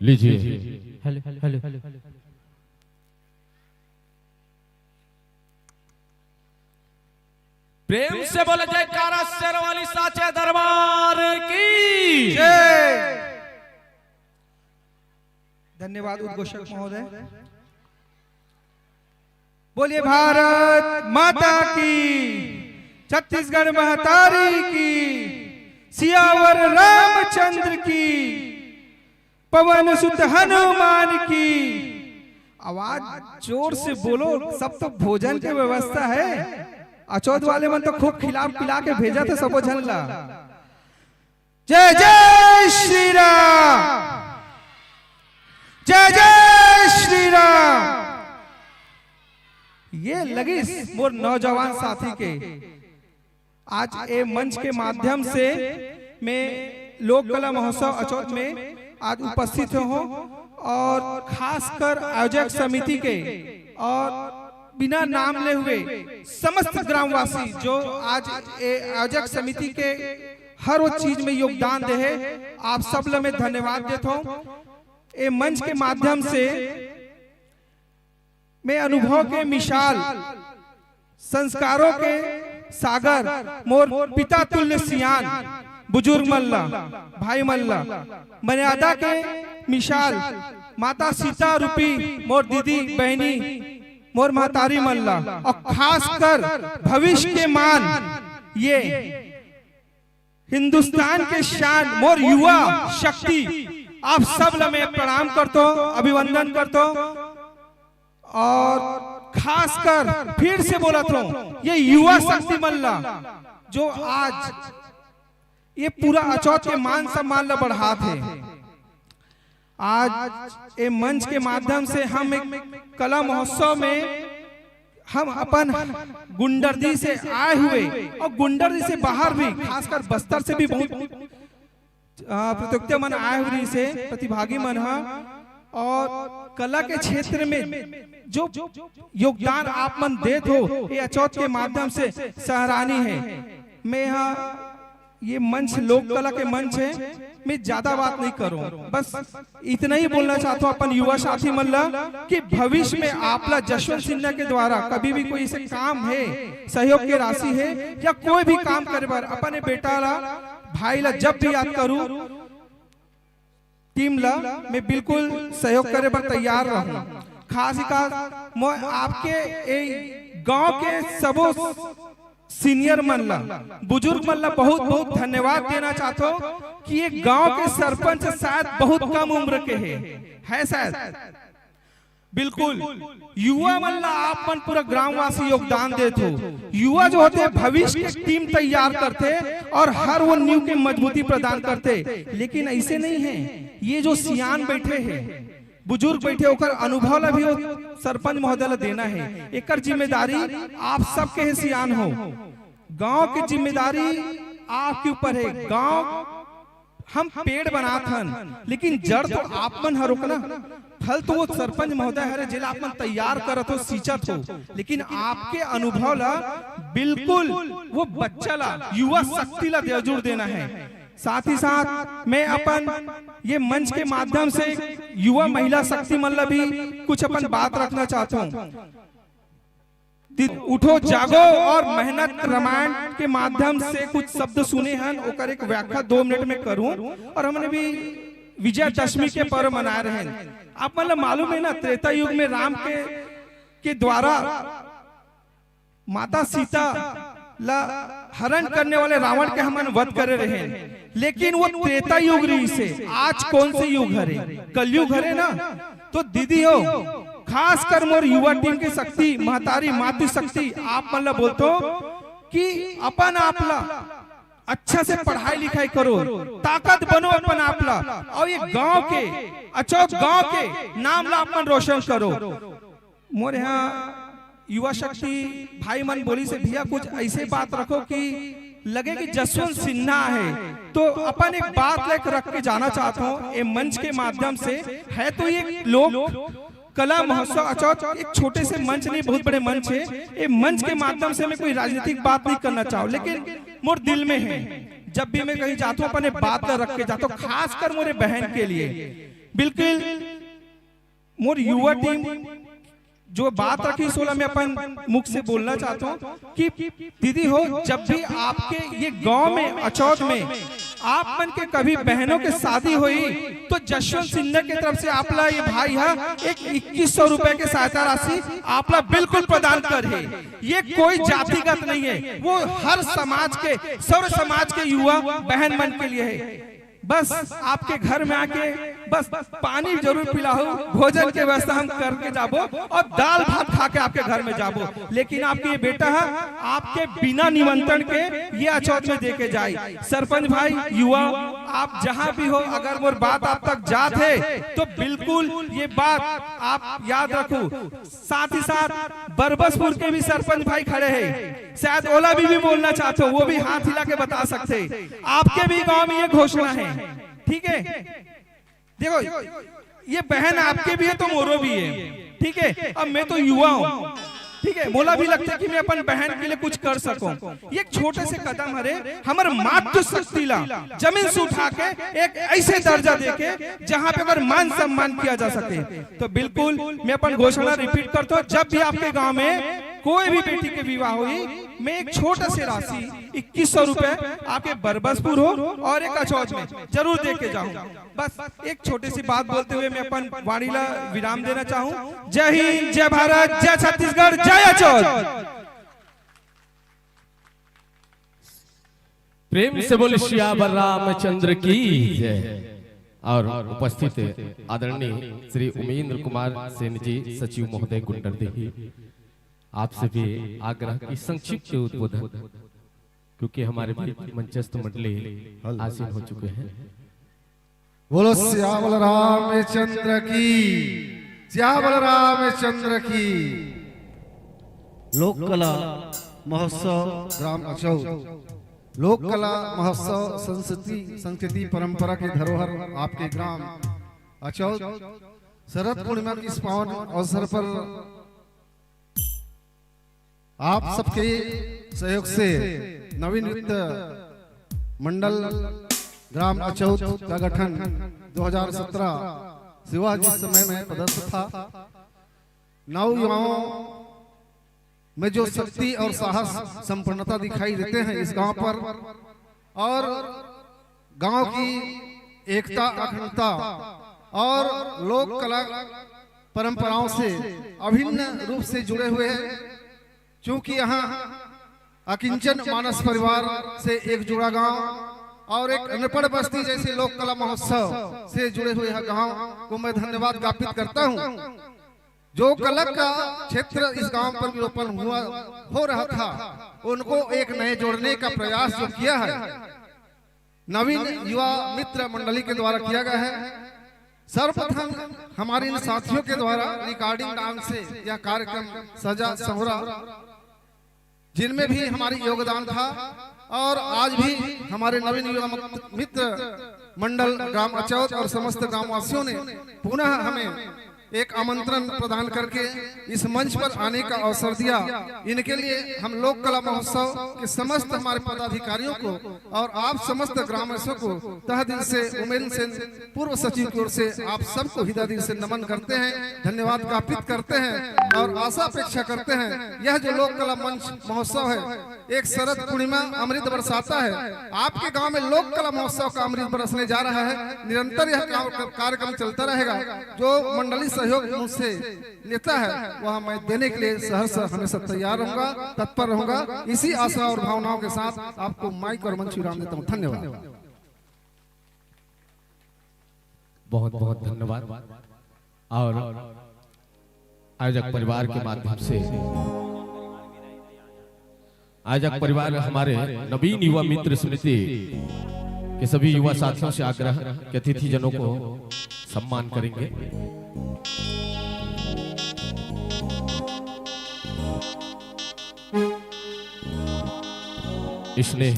लीजिए। हेलो प्रेम से बोला जयकारा शेरवाली साचे दरबार की जय। धन्यवाद उद्घोषक महोदय। बोलिए भारत माता की, छत्तीसगढ़ महतारी की, सियावर रामचंद्र की, पवन सुत हनुमान की। आवाज जोर से बोलो, सब तो भोजन की व्यवस्था है। अचौध वाले मन तो खूब खिला पिला के भेजा था सबो झन ला। जय जय श्री राम, जय जय श्री राम। ये लगी मोर नौजवान साथी के आज ए मंच के माध्यम से मैं लोक कला महोत्सव अचौध में आज उपस्थित हो और खासकर आयोजक समिति के और बिना नाम ले हुए समस्त ग्रामवासी जो आज आयोजक समिति के हर वो चीज में योगदान दे है, आप सब लोग मैं धन्यवाद देता हूँ। ये मंच के माध्यम से मैं अनुभव के मिसाल, संस्कारों के सागर, मोर पिता तुल्य सियान बुजुर्ग मल्ला, भाई मल्ला, मर्यादा के मिसाल माता सीता रूपी मोर दीदी बहनी मोर महतारी मल्ला, और खासकर भविष्य के मान ये हिंदुस्तान के शान मोर युवा शक्ति, आप सब ला मैं प्रणाम करता हूँ, अभिवंदन करता हूँ। और खासकर फिर से बोला था ये युवा शक्ति मल्ला जो आज ये पूरा अचौध के मान सम्मान ला बढ़ा थे। आज ये मंच के माध्यम से हम एक कला महोत्सव में हम अपन गुंडरदी से आए हुए और गुंडरदी से बाहर भी, खासकर बस्तर से भी बहुत प्रतियोगिता मन आए हुए से प्रतिभागी मन है। और कला के क्षेत्र में जो योगदान आप मन देते हो ये अचौध के माध्यम से सराहनीय है। मैं यहाँ ये मंच लोक कला के मंच है, मैं ज्यादा बात नहीं करूं, बस इतना ही बोलना चाहता हूं अपन युवा साथी मल्ला कि भविष्य में आपला जसवंत सिन्हा के द्वारा कभी भी कोई ऐसे काम है, सहयोग की राशि है या कोई भी काम करे बार अपने बेटा ला भाई ला जब भी याद करूं टीम ला मैं बिल्कुल सहयोग करे पर तैयार रहूं। खास मैं आपके गांव के सबो सीनियर मल्ला, बुजुर्ग मल्ला बहुत बहुत धन्यवाद देना चाहता हूँ कि ये गांव के सरपंच शायद बहुत कम उम्र के है शायद। बिल्कुल युवा मल्ला आप मन पूरा ग्रामवासी योगदान देते हो। युवा जो होते हैं भविष्य की टीम तैयार करते और हर वो नींव की मजबूती प्रदान करते, लेकिन ऐसे नहीं है। ये जो सियान बैठे हैं, बुजुर्ग बैठे होकर अनुभव ला भी सरपंच महोदय ला देना है। एक जिम्मेदारी आप सबके है, सियान हो, गांव की जिम्मेदारी आपके ऊपर है। गांव हम पेड़ बनाथन लेकिन जड़ तो आप मन हर रोकना, फल तो वो सरपंच महोदय हरे जिला आप मन तैयार करत हो, सींचत हो, लेकिन आपके अनुभव ला बिल्कुल वो बच्चा ला, युवा शक्ति ला जरूर देना है। साथ ही साथ मैं अपन ये मंच के माध्यम से युवा महिला शक्ति मन ला भी कुछ अपन बात रखना चाहता हूँ। उठो जागो और मेहनत रामायण के माध्यम से कुछ शब्द सुने हैं, ओकर एक व्याख्या 2 मिनट में करूं। और हमने भी विजयदशमी के पर्व मना रहे हैं। आप मतलब मालूम है ना, त्रेता युग में राम के द्वारा माता सीता ला हरण करने वाले रावण के हमन वध करे रहे, लेकिन वो त्रेता युग रही से आज कौन से युग हरे, कलयुग हरे ना। तो दीदी हो, खास कर मोर युवा टीम की शक्ति, महतारी मातृ शक्ति, आप मतलब बोलते हो कि अपन आपला अच्छा से पढ़ाई लिखाई करो, ताकत बनो अपन आपला, और ये गांव के अचौक गांव के नाम ला अपन रोशन करो। मोर यहाँ युवा शक्ति भाई मन बोली से भैया कुछ ऐसे बात रखो कि लगे कि जसवंत सिन्हा है, तो अपन एक बात लेकर रख के जाना चाहता हूँ ये मंच के माध्यम से। है तो ये लोग कला महोत्सव अचौक एक छोटे से मंच नहीं, बहुत बड़े मंच है। ये मंच के माध्यम से मैं कोई राजनीतिक बात नहीं करना चाहूँ, लेकिन मोर दिल में है, जब भी मैं कहीं जाता हूँ अपने बात रख के जाता हूँ, खासकर मोरे बहन के लिए। बिल्कुल मोर युवा टीम जो बात रखी सोला मैं अपन मुख से बोलना चाहता हूँ कि दीदी हो, जब भी आपके ये गांव में अचौक में आप मन के कभी बहनों के शादी हुई, तो जसवंत सिन्हा की तरफ से आपला ये भाई है एक 2100 रुपए के सहायता राशि आपला बिल्कुल प्रदान कर है। ये कोई जातिगत नहीं है, वो हर समाज के, सर्व समाज के युवा बहन मन के लिए है। बस आपके घर में आके बस पानी जरूर पिलाओ, भोजन के व्यवस्था हम करके जाबो और दाल भात खा के आपके घर में जाबो। लेकिन आपके ये बेटा है, आपके बिना निमंत्रण के ये अचौक में देके जाए। सरपंच भाई, युवा, आप जहां भी हो, अगर वो बात आप तक जात है तो बिल्कुल ये बात आप याद रखो। साथ ही साथ बरबसपुर के भी सरपंच भाई खड़े हैं, शायद ओला भी बोलना चाहते हो, वो भी हाथ हिला के बता सकते। आपके भी गांव में ये घोषणा है, ठीक है। देखो ये बहन आपके भी है तो मोरो भी है, ठीक है। अब मैं तो युवा हूँ, ठीक है, मोला भी लगता है कि मैं अपन बहन के लिए कुछ कर सकूं। ये एक छोटे से कदम हरे हमारे मातृ शक्ति ला जमीन से उठा के एक ऐसे दर्जा देके जहां पे अगर मान सम्मान किया जा सके। तो बिल्कुल मैं अपन घोषणा रिपीट करता हूँ, जब भी आपके गांव में कोई भी बेटी के विवाह हुई, मैं एक छोटा से राशि 2100 रुपए आपके बरबसपुर हो और एक अचौक में जरूर दे के जाऊं। बस एक छोटी सी बात बोलते हुए मैं अपन वाणीला विराम देना चाहूं। जय हिंद, जय भारत, जय छत्तीसगढ़, जय अचौक। प्रेम से बोले सियावर रामचंद्र की जय। और उपस्थित आदरणीय श्री उमेंद्र कुमार सेन जी, सचिव महोदय गुंडरदेही, आपसे भी आग्रह की संक्षिप्त उद्बोधन, क्योंकि हमारे मंचस्थ मंडली आसीन हो चुके हैं। बोलो सियावर रामचंद्र की, सियावर रामचंद्र की। लोक कला महोत्सव ग्राम अचौक, लोक कला महोत्सव संस्कृति परंपरा की धरोहर आपके ग्राम अचौक, शरद पूर्णिमा की इस पावन अवसर पर आप सबके सहयोग से नवीन नृत्य मंडल ग्राम अचौक का गठन 2017 शिवा जिस समय में पदस्थ था। नव युवाओं में जो शक्ति और साहस संपन्नता दिखाई देते हैं इस गांव पर, और गांव की एकता, अखंडता और लोक कला परंपराओं से अभिन्न रूप से जुड़े हुए हैं। क्योंकि यहाँ अकिंचन मानस परिवार से एक जुड़ा गांव और एक अनपढ़ बस्ती जैसे लोक कला महोत्सव से जुड़े हुए गांव को मैं धन्यवाद ज्ञापित करता हूं। जो कला का क्षेत्र इस गांव पर विलोपन हो रहा था, उनको एक नए जोड़ने का प्रयास जो किया है नवीन युवा मित्र मंडली के द्वारा किया गया है। सर्वप्रथम हमारे इन साथियों के द्वारा रिकॉर्डिंग डांस से यह कार्यक्रम सजा संवरा, जिनमें भी हमारी योगदान था। और आज भी हमारे नवीन युवा मित्र मंडल ग्राम अचौक और समस्त ग्रामवासियों ने पुनः हमें एक आमंत्रण प्रदान करके इस मंच पर आने का अवसर दिया। इनके लिए हम लोक कला महोत्सव के समस्त हमारे पदाधिकारियों को और आप समस्त ग्रामवासियों को तहे दिल से उमेश सेन पूर्व सचिव की ओर से आप सबको हृदय दिल से नमन करते हैं, धन्यवाद ज्ञापित करते हैं और आशा अपेक्षा करते हैं यह जो लोक कला मंच महोत्सव है एक शरद पूर्णिमा अमृत बरसाता है। आपके गांव में लोक कला महोत्सव का अमृत बरसने जा रहा है। निरंतर यह कार्यक्रम चलता रहेगा। जो मंडली सहयोग मुझसे लेता है वह मैं देने के लिए सहर्ष हमेशा तैयार रहूंगा, तत्पर रहूंगा। इसी आशा और भावनाओं के साथ आपको माइक और मंच विराम देता हूँ। धन्यवाद। बहुत बहुत धन्यवाद। और आयोजक परिवार के माध्यम से आयोजक परिवार हमारे नवीन युवा मित्र समिति के सभी युवा साथियों से आग्रह कि अतिथि जनों को सम्मान करेंगे। इसलिए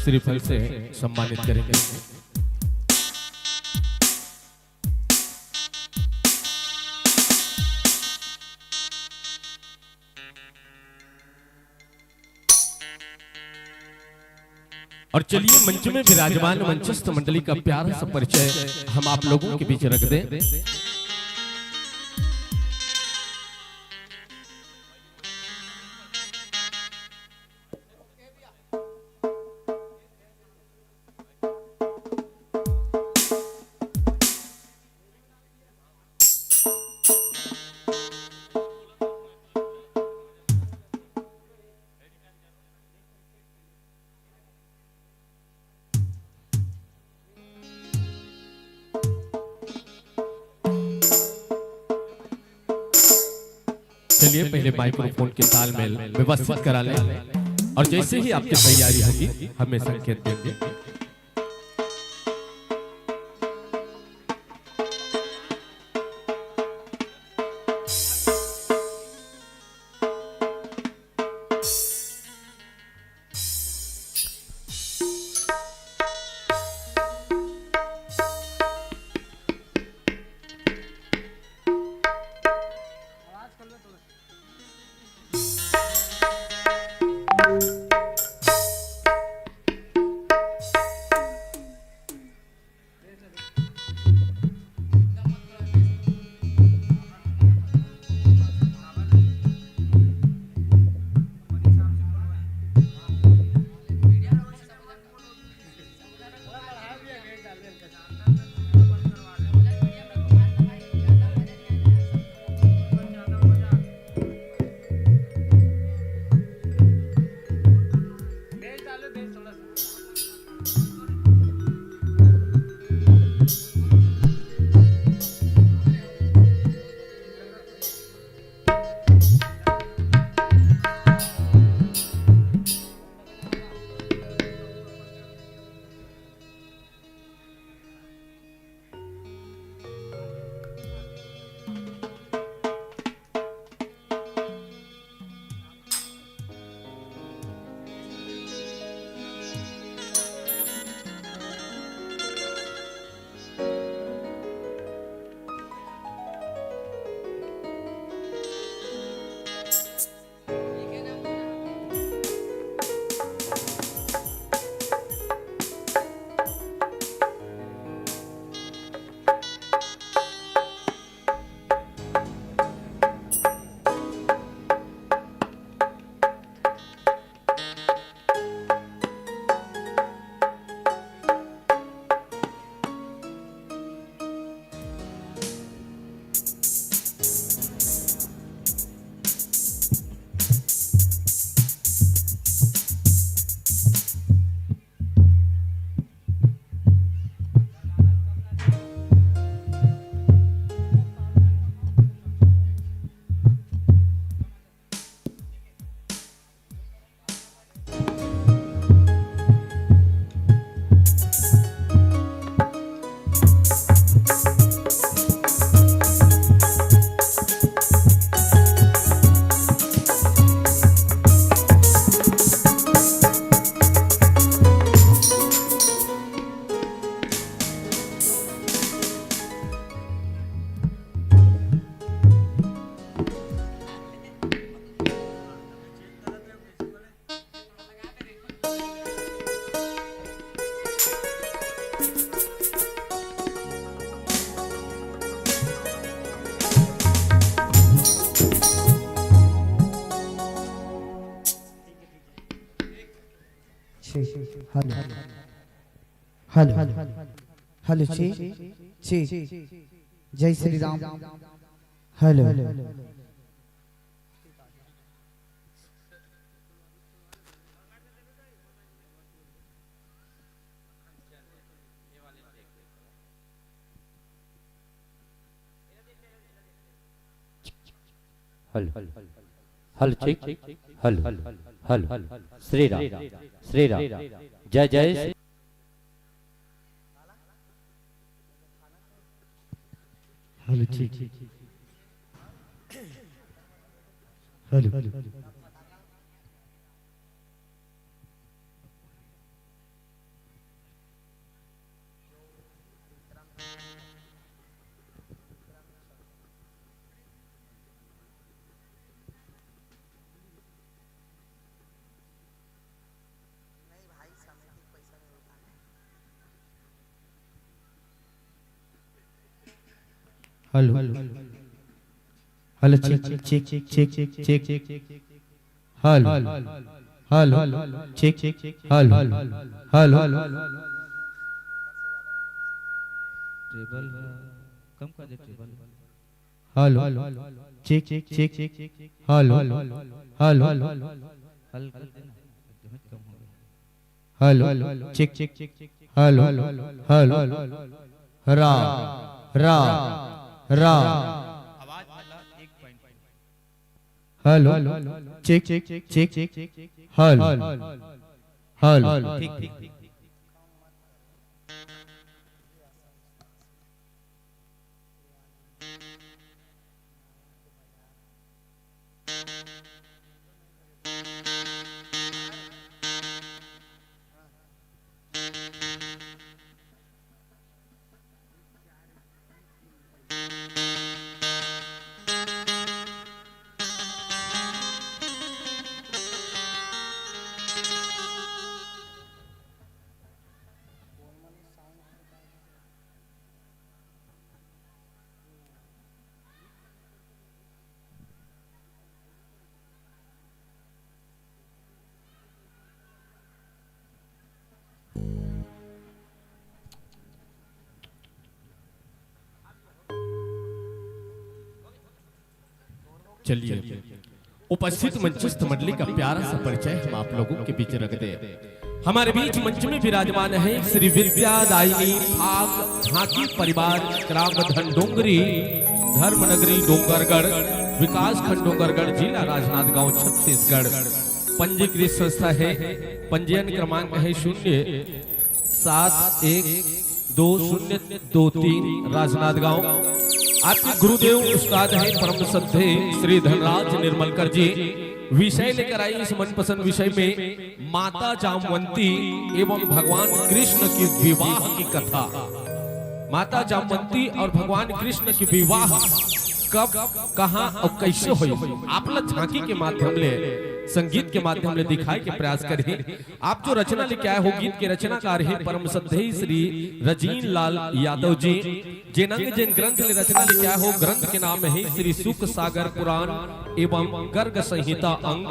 श्रीफल से सम्मानित करेंगे। और चलिए मंच में विराजमान मंचस्थ मंडली का प्यारा सा परिचय हम आप लोगों के बीच रख दें। चलिए पहले माइक्रोफोन के तालमेल व्यवस्थित करा लें और जैसे ही आपकी तैयारी होगी हमें संकेत देंगे। हेलो हेलो हेलो चेक जय Shri Ram hello hello hello check hello hello Shri Ram जय जय hello check hello hello hello check hello hello check hello hello table कम कर दे table hello check hello hello हल कर देना कम हो गया हेलो चेक हेलो हेलो रा रा रा आवाज मतलब 1 point hello check hello hello ठीक चलिए उपस्थित मंचस्थ मंडली का प्यारा सा परिचय हम आप लोगों के बीच रख दे। हमारे बीच मंच में विराजमान है श्री विद्यादायिनी भाग झांकी परिवार ग्राम धनडोंगरी धर्मनगरी डोंगरगढ़ विकास खंड डोंगरगढ़ जिला राजनांदगांव छत्तीसगढ़। पंजीकृत संस्था है, पंजीयन क्रमांक है 07122023 राजनांदगांव। आपके गुरुदेव उस्ताद हैं परम श्रद्धे श्री धनराज निर्मलकर जी। विषय लेकर आई इस मनपसंद विषय में माता जामवंती एवं भगवान कृष्ण की विवाह की कथा। माता जामवंती और भगवान कृष्ण की विवाह कब, कहां और कैसे हुई, आप लोग झांकी के माध्यम ले, संगीत के माध्यम ले दिखाए के प्रयास करें। आप जो रचना लेके आए हो, गीत के रचनाकार है परम श्रद्धेय श्री रजीन लाल यादव जी। जिन ग्रंथ ले रचना लेके आए हो, ग्रंथ के नाम है श्री सुख सागर पुराण एवं गर्ग संहिता अंग।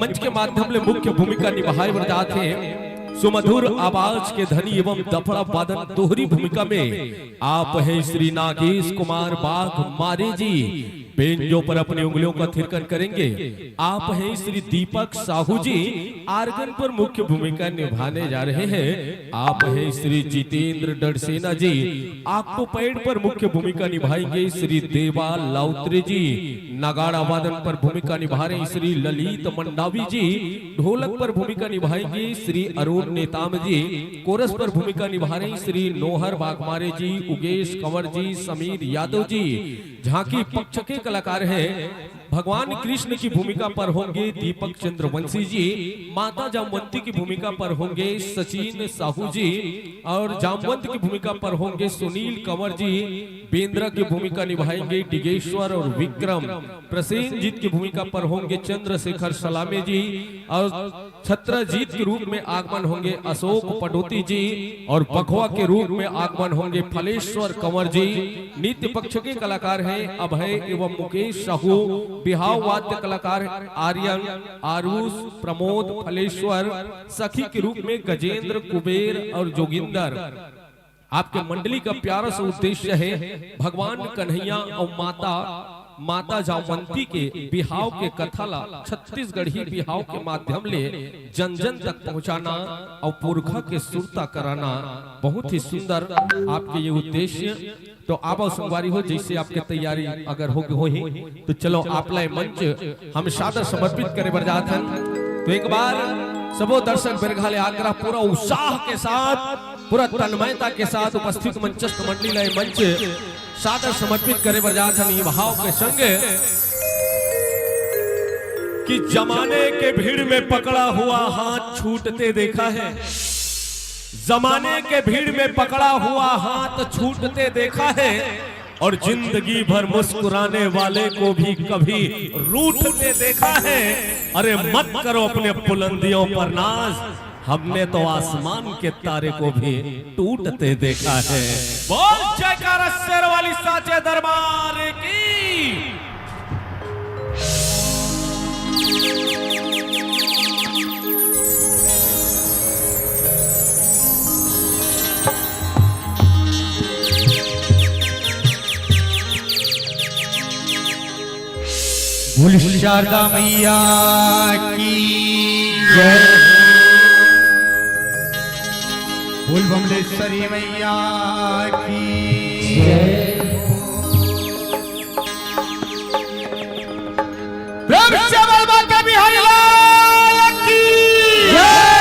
मंच के माध्यम ले मुख्य भूमिका निभाए वर्जात है सुमधुर आवाज के धनी एवं दफड़ा वादन दोहरी भूमिका में आप हैं श्री नागेश कुमार बाघ मारे जी। बेंजो पर अपनी उंगलियों का थिरकन करेंगे आप हैं श्री दीपक साहू जी। आर्गन पर मुख्य भूमिका निभाने जा रहे हैं आप हैं श्री जितेंद्र डडसेना जी। आपको पैड पर मुख्य भूमिका निभाएंगे श्री देवा लाउत्री जी। नगाड़ा वादन पर भूमिका निभा रहे श्री ललित मंडावी जी। ढोलक पर भूमिका निभाएंगे श्री अरुण नेताम जी। कोरस पर भूमिका निभा रहे श्री नोहर बागमारे जी, उगेश कंवर जी, समीर यादव जी। झांकी पक्ष के कलाकार हैं भगवान कृष्ण की भूमिका पर होंगे दीपक चंद्रवंशी जी। माता जामवंती की भूमिका पर होंगे सचिन साहू जी और जामवंत की भूमिका पर होंगे सुनील कंवर जी। बेंद्रा की भूमिका निभाएंगे डिगेश्वर और विक्रम। प्रसेनजीत की भूमिका पर होंगे चंद्रशेखर सलामे जी और छत्रजीत के रूप में आगमन होंगे अशोक पडोती जी, और बखवा के रूप में आगमन होंगे फलेश्वर कंवर जी। नित्य पक्ष के कलाकार हैं अभय एवं मुकेश साहू। बिहाव वाद्य कलाकार आर्यन, आरूस, प्रमोद, फलेश्वर। सखी के रूप में गजेंद्र, कुबेर और जोगिंदर। आपके मंडली का प्यारा सा उद्देश्य है भगवान कन्हैया और माता जामवंती के बिहाव के कथाला छत्तीसगढ़ी बिहाव के माध्यम ले जन जन तक पहुंचाना और पुरखा के सुरता कराना। बहुत ही सुंदर आपके ये उद्देश्य। तो आप संगवारी हो, जैसे आपके तैयारी अगर हो ही तो चलो आप लाए मंच हम सादर समर्पित करे बर जात हन। तो एक बार सबो दर्शक बिरघा ले आग्रह पूरा उत्साह के साथ, पूरा तन्मयता के साथ उपस्थित मंचस्थ मंडली लाए मंच सादर समर्पित करे बर जात हन। भाव के संग कि जमाने के भीड़ में पकड़ा हुआ हाथ छूटते देखा है, जमाने के भीड़ में पकड़ा हुआ हाथ छूटते देखा है, और जिंदगी भर मुस्कुराने वाले को भी कभी रूठते देखा है। अरे मत करो अपने बुलंदियों पर नाज, हमने तो आसमान के तारे को भी टूटते देखा है। बोल जयकारा शेर वाली साचे दरबार की। बोल शारदा मैया की जय। बोल बमलेश्वरी मैया की जय। बिहारी लाल की जय।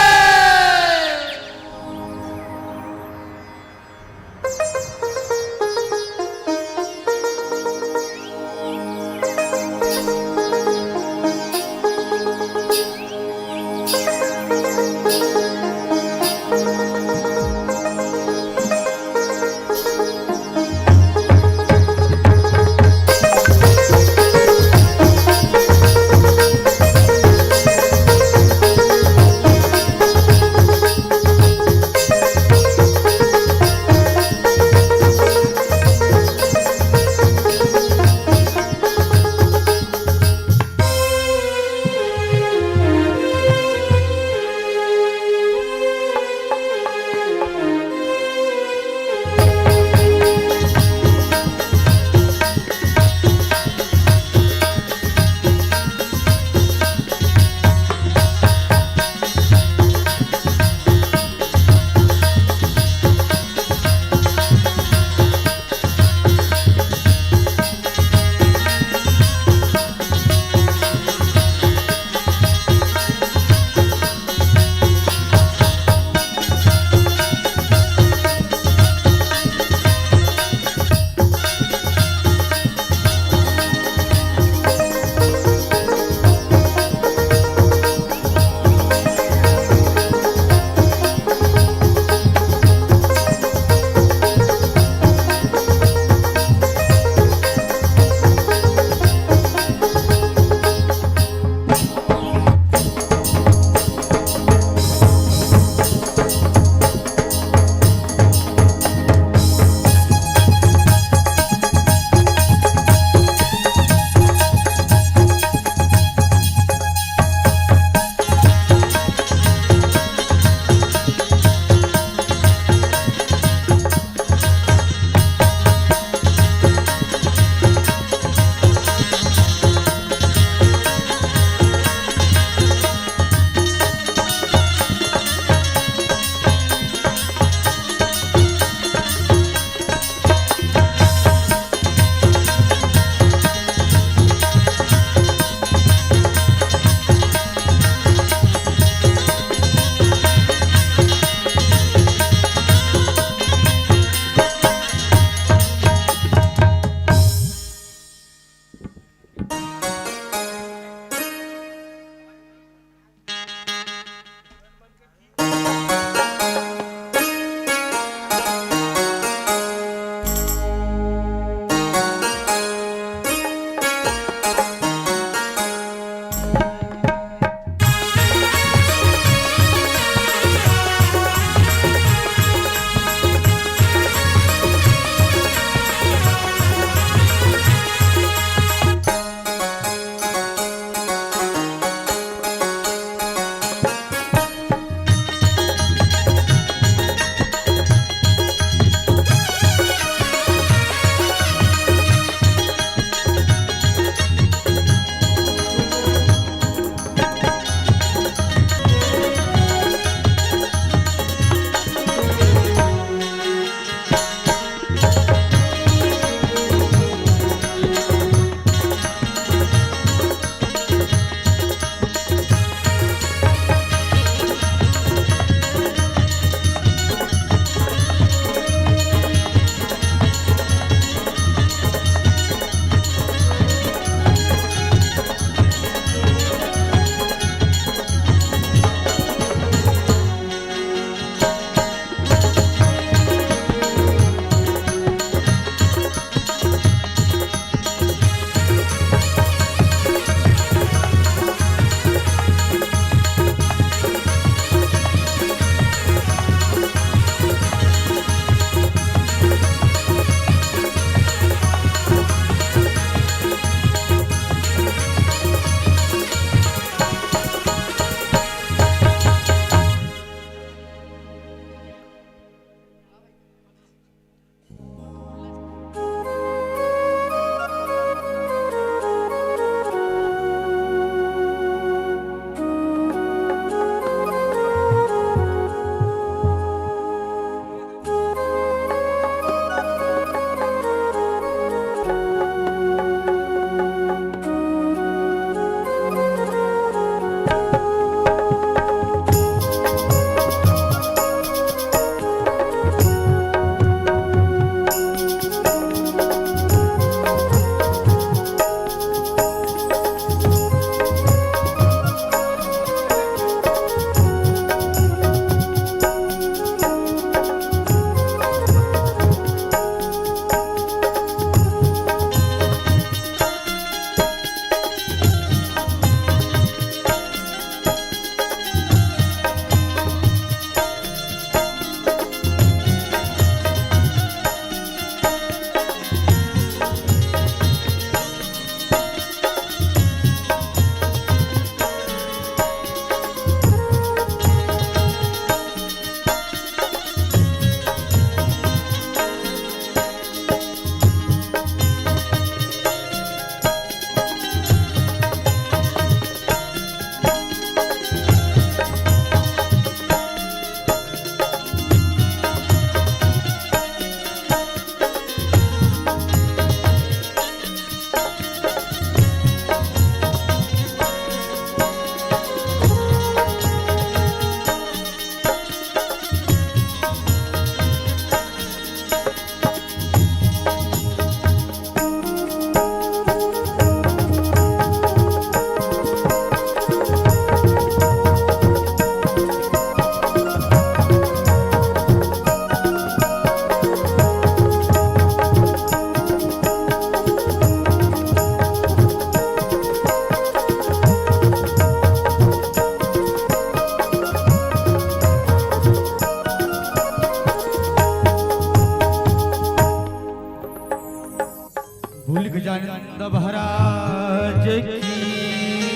गजानंद महाराज की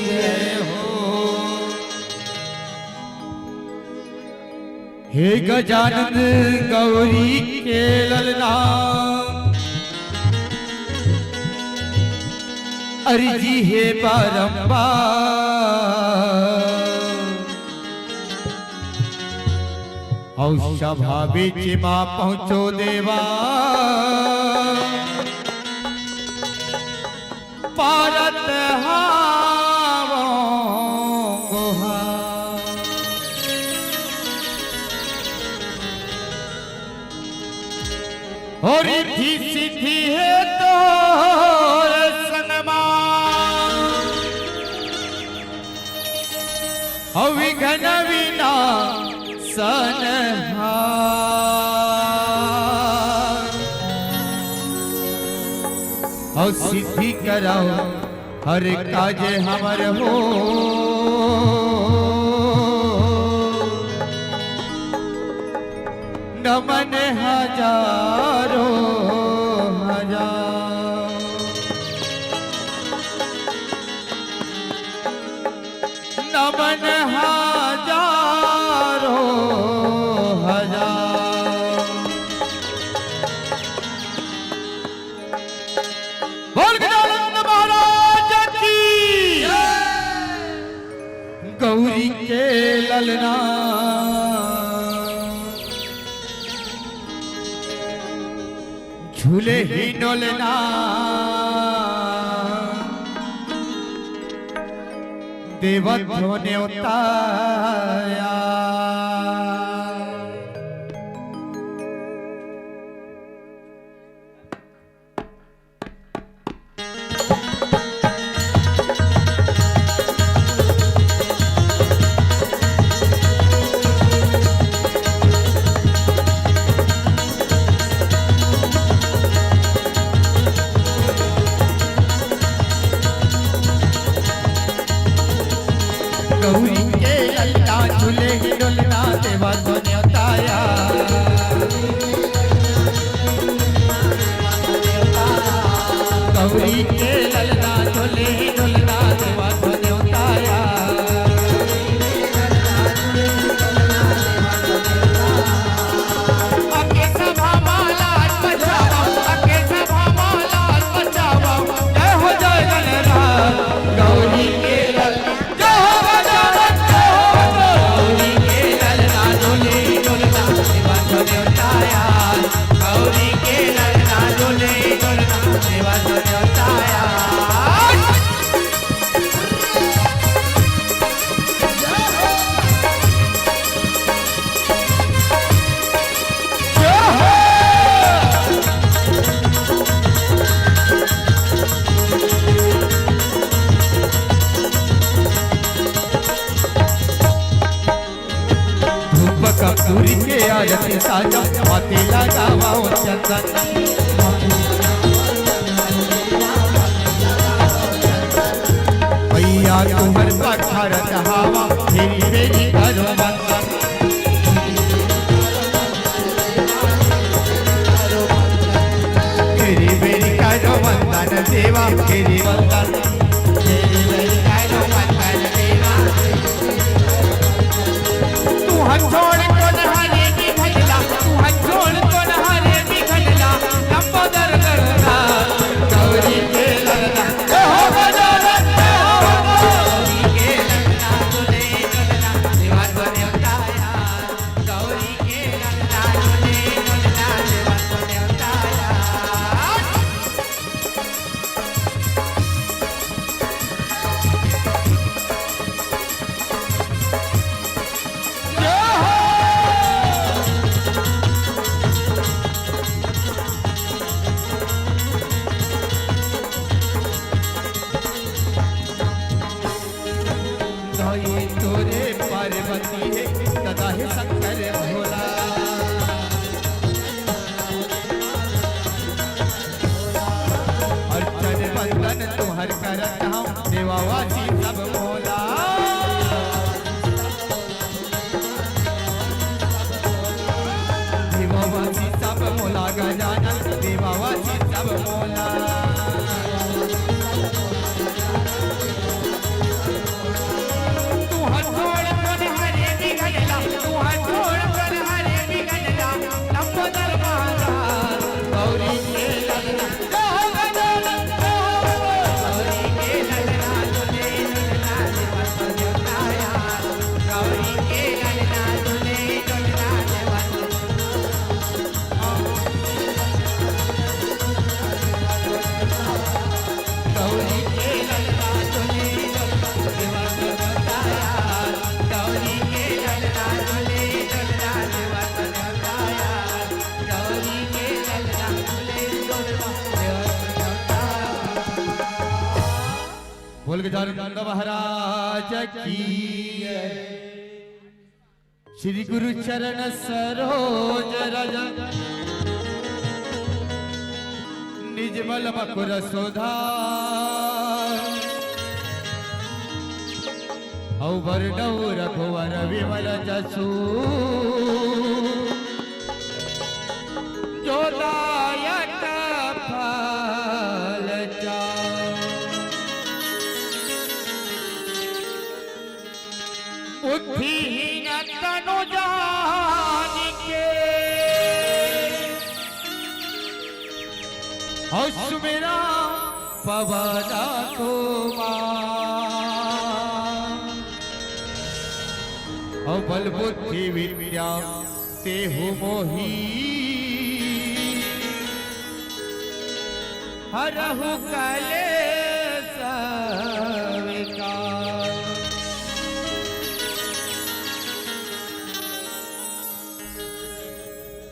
जय हो। हे गजानंद गौरी के ललना अर्जी है बारंबार औषा भावे चिमा पहुंचो देवा पारत हावो गोहा और रिद्धि सिद्धि है तो सनमा अविघ्न विना सनहा और सिद्धि कराओ हर काज हमर हो नमन हजारों हजार नमन हजारों हजार बोल गजानंद महाराज की गौरी के ललना झूले ही डोलना देवत्व ने उताया गौरी के ललना झूले ही डोलना देवा तो न्योताया गौरी के ललना झूले ही डोलना देवा तो न्योताया अके सभा माला बचाओ अके सभा माला बचाओ जय हो जय गणराज गौरी के ललना गौरी के ललना डोले डोलना देवा तो न्योताया कपूरी के आरती साजा माते लगाओ चंदन भैया तुम्हार पठारत हवा फेरी बेरी करो बंदन फेरी बेरी करो बंदन देवा फेरी बंदन फेरी बेरी करो बंदन देवा तू हाथ छोड़ गौरी के ललना देवावासी सब मोला देवावासी सब मोला गजानन देवावासी सब मोला नंद महाराज की श्री गुरु चरण सरोज रज निजमल मकुर सुधार औवर्णव रघुवर विमल जसु जो दायक फल बुद्धिहीन तनु जानिके सुमेरा पवन कुमार बल बुद्धि विद्या तेहु मोही हरहु कलेश विकार।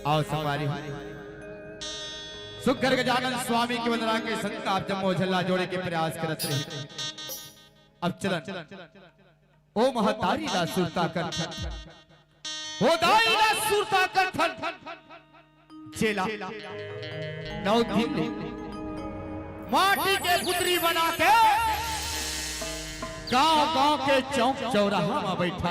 आओ सवारी सुखर गजानन स्वामी की वंदना के संताप जमो झल्ला जोड़े के प्रयास करत रहे। अब चलन ओ महतारी दा सुरता कर ओ दाई दा सुरता कर चेला 9 दिन माटी के पुतरी बना के गांव-गांव के चौक चौराहा में बैठा